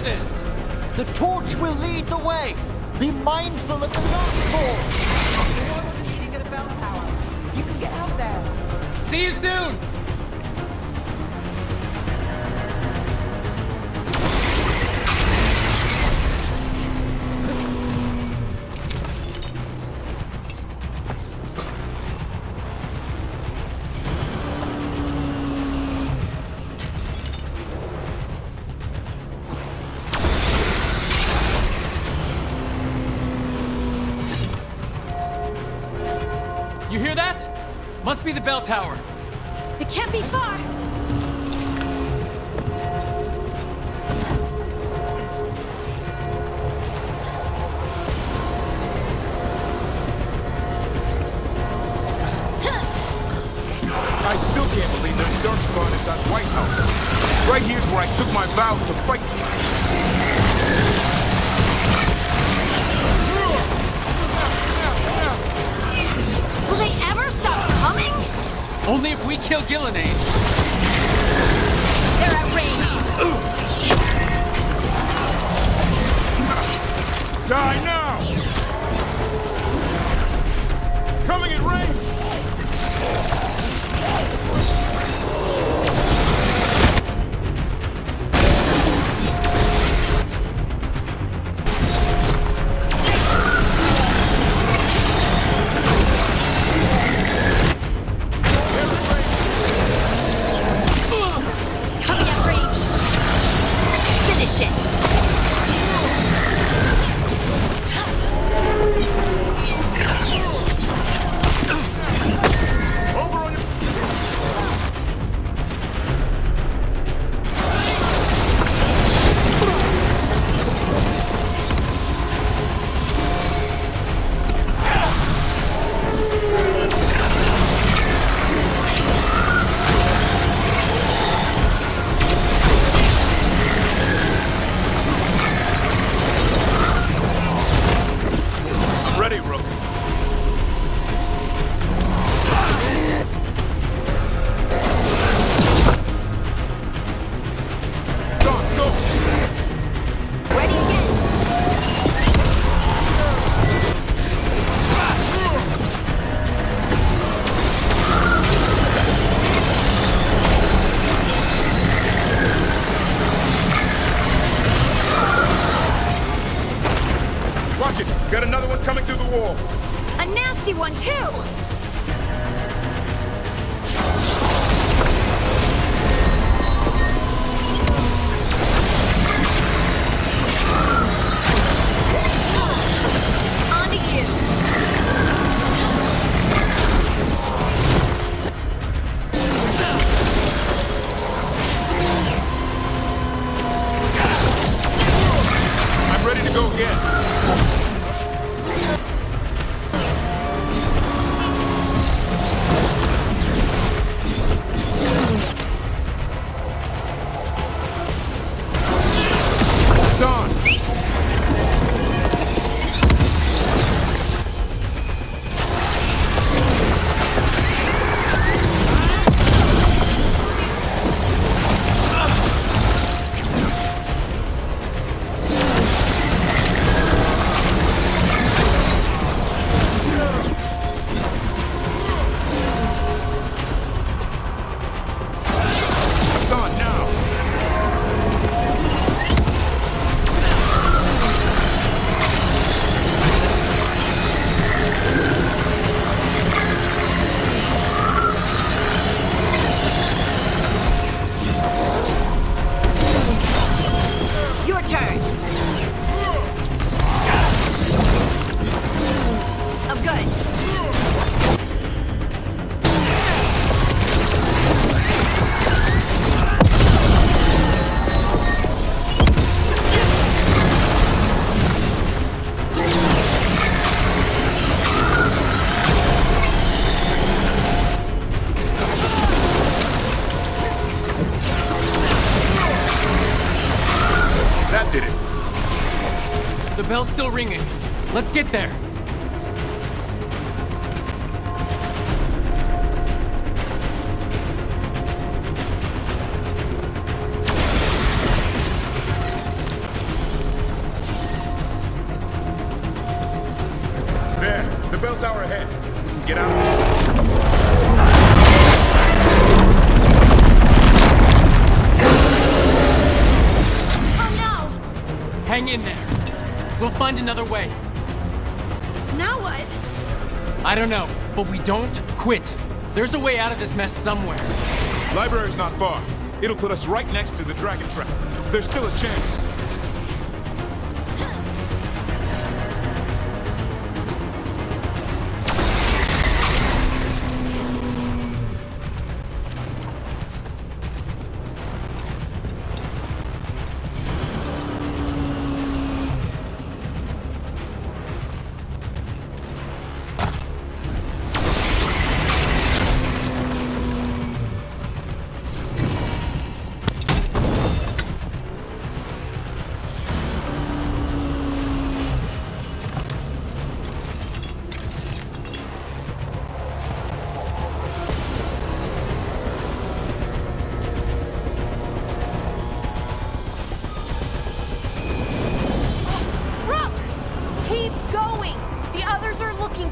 try this! The torch will lead the way! Be mindful of the Darkspawn! Meeting at a bell tower. You can get out there. See you soon! You hear that? Must be the bell tower. It can't be far. I still can't believe there's Darkspawn inside White House. Right here's where I took my vows to fight. Will they ever stop coming? Only if we kill Gillenade. They're at range. Die now! Coming in range! Coming at range. Finish it. Ready, Rook. John, go! Ready, set. Watch it! Got another one coming through the wall. A nasty one, too. On to you. I'm ready to go again. Son! Son, now! Your turn. Oh, good. That did it. The bell's still ringing. Let's get there. get out of this mess. Hang in there. We'll find another way. Now what? I don't know, but we don't quit. There's a way out of this mess somewhere. Library's not far. It'll put us right next to the dragon trap. There's still a chance.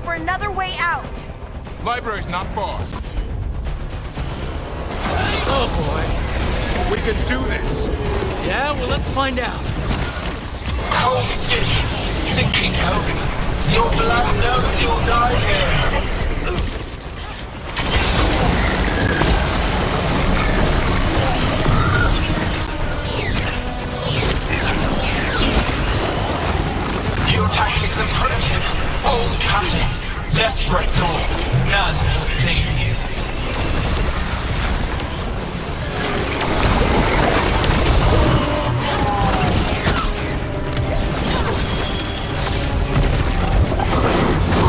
Another way out. Library's not far. Oh boy. We can do this. Yeah, well, let's find out. Cold skins, sinking heavy. Your blood knows you'll die here. Your tactics are primitive. Old cutters, desperate doors, none will save you.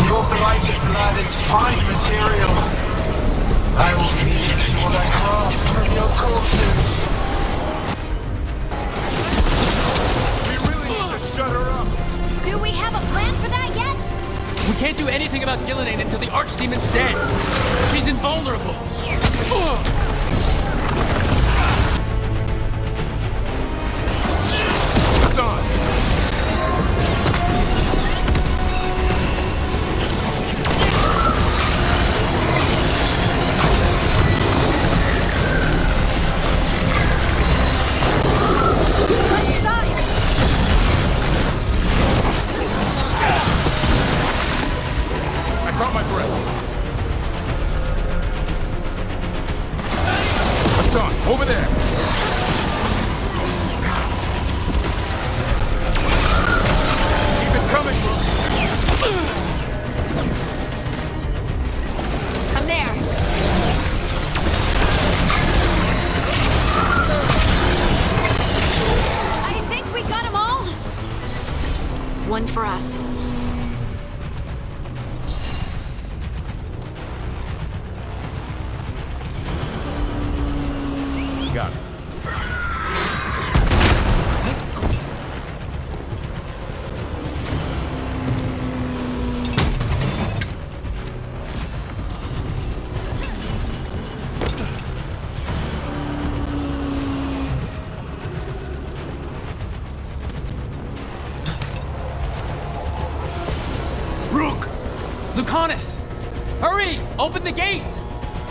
Your blighted blood is fine material. I will feed it to what I craft from your corpses. We really need to shut her up. Do we have a plan for that yet? We can't do anything about Gillinan until the Archdemon's dead. She's invulnerable. Hassan! Caught my breath. Hassan, over there. Keep it coming, bro. I'm there. I think we got them all. One for us. Got it. Rook! Lucanus! Hurry! Open the gate!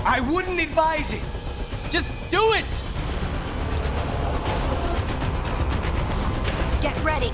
I wouldn't advise it. Just do it! Get ready.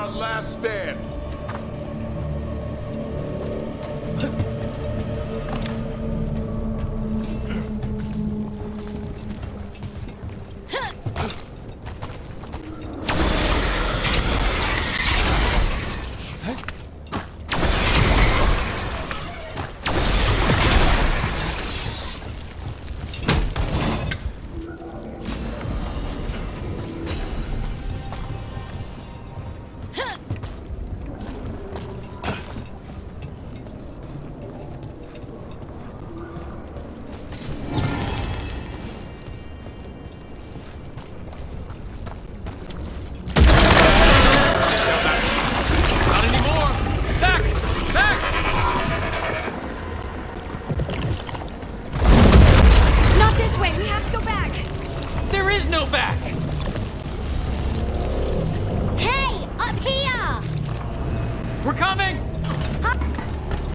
our last stand.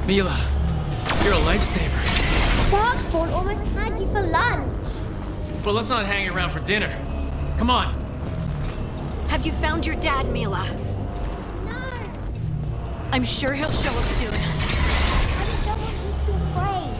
Mila, you're a lifesaver. Darkspawn almost had you for lunch. Well, let's not hang around for dinner. Come on. Have you found your dad, Mila? No. I'm sure he'll show up soon. I just don't want you to be afraid.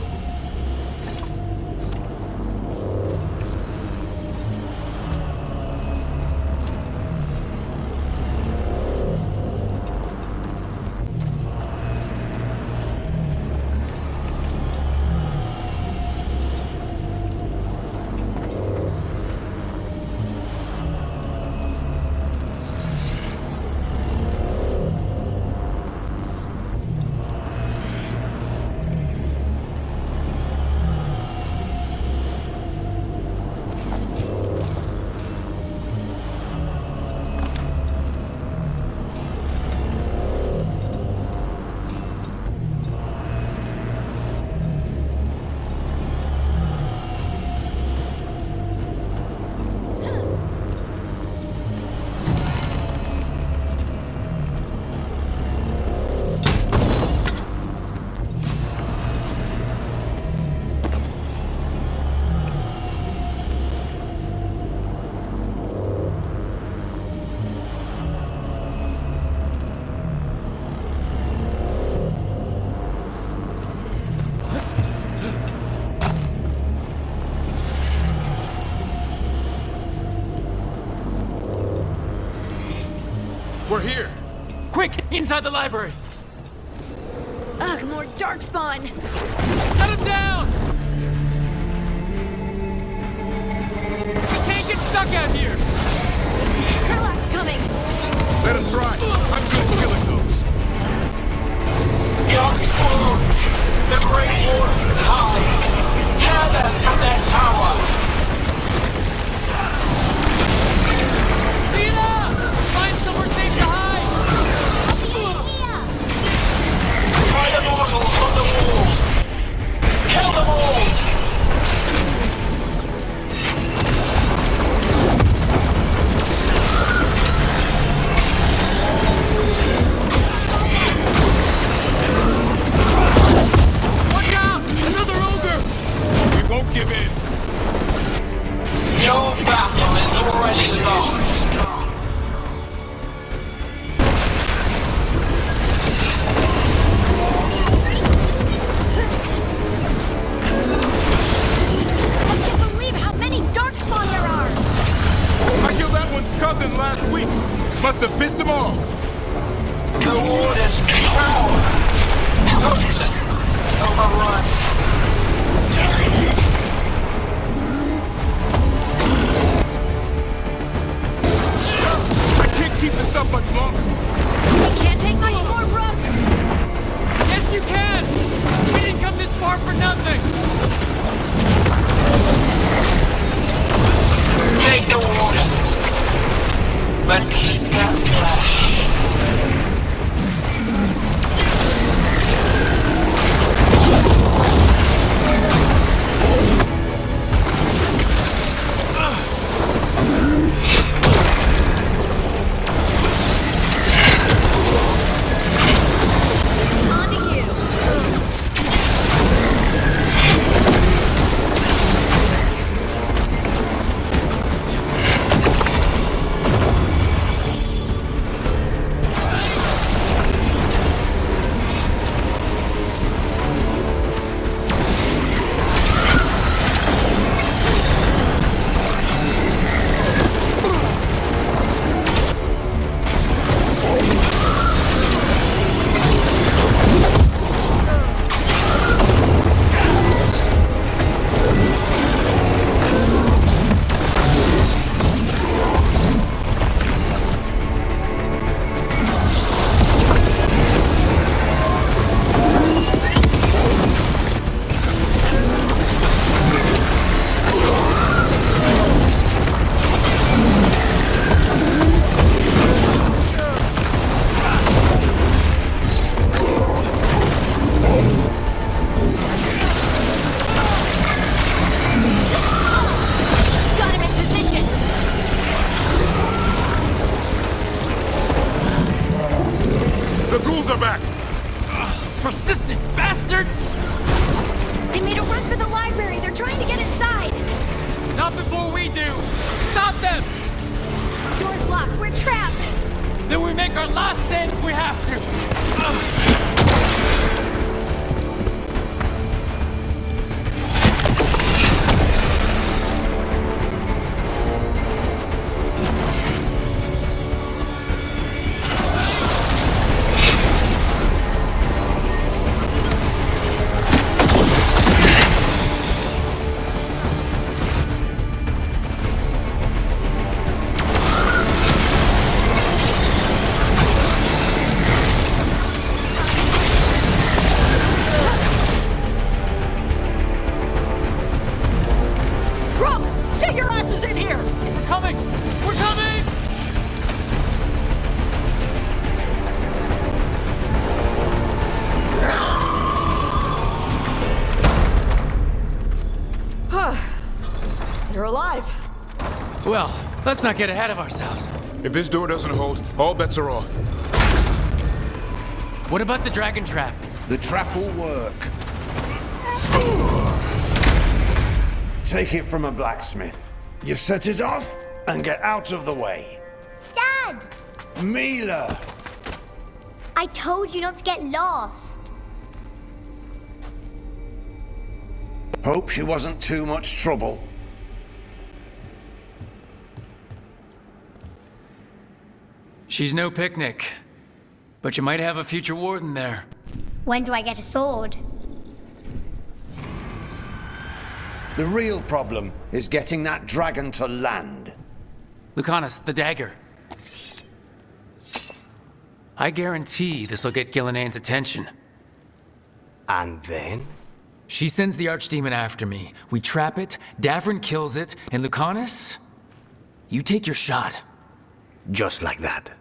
We're here! Quick! Inside the library! Ugh, more darkspawn! Cut him down! We can't get stuck out here! Kralak's coming! Let him try! I'm good at killing those! Darkspawn! The Great Wardens hide! Tear them from their tower! Find somewhere safe to hide! Find the mortals on the wall! Kill them all! Watch out! Another ogre! We won't give in! Your battle is already lost! Cousin last week. Must have pissed them off. The Warden's power. Helpless. Overrun. I can't keep this up much longer. We can't take much more, Brooke. Yes, you can. We didn't come this far for nothing. Take the Wardens. But keep their flesh. back! Persistent bastards! They made a run for the library. They're trying to get inside. Not before we do! Stop them! Door's locked. We're trapped. Then we make our last stand if we have to! You're alive. Well, let's not get ahead of ourselves. If this door doesn't hold, all bets are off. What about the dragon trap? The trap will work. Take it from a blacksmith. You set it off and get out of the way. Dad! Mila! I told you not to get lost. Hope she wasn't too much trouble. She's no picnic. But you might have a future warden there. When do I get a sword? The real problem is getting that dragon to land. Lucanus, the dagger. I guarantee this'll get Gillinea's attention. And then? She sends the Archdemon after me. We trap it, Davrin kills it, and Lucanus? You take your shot. Just like that.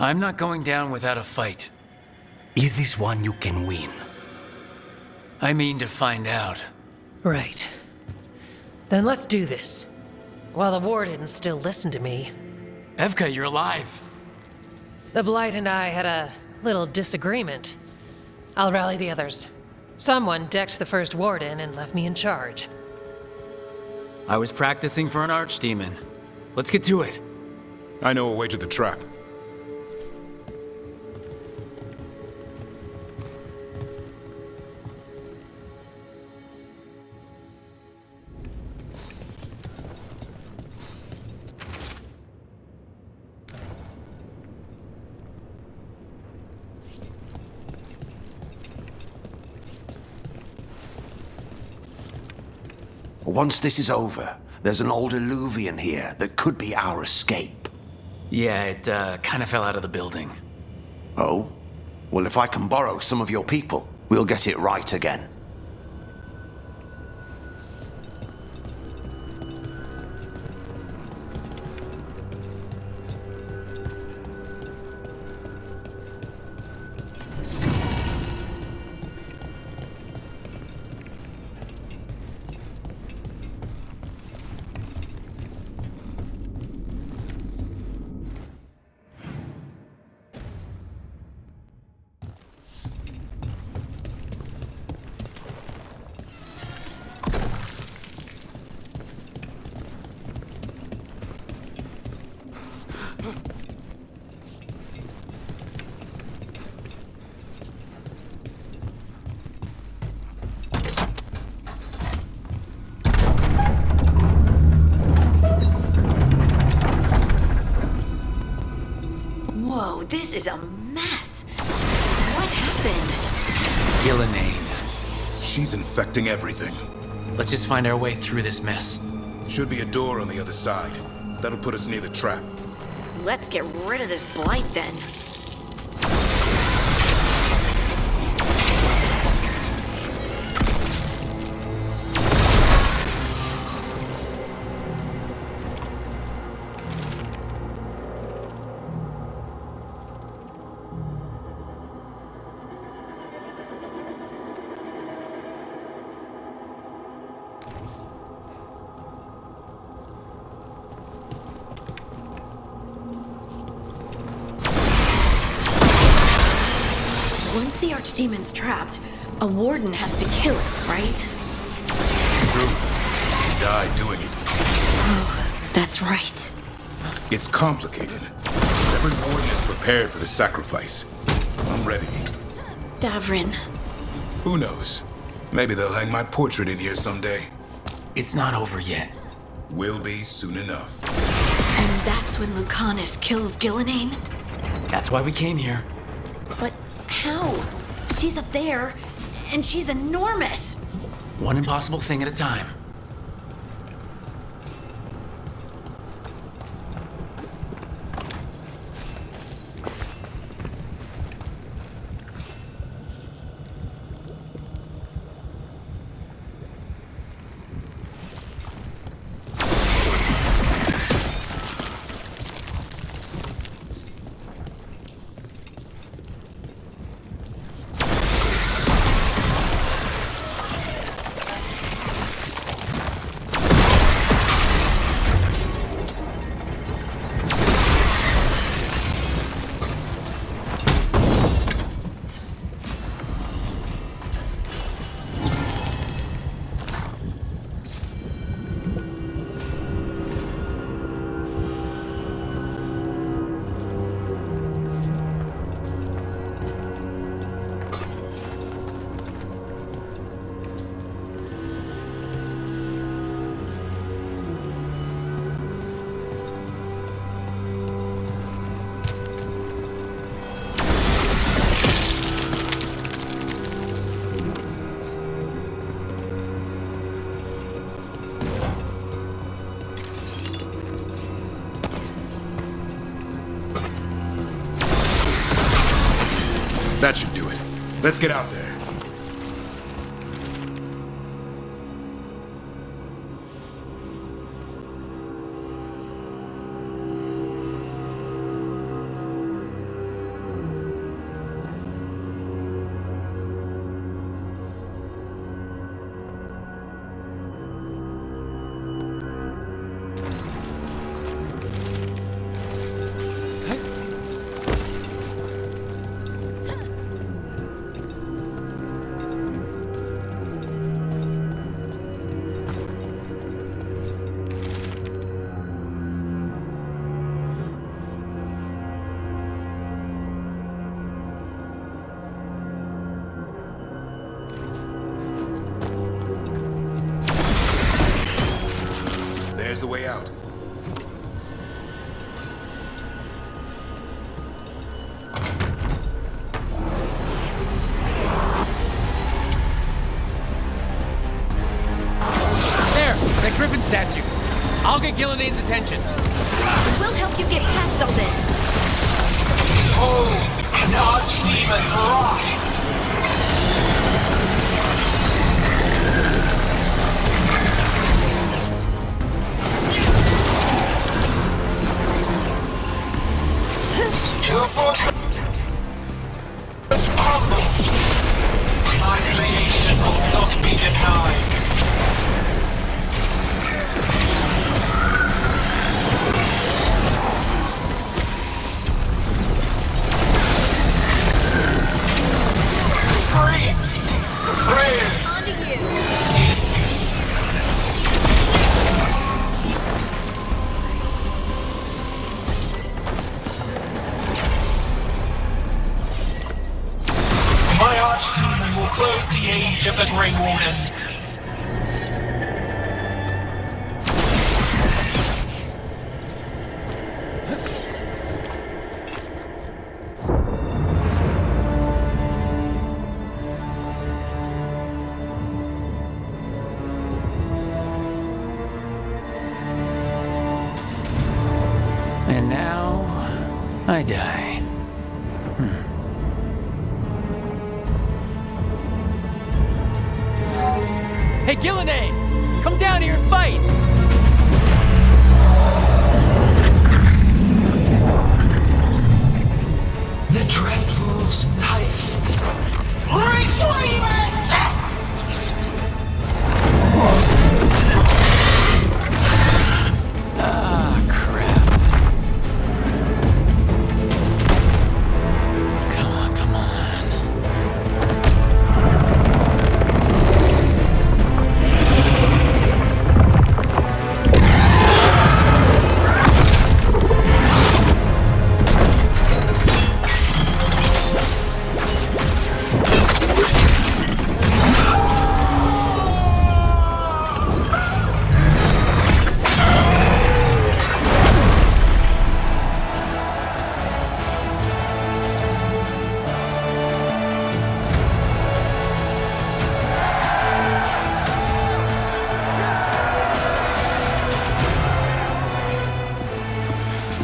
I'm not going down without a fight. Is this one you can win? I mean to find out. Right. Then let's do this. While the warden still listened to me. Evka, you're alive. The Blight and I had a little disagreement. I'll rally the others. Someone decked the first warden and left me in charge. I was practicing for an Archdemon. Let's get to it. I know a way to the trap. Once this is over, there's an old Illuvian here that could be our escape. Yeah, it kind of fell out of the building. Oh? Well, if I can borrow some of your people, we'll get it right again. Whoa, this is a mess. What happened? Gillinane. She's infecting everything. Let's just find our way through this mess. Should be a door on the other side. That'll put us near the trap. Let's get rid of this blight then. Once the Archdemon's trapped, a warden has to kill it, right? True. He died doing it. Oh, that's right. It's complicated. Every warden is prepared for the sacrifice. I'm ready. Davrin. Who knows? Maybe they'll hang my portrait in here someday. It's not over yet. Will be soon enough. And that's when Lucanus kills Gillenane? That's why we came here. But how? She's up there, and she's enormous. One impossible thing at a time. That should do it. Let's get out there. There's the way out. There! That griffin statue! I'll get Gillenane's attention. We'll help you get past all this. Behold, an archdemon's wrath! Your fortress crumbles. My creation will not be denied. Screams, prayers, my archdemon will close the age of the Grey Wardens. And now, I die. Hey, Gillenane! Come down here and fight! The Dreadful's knife. Retreat! Ah, crap. Come on, come on.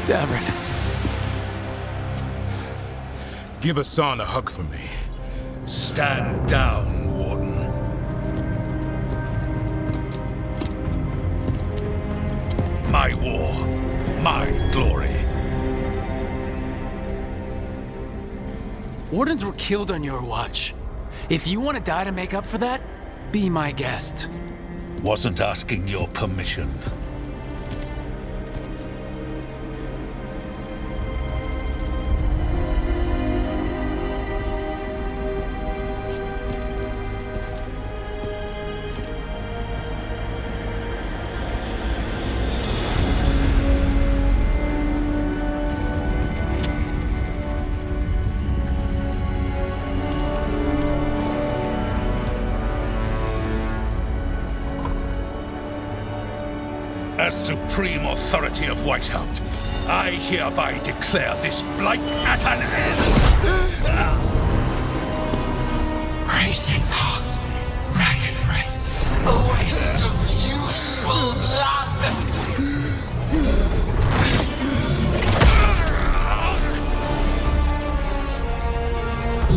Davrin. Give Hassan a hug for me. Stand down, Warden. My war, my glory. Wardens were killed on your watch. If you want to die to make up for that, be my guest. Wasn't asking your permission. As supreme authority of Whitehound, I hereby declare this blight at an end. Racing heart, ragged race, a waste of useful blood.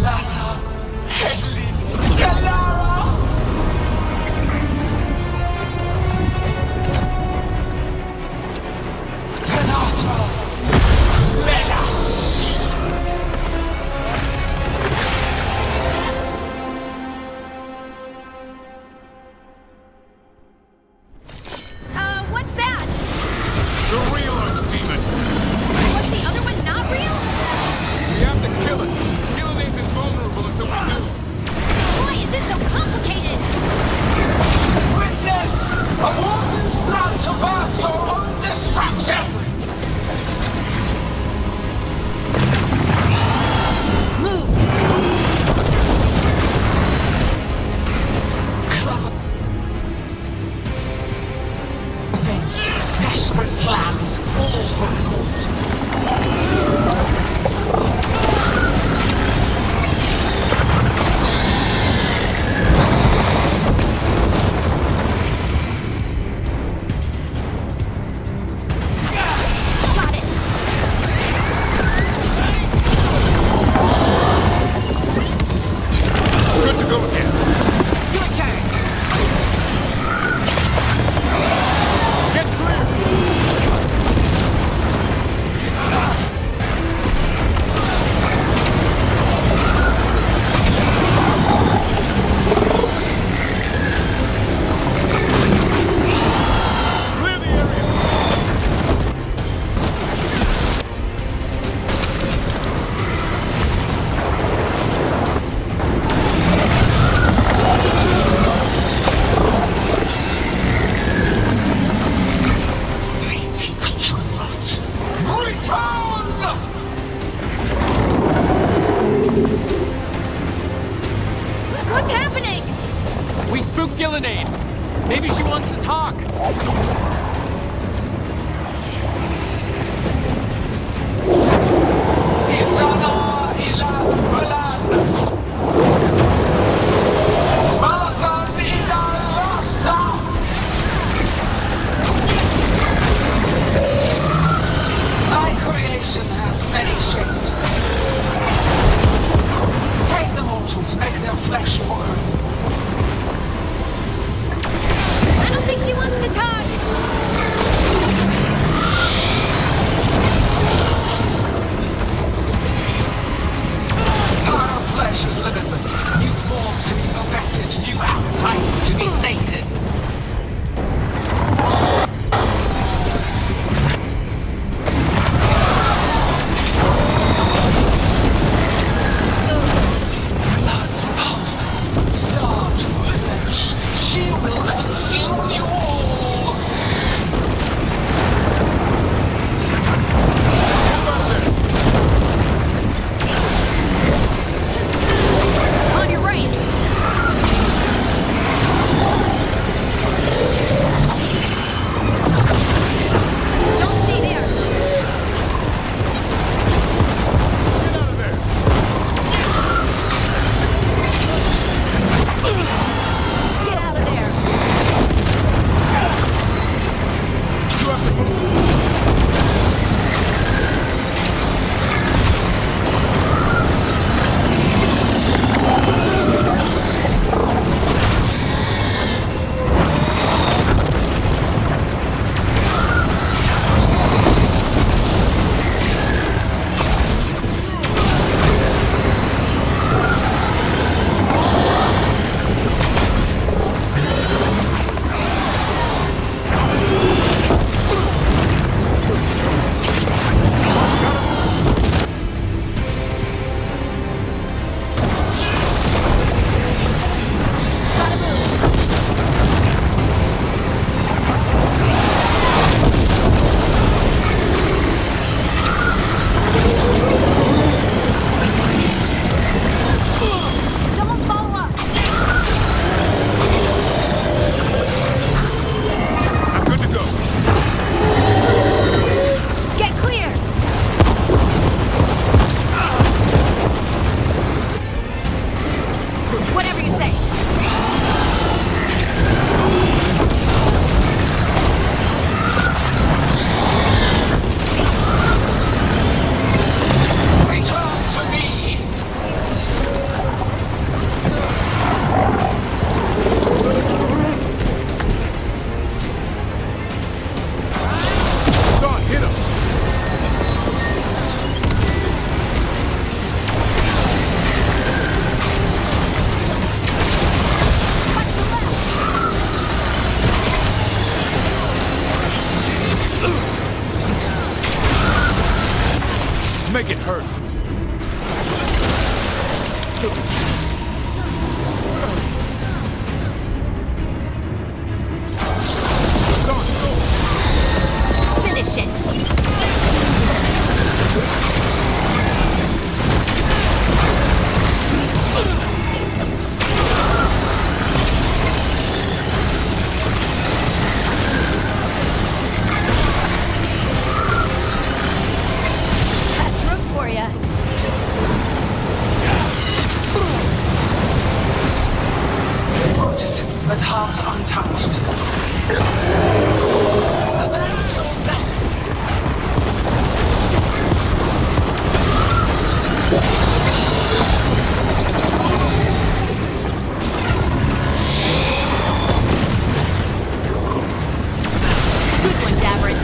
Lassa, Headlid, Galara. get hurt. Finish it. That's room for ya. Wounded, but heart untouched. Good one, Davrin.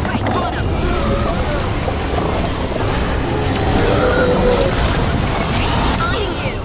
Right on him. On you.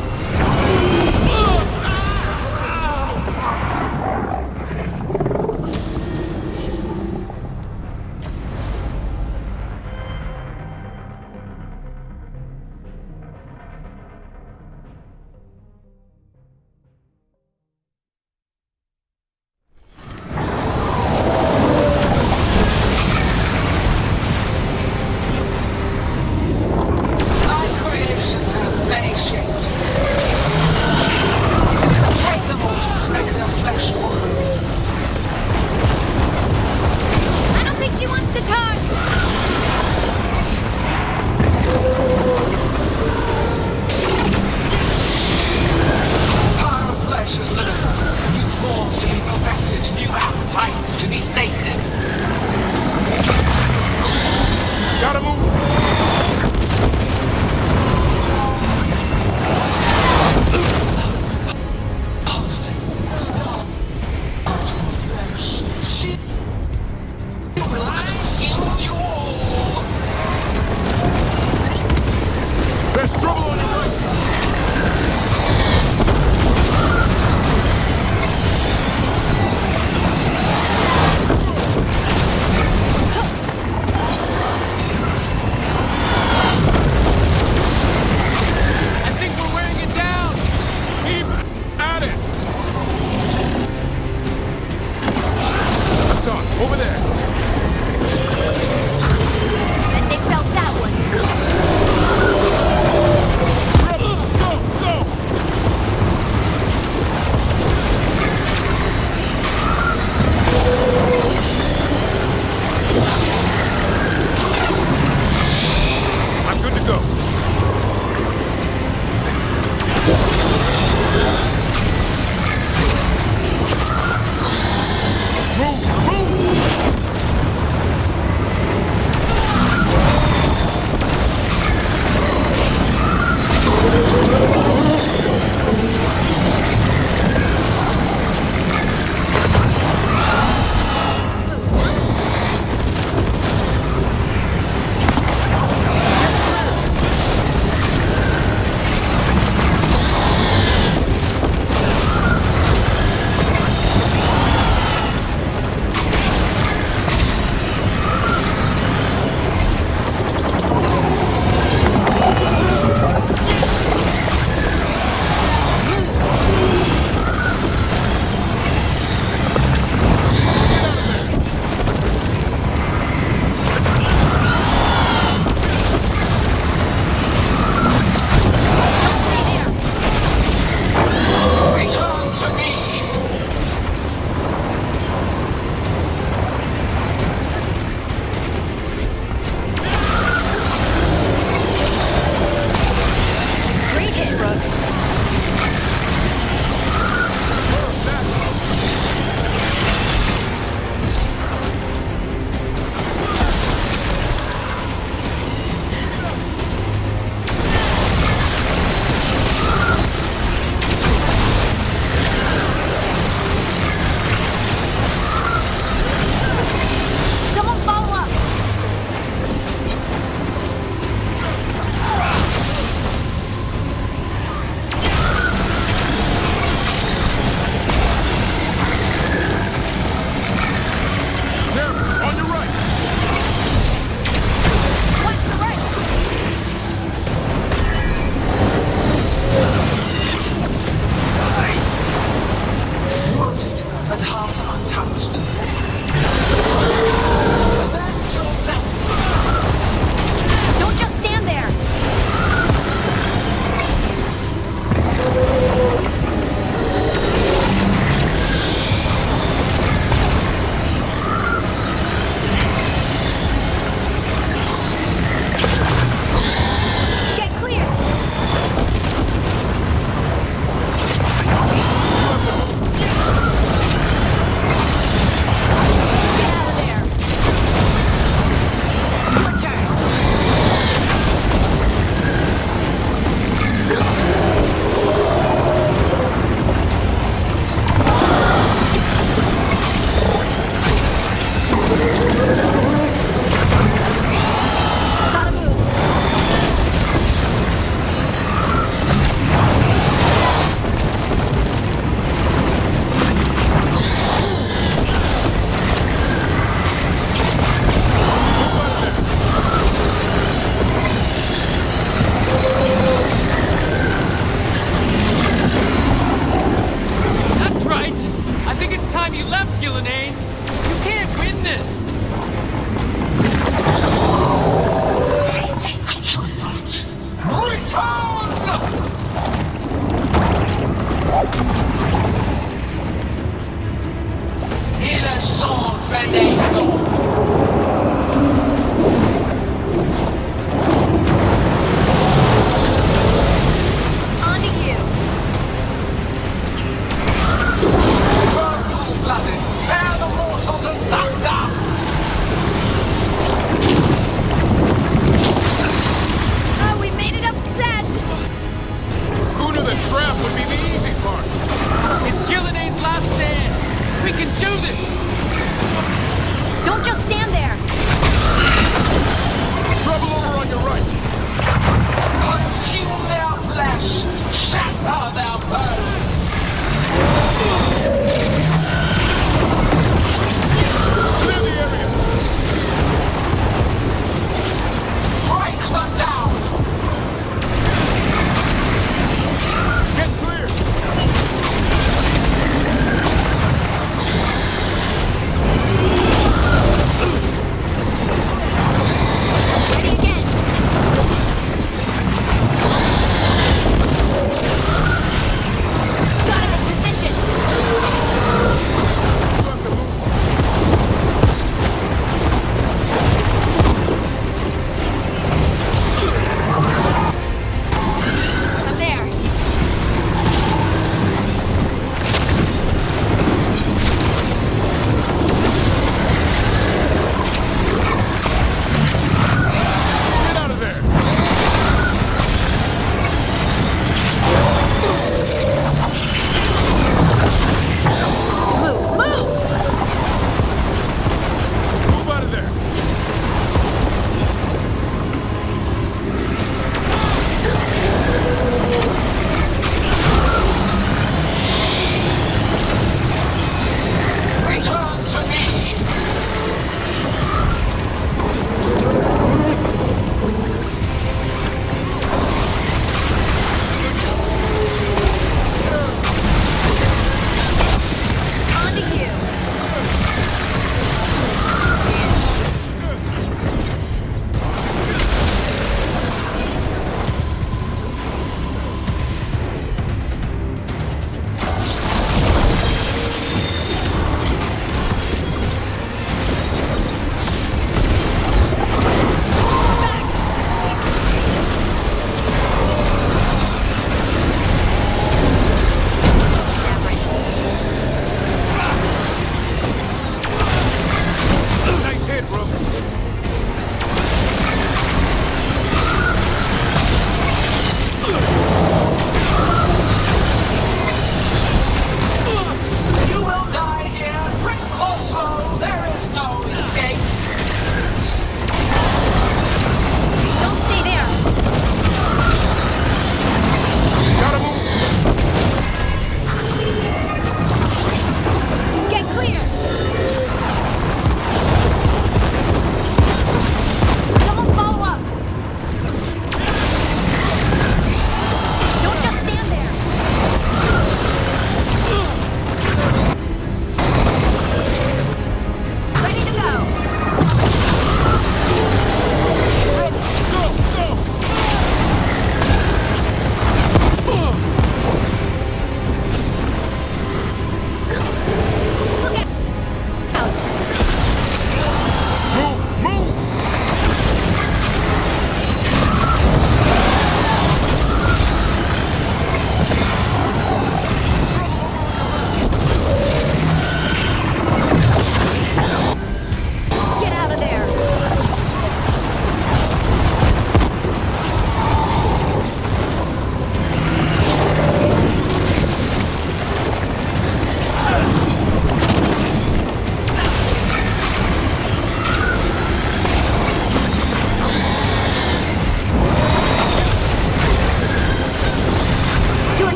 My creation has many shapes. Take the mortals, make their flesh work. I don't think she wants to talk. Power of flesh is limitless. New forms to be perfected, new appetites to be sated. Gotta move! Pulsing star out of flesh. She will heal you all. There's trouble on your right! I think we're wearing it down! Keep at it! Hassan, over there! And they felt that one. Go, go! I'm good to go.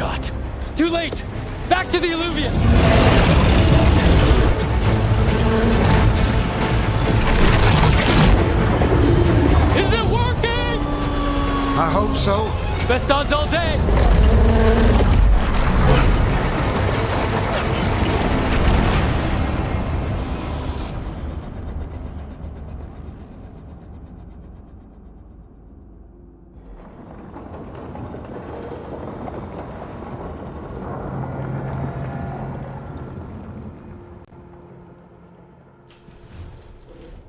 shot. Too late! Back to the Illuvian! Is it working? I hope so. Best odds all day!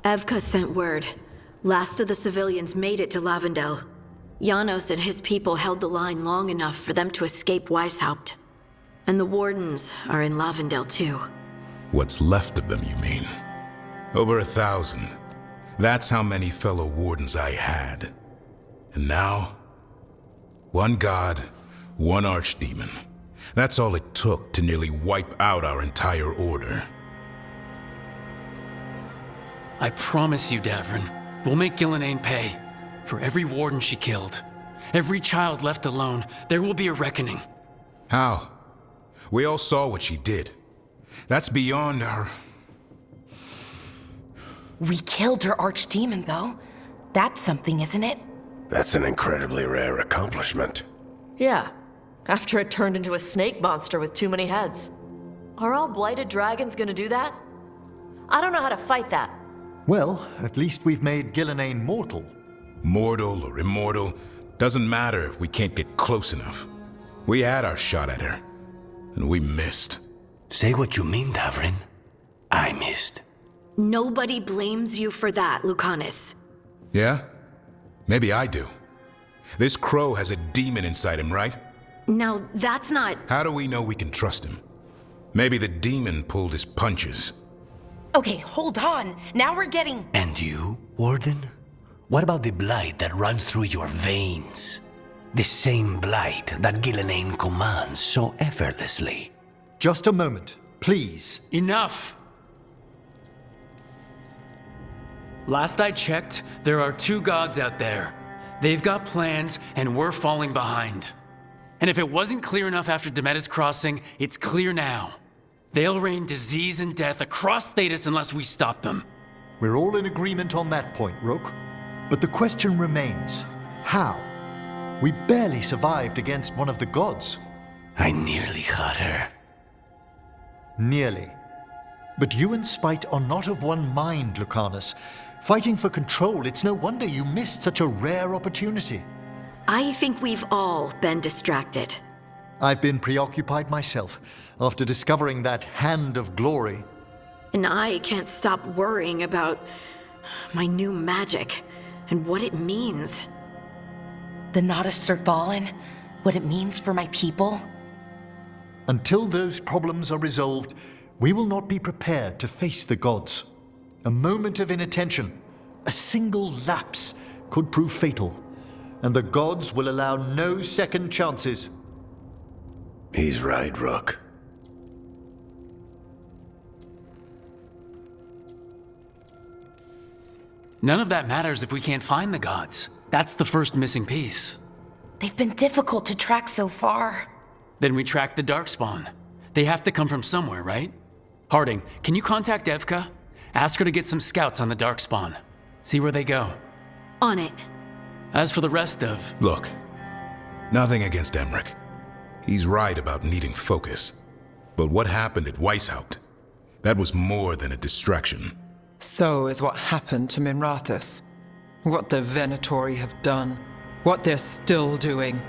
Evka sent word. Last of the civilians made it to Lavendel. Janos and his people held the line long enough for them to escape Weishaupt. And the Wardens are in Lavendel too. What's left of them, you mean? Over 1,000. That's how many fellow Wardens I had. And now, one god, one archdemon. That's all it took to nearly wipe out our entire order. I promise you, Davrin, we'll make Gillenane pay. For every warden she killed, every child left alone, there will be a reckoning. How? We all saw what she did. That's beyond our... We killed her archdemon, though. That's something, isn't it? That's an incredibly rare accomplishment. Yeah, after it turned into a snake monster with too many heads. Are all blighted dragons gonna do that? I don't know how to fight that. Well, at least we've made Gillenane mortal. Mortal or immortal, doesn't matter if we can't get close enough. We had our shot at her, and we missed. Say what you mean, Davrin. I missed. Nobody blames you for that, Lucanus. Yeah? Maybe I do. This crow has a demon inside him, right? Now, that's not... How do we know we can trust him? Maybe the demon pulled his punches. Okay, hold on. Now we're getting... And you, Warden? What about the blight that runs through your veins? The same blight that Gillenane commands so effortlessly. Just a moment, please. Enough! Last I checked, there are 2 gods out there. They've got plans, and we're falling behind. And if it wasn't clear enough after Demeter's crossing, it's clear now. They'll rain disease and death across Thetis unless we stop them. We're all in agreement on that point, Rook. But the question remains, how? We barely survived against one of the gods. I nearly got her. Nearly. But you and Spite are not of one mind, Lucanus. Fighting for control, it's no wonder you missed such a rare opportunity. I think we've all been distracted. I've been preoccupied myself after discovering that hand of glory. And I can't stop worrying about my new magic and what it means. The Nadists are fallen? What it means for my people? Until those problems are resolved, we will not be prepared to face the gods. A moment of inattention, a single lapse, could prove fatal, and the gods will allow no second chances. He's right, Rook. None of that matters if we can't find the gods. That's the first missing piece. They've been difficult to track so far. Then we track the Darkspawn. They have to come from somewhere, right? Harding, can you contact Evka? Ask her to get some scouts on the Darkspawn. See where they go. On it. As for the rest of... Look, nothing against Emmerich. He's right about needing focus. But what happened at Weishaupt? That was more than a distraction. So is what happened to Minrathous. What the Venatori have done. What they're still doing.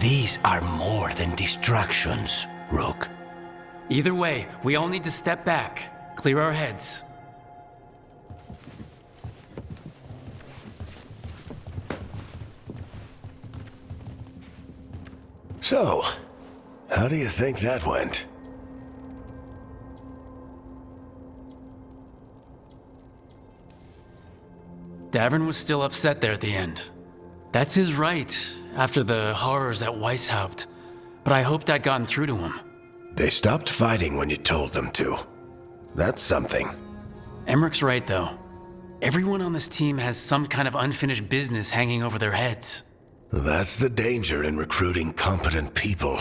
These are more than distractions, Rook. Either way, we all need to step back, clear our heads. So, how do you think that went? Davrin was still upset there at the end. That's his right, after the horrors at Weishaupt. But I hoped I'd gotten through to him. They stopped fighting when you told them to. That's something. Emmerich's right, though. Everyone on this team has some kind of unfinished business hanging over their heads. That's the danger in recruiting competent people.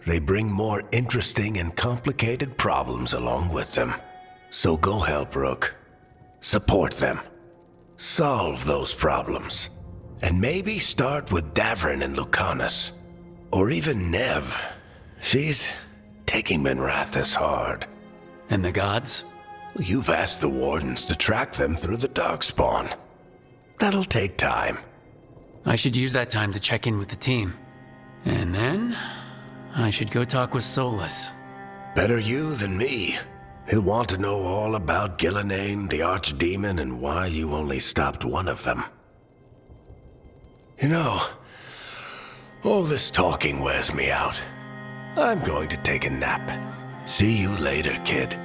They bring more interesting and complicated problems along with them. So go help Rook. Support them. Solve those problems. And maybe start with Davrin and Lucanus. Or even Nev. She's taking Minrathous hard. And the gods? You've asked the Wardens to track them through the Darkspawn. That'll take time. I should use that time to check in with the team. And then, I should go talk with Solus. Better you than me. He'll want to know all about Gillenane, the Archdemon, and why you only stopped one of them. You know, all this talking wears me out. I'm going to take a nap. See you later, kid.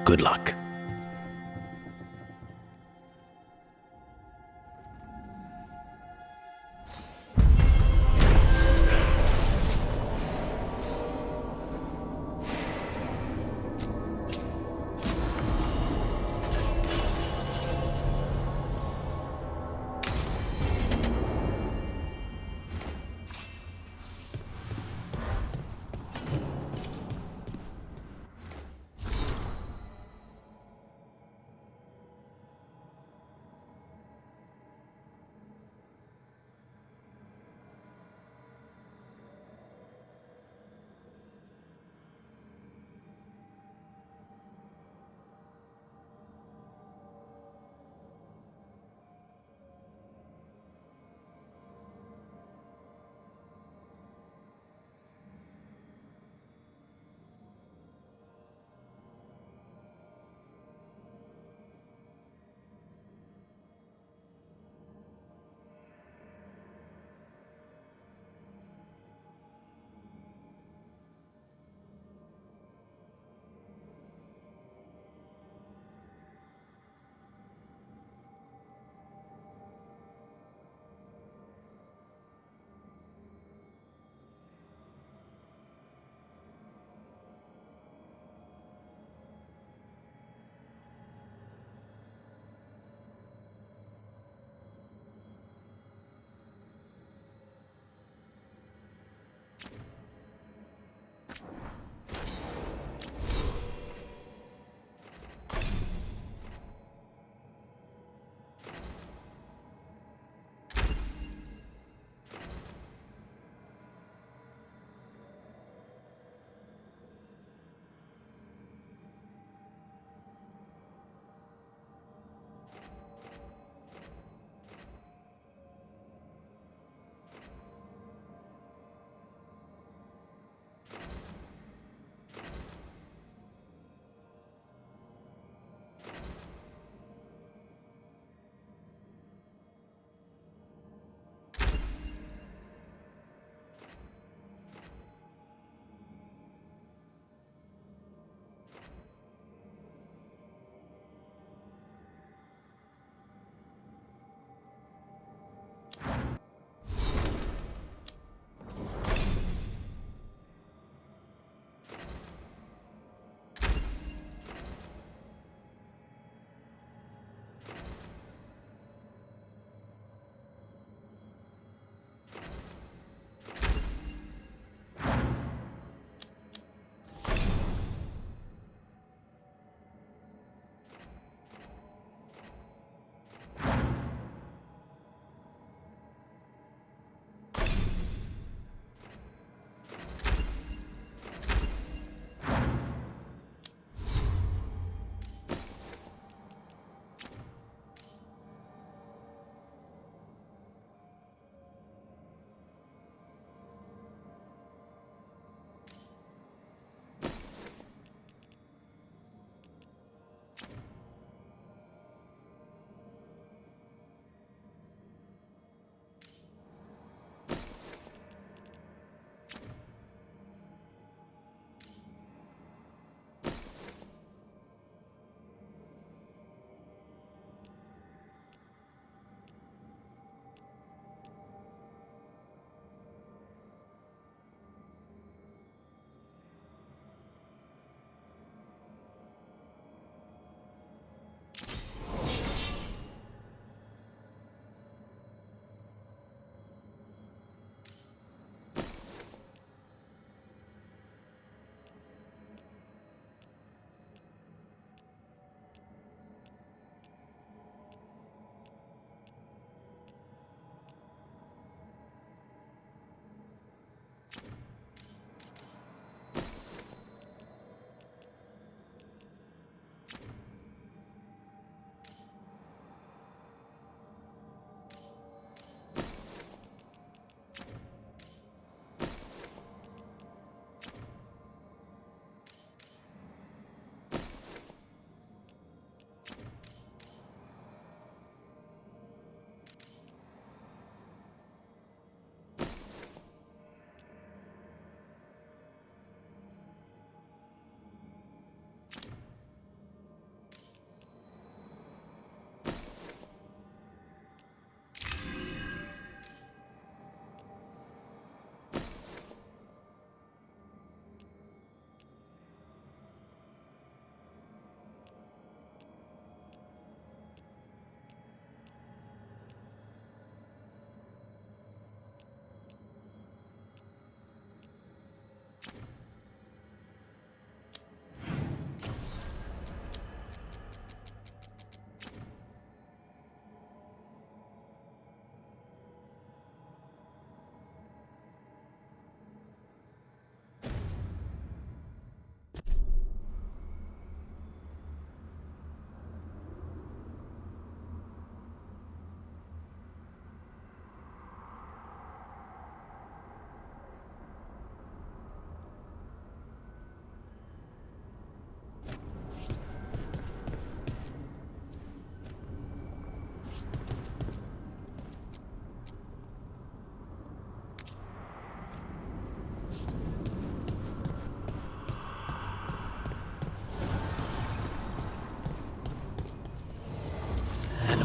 Good luck.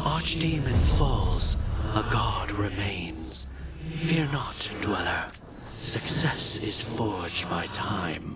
archdemon falls, a god remains. Fear not, dweller. Success is forged by time.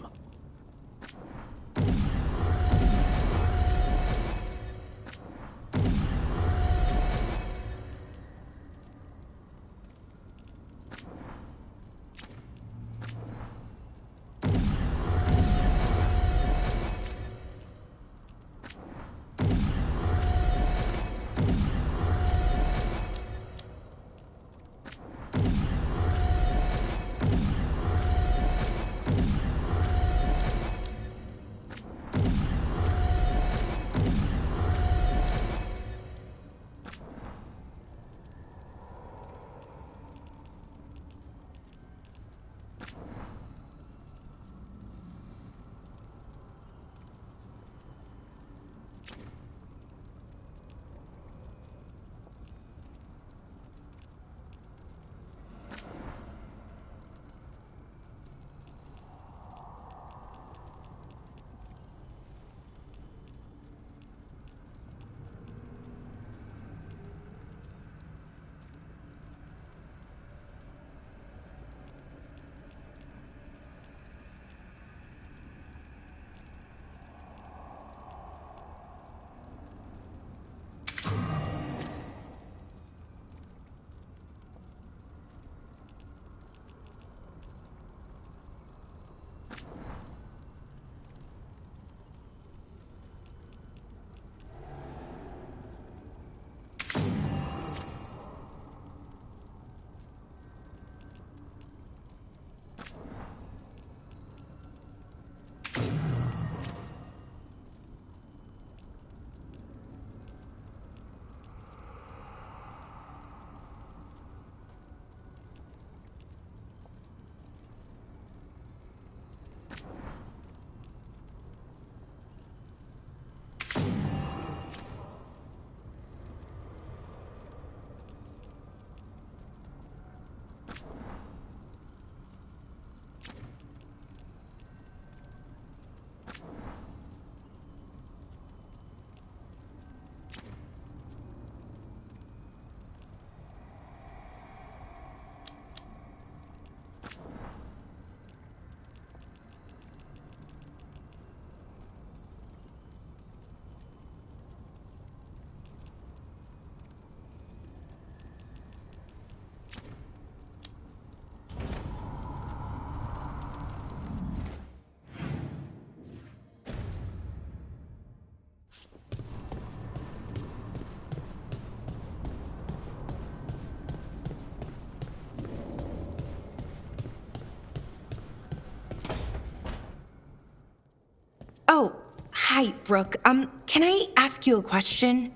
Oh, hi, Rook. Can I ask you a question?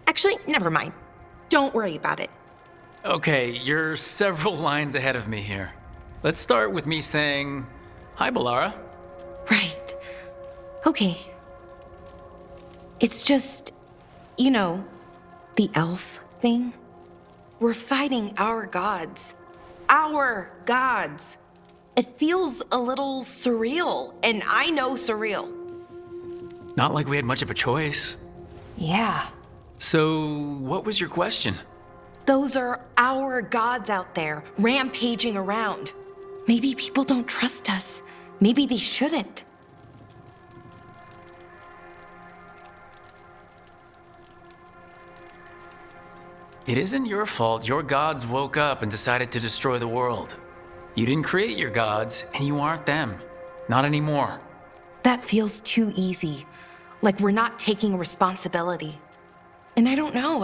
Actually, never mind. Don't worry about it. Okay, you're several lines ahead of me here. Let's start with me saying, hi, Balara. Right. Okay. It's just, you know, the elf thing. We're fighting our gods. Our gods. It feels a little surreal, and I know surreal. Not like we had much of a choice. Yeah. So, what was your question? Those are our gods out there, rampaging around. Maybe people don't trust us. Maybe they shouldn't. It isn't your fault your gods woke up and decided to destroy the world. You didn't create your gods, and you aren't them. Not anymore. That feels too easy. Like we're not taking responsibility. And I don't know,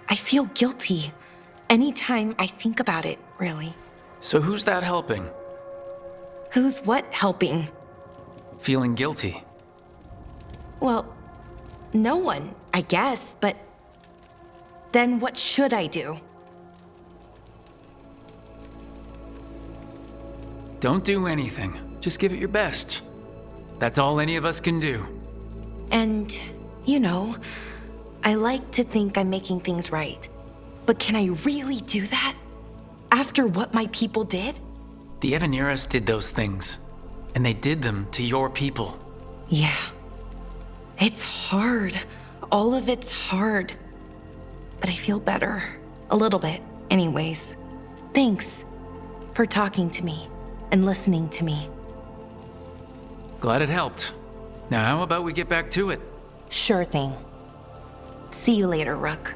I feel guilty anytime I think about it, really. So who's that helping? Who's what helping? Feeling guilty. Well, no one, I guess, but then what should I do? Don't do anything. Just give it your best. That's all any of us can do. And, you know, I like to think I'm making things right. But can I really do that? After what my people did? The Evaneras did those things. And they did them to your people. Yeah. It's hard. All of it's hard. but I feel better. A little bit, anyways. Thanks for talking to me and listening to me. Glad it helped. Now, how about we get back to it? Sure thing. See you later, Rook.